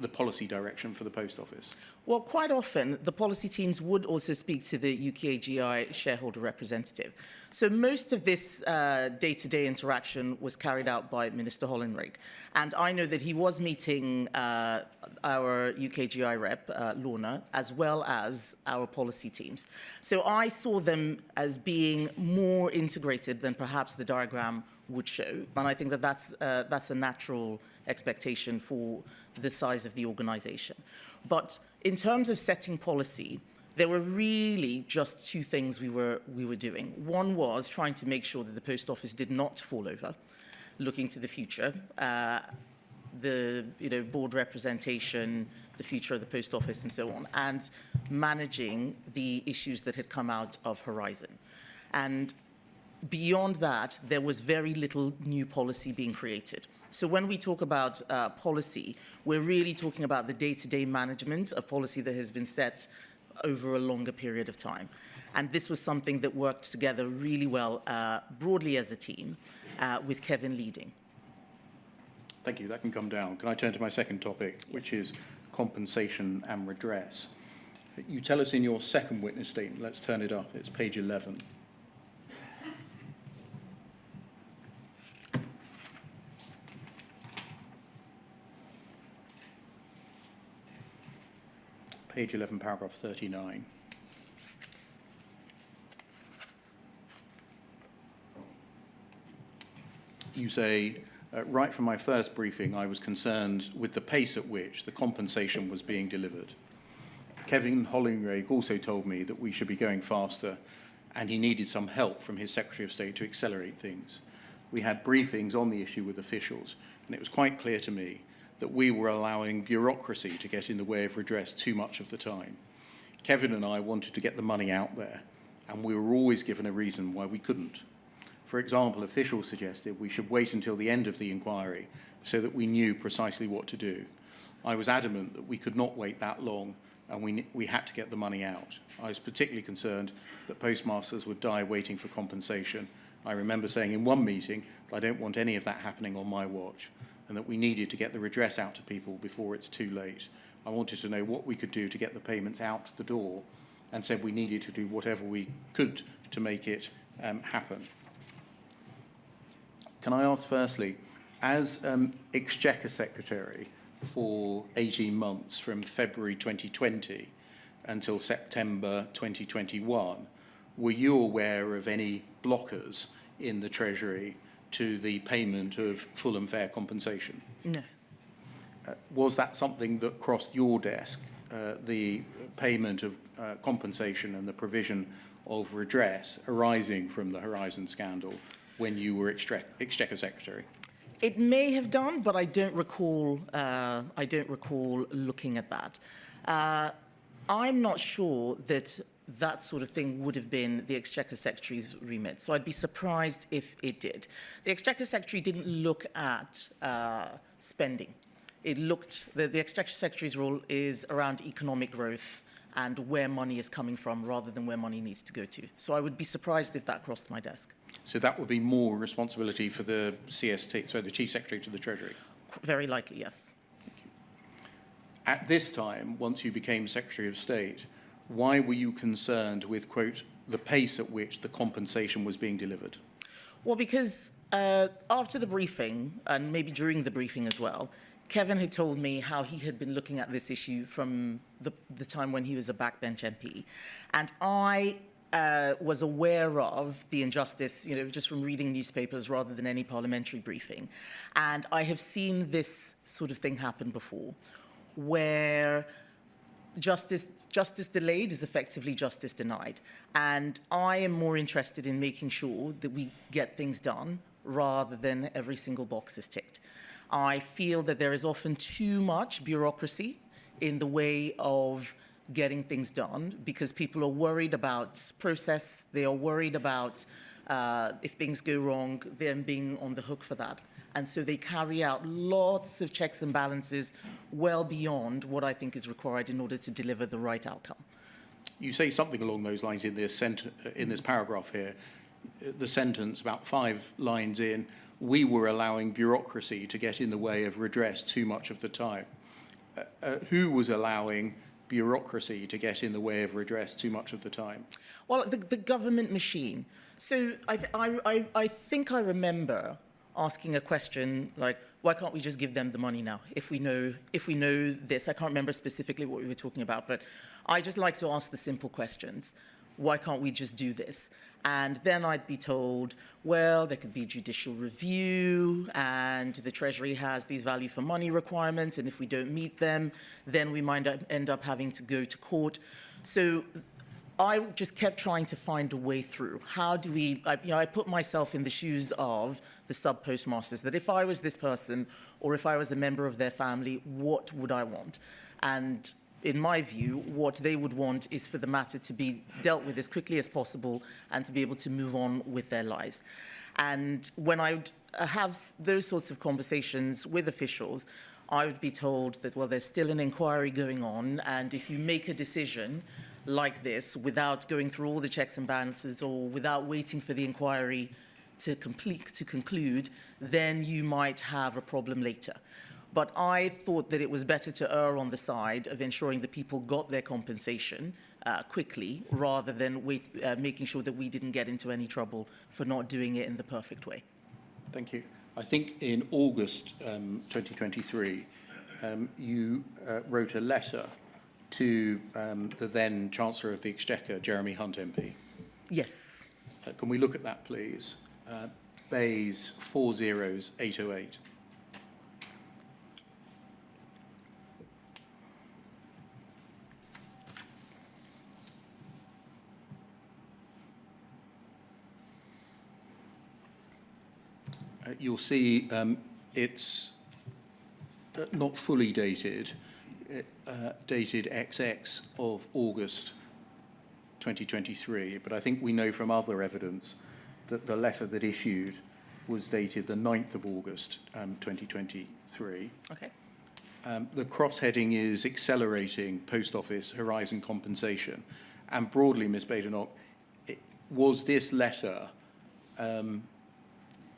the policy direction for the Post Office? Well, quite often, the policy teams would also speak to the UKGI shareholder representative. So most of this day-to-day interaction was carried out by Minister Hollingrig. And I know that he was meeting our UKGI rep, Lorna, as well as our policy teams. So I saw them as being more integrated than perhaps the diagram would show. And I think that that's a natural expectation for the size of the organization. But in terms of setting policy, there were really just two things we were doing. One was trying to make sure that the Post Office did not fall over, looking to the future, the board representation, the future of the Post Office, and so on, and managing the issues that had come out of Horizon. And beyond that, there was very little new policy being created. So when we talk about policy, we're really talking about the day-to-day management of policy that has been set over a longer period of time. And this was something that worked together really well, broadly as a team, with Kevin leading. Thank you. That can come down. Can I turn to my second topic, which is compensation and redress? You tell us in your second witness statement, let's turn it up, it's page 11. Page 11, paragraph 39. You say, right from my first briefing, I was concerned with the pace at which the compensation was being delivered. Kevin Hollingrig also told me that we should be going faster, and he needed some help from his Secretary of State to accelerate things. We had briefings on the issue with officials, and it was quite clear to me that we were allowing bureaucracy to get in the way of redress too much of the time. Kevin and I wanted to get the money out there, and we were always given a reason why we couldn't. For example, officials suggested we should wait until the end of the inquiry so that we knew precisely what to do. I was adamant that we could not wait that long, and we had to get the money out. I was particularly concerned that postmasters would die waiting for compensation. I remember saying in one meeting that I don't want any of that happening on my watch, and that we needed to get the redress out to people before it's too late. I wanted to know what we could do to get the payments out the door, and said we needed to do whatever we could to make it happen. Can I ask firstly, as Exchequer Secretary for 18 months from February 2020 until September 2021, were you aware of any blockers in the Treasury to the payment of full and fair compensation? No. Was that something that crossed your desk, the payment of compensation and the provision of redress arising from the Horizon scandal when you were Exchequer Secretary? It may have done, but I don't recall looking at that. I'm not sure that that sort of thing would have been the Exchequer Secretary's remit, so I'd be surprised if it did. The Exchequer Secretary didn't look at spending. The Exchequer Secretary's role is around economic growth and where money is coming from rather than where money needs to go to. So I would be surprised if that crossed my desk. So that would be more responsibility for the CST, so the Chief Secretary to the Treasury? Very likely, yes. At this time, once you became Secretary of State, why were you concerned with, quote, the pace at which the compensation was being delivered? Well, because after the briefing, and maybe during the briefing as well, Kevin had told me how he had been looking at this issue from the time when he was a backbench MP. And I was aware of the injustice, just from reading newspapers rather than any parliamentary briefing. And I have seen this sort of thing happen before, where justice delayed is effectively justice denied. And I am more interested in making sure that we get things done rather than every single box is ticked. I feel that there is often too much bureaucracy in the way of getting things done because people are worried about process, they are worried about if things go wrong, them being on the hook for that. And so they carry out lots of checks and balances well beyond what I think is required in order to deliver the right outcome. You say something along those lines in this paragraph here. The sentence, about 5 lines in, we were allowing bureaucracy to get in the way of redress too much of the time. Who was allowing bureaucracy to get in the way of redress too much of the time? Well, the government machine. So I think I remember asking a question like, why can't we just give them the money now? If we know this, I can't remember specifically what we were talking about, but I just like to ask the simple questions. Why can't we just do this? And then I'd be told, well, there could be judicial review, and the Treasury has these value for money requirements, and if we don't meet them, then we might end up having to go to court. So I just kept trying to find a way through. How do we, I put myself in the shoes of the sub-postmasters, that if I was this person, or if I was a member of their family, what would I want? And in my view, what they would want is for the matter to be dealt with as quickly as possible and to be able to move on with their lives. And when I would have those sorts of conversations with officials, I would be told that, well, there's still an inquiry going on, and if you make a decision like this without going through all the checks and balances or without waiting for the inquiry to conclude, then you might have a problem later. But I thought that it was better to err on the side of ensuring that people got their compensation quickly, rather than making sure that we didn't get into any trouble for not doing it in the perfect way. Thank you. I think in August 2023, you wrote a letter to the then Chancellor of the Exchequer, Jeremy Hunt MP. Yes. Can we look at that, please? Bays 40808. You'll see it's not fully dated, dated XX of August 2023, but I think we know from other evidence that the letter that issued was dated the 9th of August 2023. Okay. The cross-heading is accelerating post office horizon compensation. And broadly, Ms. Badenoch, was this letter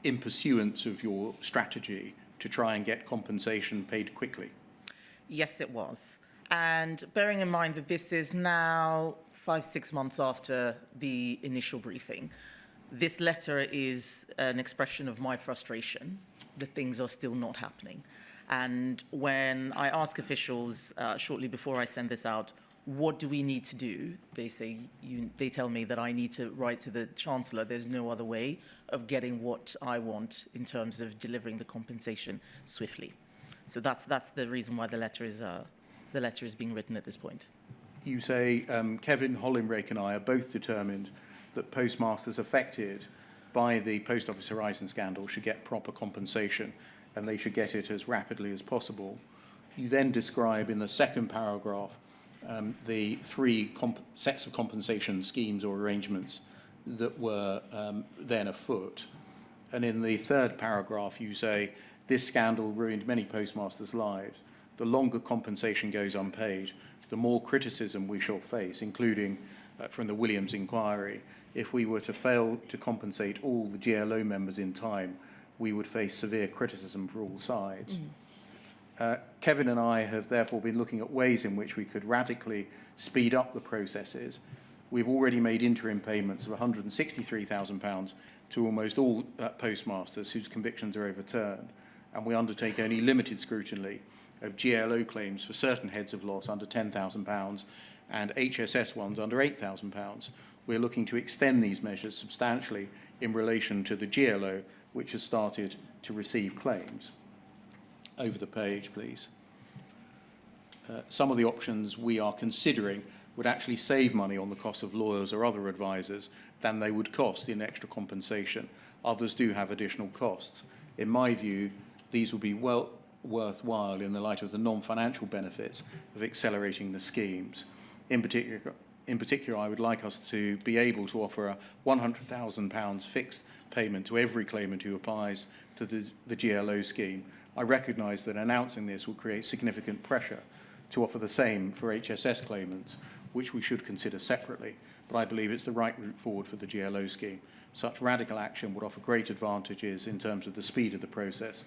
in pursuance of your strategy to try and get compensation paid quickly? Yes, it was. And bearing in mind that this is now 5-6 months after the initial briefing, this letter is an expression of my frustration that things are still not happening. And when I ask officials shortly before I send this out, what do we need to do? They tell me that I need to write to the Chancellor. There's no other way of getting what I want in terms of delivering the compensation swiftly. So that's the reason why the letter is being written at this point. You say Kevin Hollinrake and I are both determined that postmasters affected by the Post Office Horizon scandal should get proper compensation, and they should get it as rapidly as possible. You then describe in the second paragraph the 3 sets of compensation schemes or arrangements that were then afoot. And in the third paragraph, you say, this scandal ruined many postmasters' lives. The longer compensation goes unpaid, the more criticism we shall face, including from the Williams inquiry. If we were to fail to compensate all the GLO members in time, we would face severe criticism for all sides. Kevin and I have therefore been looking at ways in which we could radically speed up the processes. We've already made interim payments of £163,000 to almost all postmasters whose convictions are overturned, and we undertake only limited scrutiny of GLO claims for certain heads of loss under £10,000 and HSS ones under £8,000. We're looking to extend these measures substantially in relation to the GLO, which has started to receive claims. Over the page, please. Some of the options we are considering would actually save money on the cost of lawyers or other advisors than they would cost in extra compensation. Others do have additional costs. In my view, these will be well worthwhile in the light of the non-financial benefits of accelerating the schemes. In in particular, I would like us to be able to offer a £100,000 fixed payment to every claimant who applies to the GLO scheme. I recognise that announcing this will create significant pressure to offer the same for HSS claimants, which we should consider separately, but I believe it's the right route forward for the GLO scheme. Such radical action would offer great advantages in terms of the speed of the process.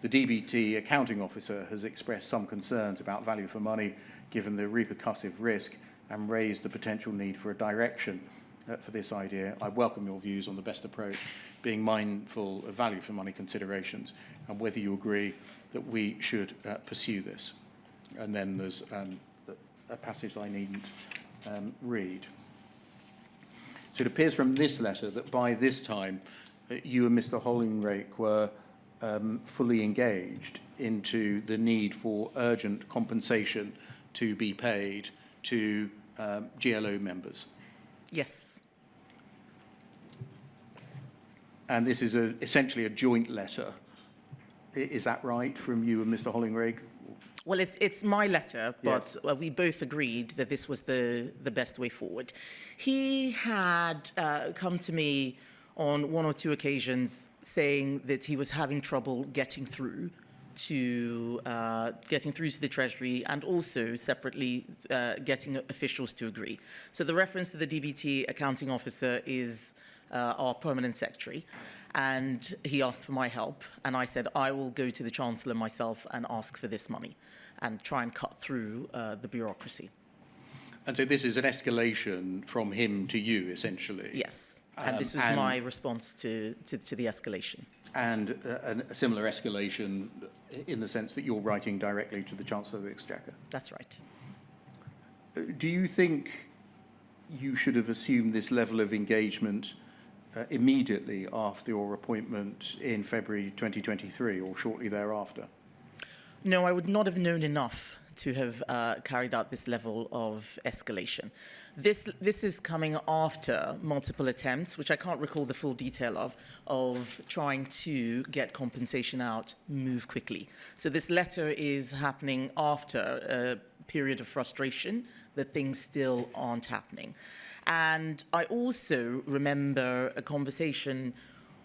The DBT accounting officer has expressed some concerns about value for money given the repercussive risk and raised the potential need for a direction for this idea. I welcome your views on the best approach, being mindful of value for money considerations, and whether you agree that we should pursue this. And then there's a passage I needn't read. So it appears from this letter that by this time you and Mr. Hollingrake were fully engaged into the need for urgent compensation to be paid to GLO members. Yes. And this is essentially a joint letter. Is that right, from you and Mr. Hollingrake? Well, it's my letter, but Yes. we both agreed that this was the best way forward. He had come to me on one or two occasions saying that he was having trouble getting through to the Treasury, and also separately getting officials to agree. So the reference to the DBT accounting officer is our permanent secretary, and he asked for my help, and I said I will go to the Chancellor myself and ask for this money and try and cut through the bureaucracy. And so this is an escalation from him to you, essentially? Yes, and this was my response to the escalation. And a similar escalation in the sense that you're writing directly to the Chancellor of the Exchequer? That's right. Do you think you should have assumed this level of engagement immediately after your appointment in February 2023 or shortly thereafter? No, I would not have known enough to have carried out this level of escalation. This is coming after multiple attempts, which I can't recall the full detail of trying to get compensation out, move quickly. So this letter is happening after a period of frustration that things still aren't happening. And I also remember a conversation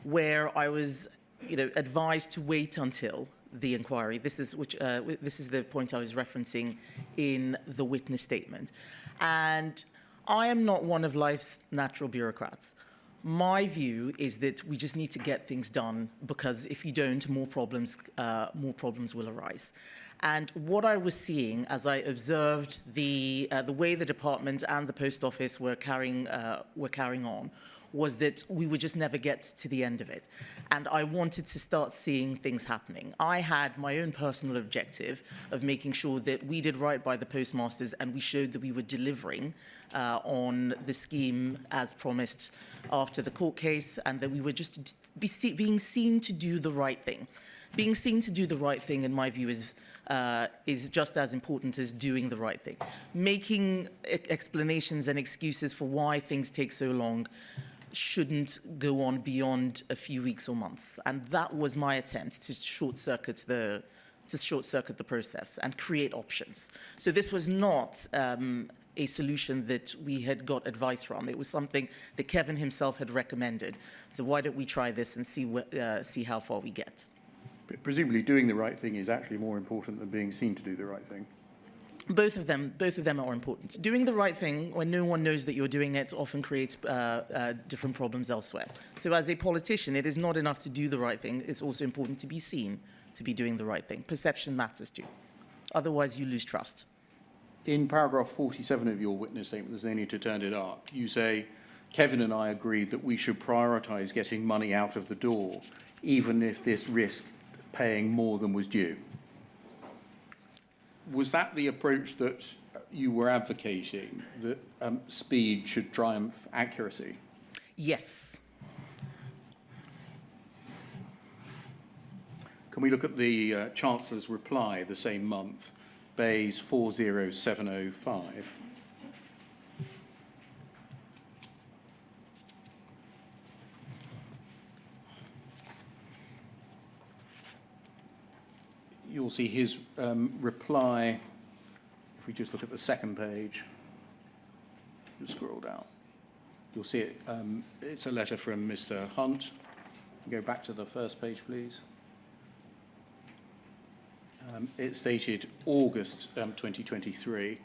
where I was, advised to wait until the inquiry. This is the point I was referencing in the witness statement. And I am not one of life's natural bureaucrats. My view is that we just need to get things done, because if you don't, more problems will arise. And what I was seeing as I observed the way the department and the post office were carrying on was that we would just never get to the end of it. And I wanted to start seeing things happening. I had my own personal objective of making sure that we did right by the postmasters and we showed that we were delivering on the scheme as promised after the court case, and that we were just being seen to do the right thing. Being seen to do the right thing, in my view, is just as important as doing the right thing. Making explanations and excuses for why things take so long shouldn't go on beyond a few weeks or months. And that was my attempt to short-circuit the process and create options. So this was not a solution that we had got advice from. It was something that Kevin himself had recommended. So why don't we try this and see how far we get? But presumably doing the right thing is actually more important than being seen to do the right thing. Both of them are important. Doing the right thing when no one knows that you're doing it often creates different problems elsewhere. So as a politician, it is not enough to do the right thing. It's also important to be seen to be doing the right thing. Perception matters too. Otherwise, you lose trust. In paragraph 47 of your witness statement, there's no need to turn it up. You say, Kevin and I agreed that we should prioritise getting money out of the door, even if this risked paying more than was due. Was that the approach that you were advocating, that speed should triumph accuracy? Yes. Can we look at the Chancellor's reply the same month, Bayes 40705? You'll see his reply, if we just look at the second page. scroll down. You'll see it. It's a letter from Mr. Hunt. Go back to the first page, please. It's dated August 2023,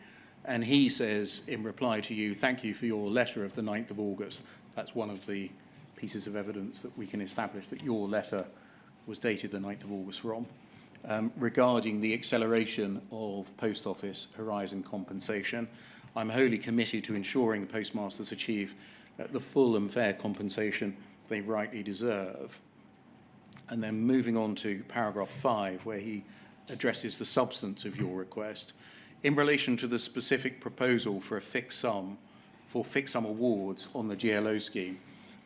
and he says in reply to you, thank you for your letter of the 9th of August. That's one of the pieces of evidence that we can establish that your letter was dated the 9th of August from, regarding the acceleration of Post Office Horizon compensation. I'm wholly committed to ensuring the postmasters achieve the full and fair compensation they rightly deserve. And then moving on to paragraph 5, where he addresses the substance of your request. In relation to the specific proposal for a fixed sum, for fixed sum awards on the GLO scheme,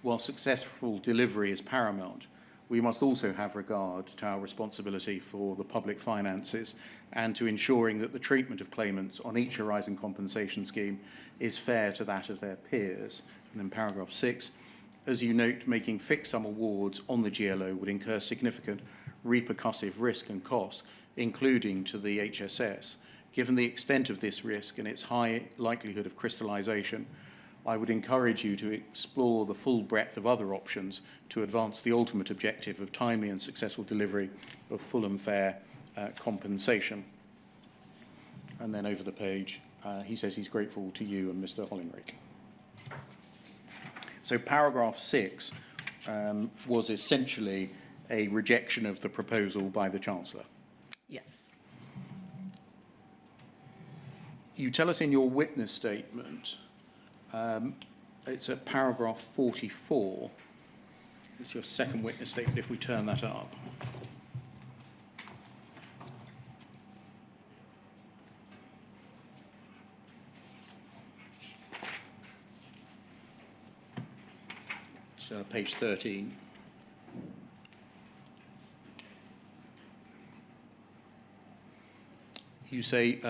while successful delivery is paramount, we must also have regard to our responsibility for the public finances and to ensuring that the treatment of claimants on each Horizon compensation scheme is fair to that of their peers. And then paragraph 6, as you note, making fixed sum awards on the GLO would incur significant repercussive risk and costs, including to the HSS. Given the extent of this risk and its high likelihood of crystallisation, I would encourage you to explore the full breadth of other options to advance the ultimate objective of timely and successful delivery of full and fair compensation. And then over the page, he says he's grateful to you and Mr. Hollingrick. So paragraph 6 was essentially a rejection of the proposal by the Chancellor. Yes. You tell us in your witness statement, it's at paragraph 44, it's your second witness statement, if we turn that up. It's page 13. You say,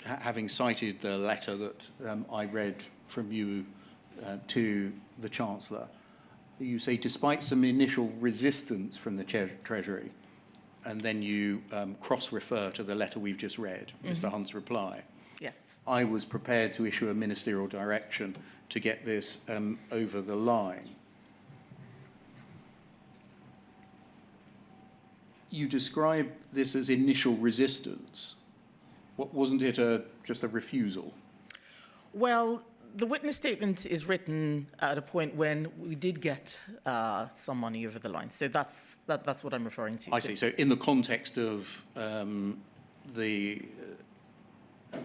having cited the letter that I read from you to the Chancellor, you say, despite some initial resistance from the Treasury, and then you cross-refer to the letter we've just read, Mr. Hunt's reply. Yes. I was prepared to issue a ministerial direction to get this over the line. You describe this as initial resistance. Wasn't it just a refusal? Well, the witness statement is written at a point when we did get some money over the line. So that's what I'm referring to. I see. So in the context of the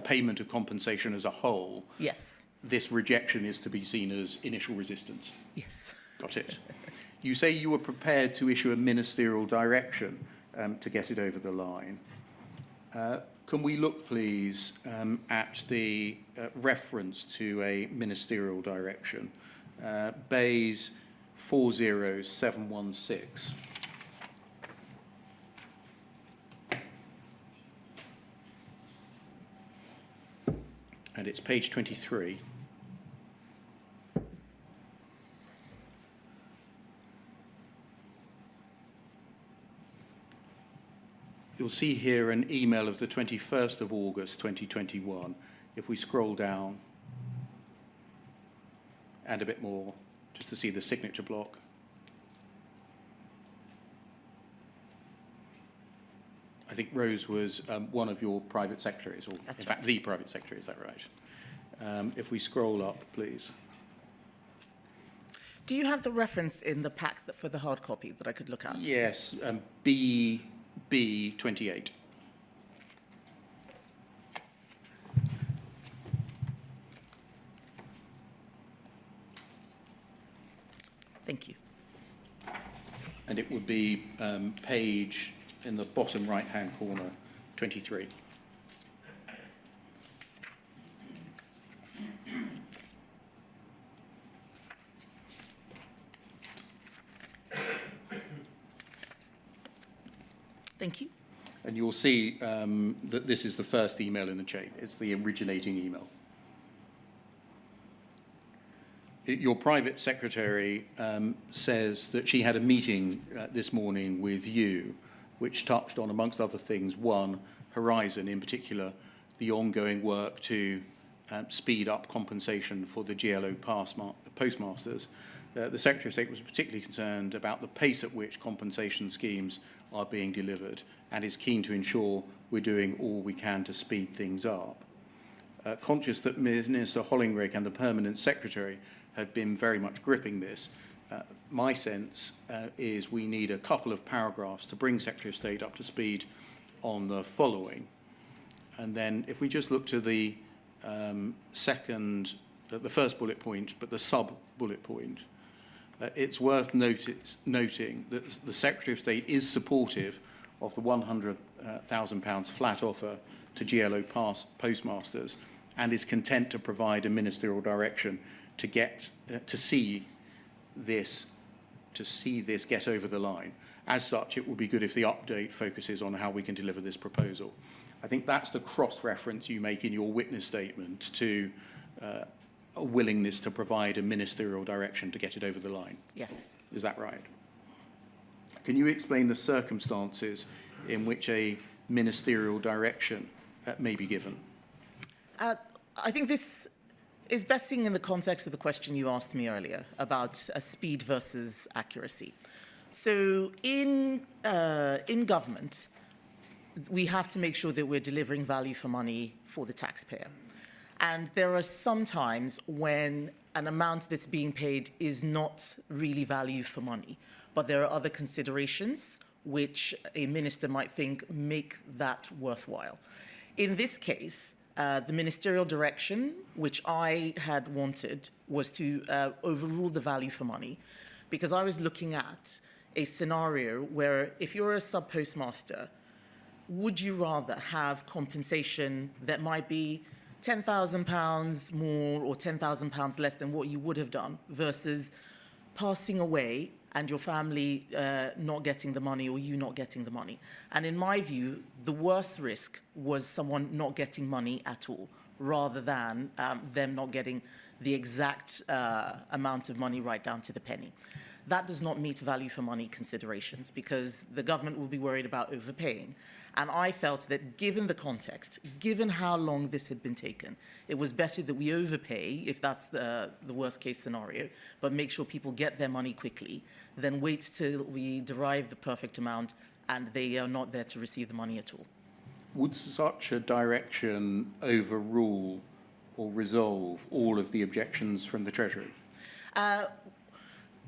payment of compensation as a whole, yes, this rejection is to be seen as initial resistance. Yes. Got it. You say you were prepared to issue a ministerial direction to get it over the line. Can we look, please, at the reference to a ministerial direction, Bays 40716. And it's page 23. You'll see here an email of the 21st of August 2021. If we scroll down and a bit more, just to see the signature block. I think Rose was one of your private secretaries, or That's in fact the private secretary, is that right? If we scroll up, please. Do you have the reference in the pack for the hard copy that I could look at? Yes, B28. Thank you. And it would be page in the bottom right-hand corner, 23. Thank you. And you'll see that this is the first email in the chain. It's the originating email. Your private secretary says that she had a meeting this morning with you, which touched on, amongst other things, one, Horizon, in particular, the ongoing work to speed up compensation for the GLO postmasters. The Secretary of State was particularly concerned about the pace at which compensation schemes are being delivered and is keen to ensure we're doing all we can to speed things up. Conscious that Minister Hollingrig and the Permanent Secretary have been very much gripping this, my sense is we need a couple of paragraphs to bring Secretary of State up to speed on the following. And then if we just look to the the first bullet point, but the sub-bullet point, it's worth noting that the Secretary of State is supportive of the £100,000 flat offer to GLO postmasters and is content to provide a ministerial direction to get to see this get over the line. As such, it will be good if the update focuses on how we can deliver this proposal. I think that's the cross-reference you make in your witness statement to a willingness to provide a ministerial direction to get it over the line. Yes. Is that right? Can you explain the circumstances in which a ministerial direction may be given? I think this is best seen in the context of the question you asked me earlier about speed versus accuracy. So in government, we have to make sure that we're delivering value for money for the taxpayer. And there are some times when an amount that's being paid is not really value for money, but there are other considerations which a minister might think make that worthwhile. In this case, the ministerial direction, which I had wanted, was to overrule the value for money, because I was looking at a scenario where if you're a sub-postmaster, would you rather have compensation that might be £10,000 more or £10,000 less than what you would have done versus passing away and your family not getting the money or you not getting the money? And in my view, the worst risk was someone not getting money at all, rather than them not getting the exact amount of money right down to the penny. That does not meet value for money considerations because the government will be worried about overpaying. And I felt that given the context, given how long this had been taken, it was better that we overpay, if that's the worst case scenario, but make sure people get their money quickly, than wait till we derive the perfect amount and they are not there to receive the money at all. Would such a direction overrule or resolve all of the objections from the Treasury?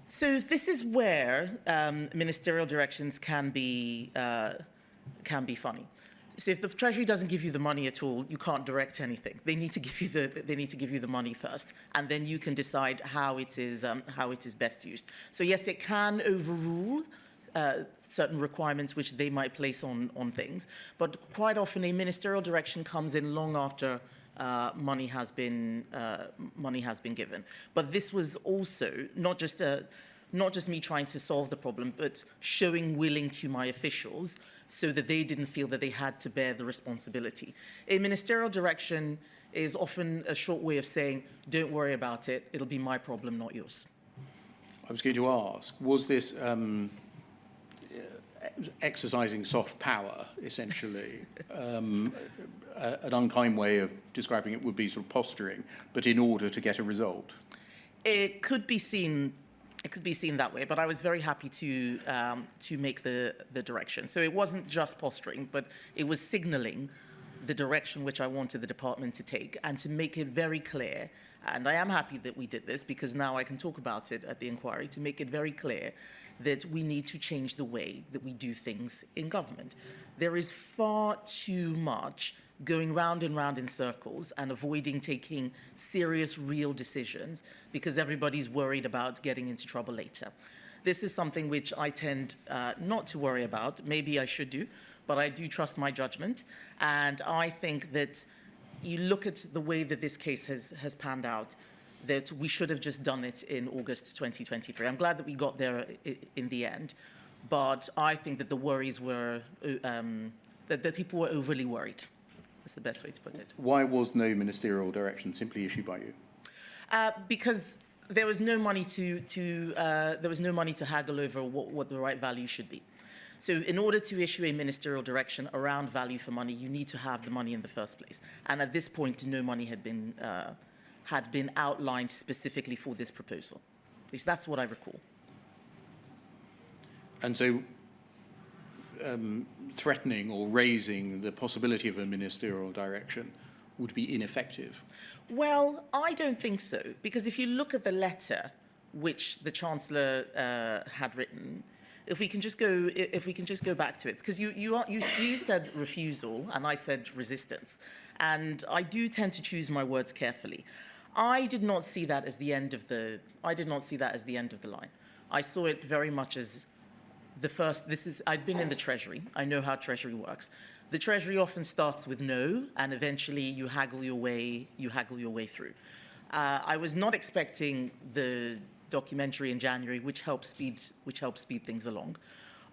So this is where ministerial directions can be funny. So if the Treasury doesn't give you the money at all, you can't direct anything. They need to give you the money first, and then you can decide how it is best used. So yes, it can overrule certain requirements which they might place on things, but quite often a ministerial direction comes in long after money has been given. But this was also not just me trying to solve the problem, but showing willing to my officials so that they didn't feel that they had to bear the responsibility. A ministerial direction is often a short way of saying, don't worry about it, it'll be my problem, not yours. I was going to ask, was this exercising soft power, essentially? An unkind way of describing it would be sort of posturing, but in order to get a result? It could be seen that way, but I was very happy to make the direction. So it wasn't just posturing, but it was signalling the direction which I wanted the department to take and to make it very clear. And I am happy that we did this because now I can talk about it at the inquiry, to make it very clear that we need to change the way that we do things in government. There is far too much going round and round in circles and avoiding taking serious, real decisions because everybody's worried about getting into trouble later. This is something which I tend not to worry about. Maybe I should do, but I do trust my judgment. And I think that you look at the way that this case has panned out, that we should have just done it in August 2023. I'm glad that we got there in the end, but I think that the worries were, that people were overly worried. That's the best way to put it. Why was no ministerial direction simply issued by you? Because there was no money to haggle over what the right value should be. So in order to issue a ministerial direction around value for money, you need to have the money in the first place. And at this point, no money had been outlined specifically for this proposal. At least that's what I recall. And so threatening or raising the possibility of a ministerial direction would be ineffective? Well, I don't think so, because if you look at the letter which the Chancellor had written, if we can just go back to it, because you said refusal and I said resistance, and I do tend to choose my words carefully. I did not see that as the end of the. I did not see that as the end of the line. I saw it very much as the first. I'd been in the Treasury. I know how Treasury works. The Treasury often starts with no, and eventually you haggle your way through. I was not expecting the documentary in January, which helped speed things along,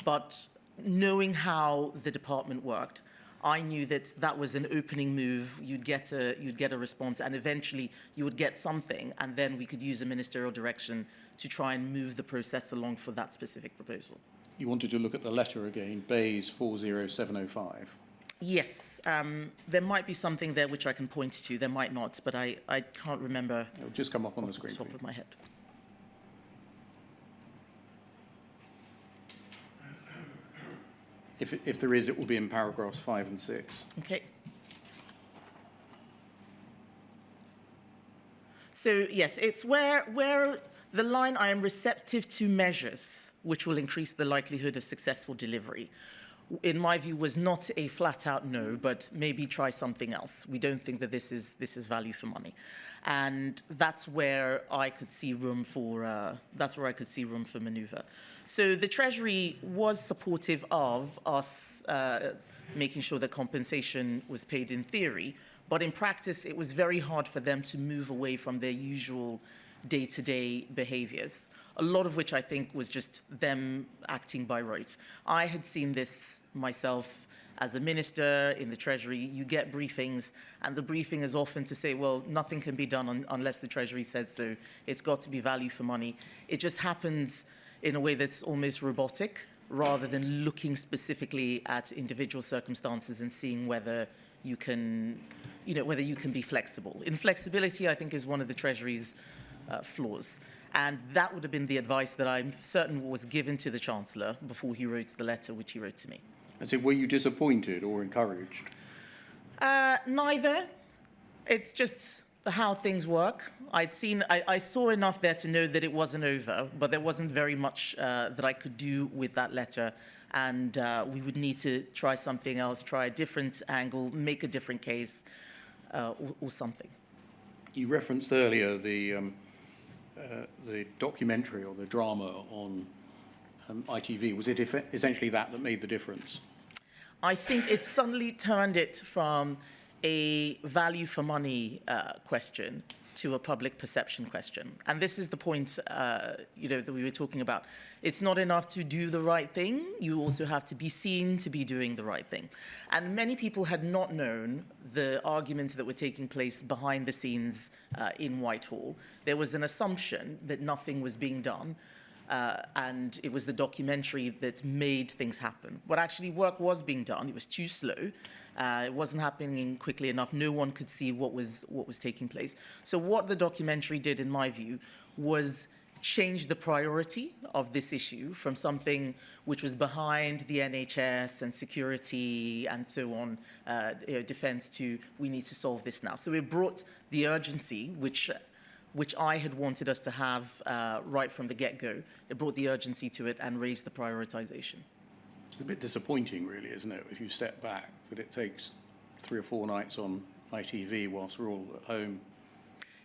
but knowing how the department worked, I knew that was an opening move. You'd get a response, and eventually you would get something, and then we could use a ministerial direction to try and move the process along for that specific proposal. You wanted to look at the letter again, Bayes 40705. Yes, there might be something there which I can point to. There might not, but I can't remember. It'll just come up on the screen. Off the top of my head. If there is, it will be in paragraphs 5 and 6. Okay. So yes, it's where the line "I am receptive to measures which will increase the likelihood of successful delivery," in my view, was not a flat-out no, but maybe try something else. We don't think that this is value for money, and that's where I could see room for manoeuvre. So the Treasury was supportive of us making sure that compensation was paid in theory, but in practice, it was very hard for them to move away from their usual day-to-day behaviors, a lot of which I think was just them acting by rote. I had seen this myself as a minister in the Treasury. You get briefings, and the briefing is often to say, well, nothing can be done unless the Treasury says so. It's got to be value for money. It just happens in a way that's almost robotic, rather than looking specifically at individual circumstances and seeing whether you can be flexible. Inflexibility, I think, is one of the Treasury's flaws. And that would have been the advice that I'm certain was given to the Chancellor before he wrote the letter which he wrote to me. And so were you disappointed or encouraged? Neither. It's just how things work. I saw enough there to know that it wasn't over, but there wasn't very much that I could do with that letter. And we would need to try something else, try a different angle, make a different case, or something. You referenced earlier the documentary or the drama on ITV. Was it essentially that made the difference? I think it suddenly turned it from a value for money question to a public perception question. And this is the point that we were talking about. It's not enough to do the right thing. You also have to be seen to be doing the right thing. And many people had not known the arguments that were taking place behind the scenes in Whitehall. There was an assumption that nothing was being done. And it was the documentary that made things happen. But actually, work was being done. It was too slow. It wasn't happening quickly enough. No one could see what was taking place. So what the documentary did, in my view, was change the priority of this issue from something which was behind the NHS and security and so on, defence, to we need to solve this now. So it brought the urgency, which I had wanted us to have right from the get-go. It brought the urgency to it and raised the prioritization. It's a bit disappointing, really, isn't it, if you step back, that it takes 3 or 4 nights on ITV whilst we're all at home.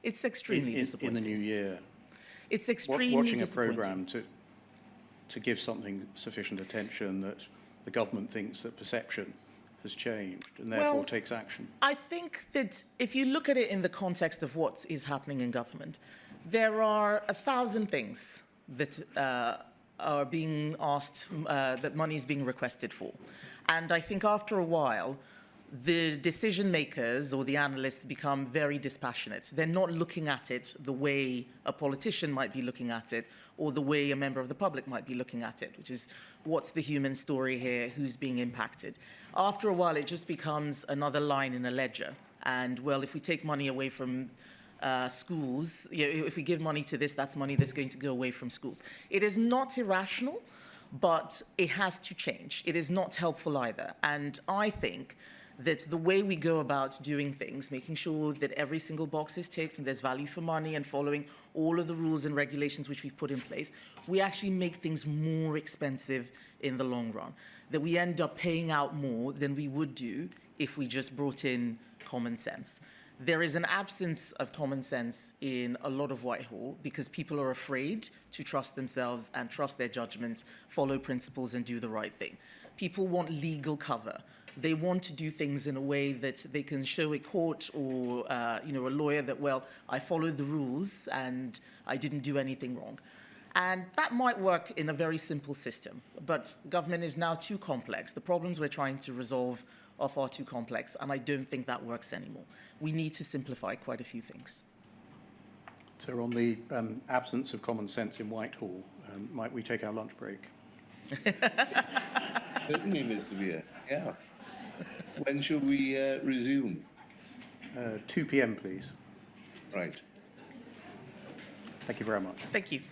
It's extremely disappointing. In the new year. It's extremely Watching disappointing. a programme to give something sufficient attention that the government thinks that perception has changed and therefore takes action. I think that if you look at it in the context of what is happening in government, there are 1,000 things that are being asked, that money is being requested for. And I think after a while, the decision makers or the analysts become very dispassionate. They're not looking at it the way a politician might be looking at it or the way a member of the public might be looking at it, which is what's the human story here, who's being impacted. After a while, it just becomes another line in a ledger. And, well, if we take money away from schools, if we give money to this, that's money that's going to go away from schools. It is not irrational, but it has to change. It is not helpful either. And I think that the way we go about doing things, making sure that every single box is ticked and there's value for money and following all of the rules and regulations which we've put in place, we actually make things more expensive in the long run. That we end up paying out more than we would do if we just brought in common sense. There is an absence of common sense in a lot of Whitehall because people are afraid to trust themselves and trust their judgment, follow principles and do the right thing. People want legal cover. They want to do things in a way that they can show a court or a lawyer that, well, I followed the rules and I didn't do anything wrong. And that might work in a very simple system, but government is now too complex. The problems we're trying to resolve are far too complex, and I don't think that works anymore. We need to simplify quite a few things. So on the absence of common sense in Whitehall, might we take our lunch break? Certainly, Mr. Beer. Yeah. When shall we resume? 2 p.m., please. Right. Thank you very much. Thank you.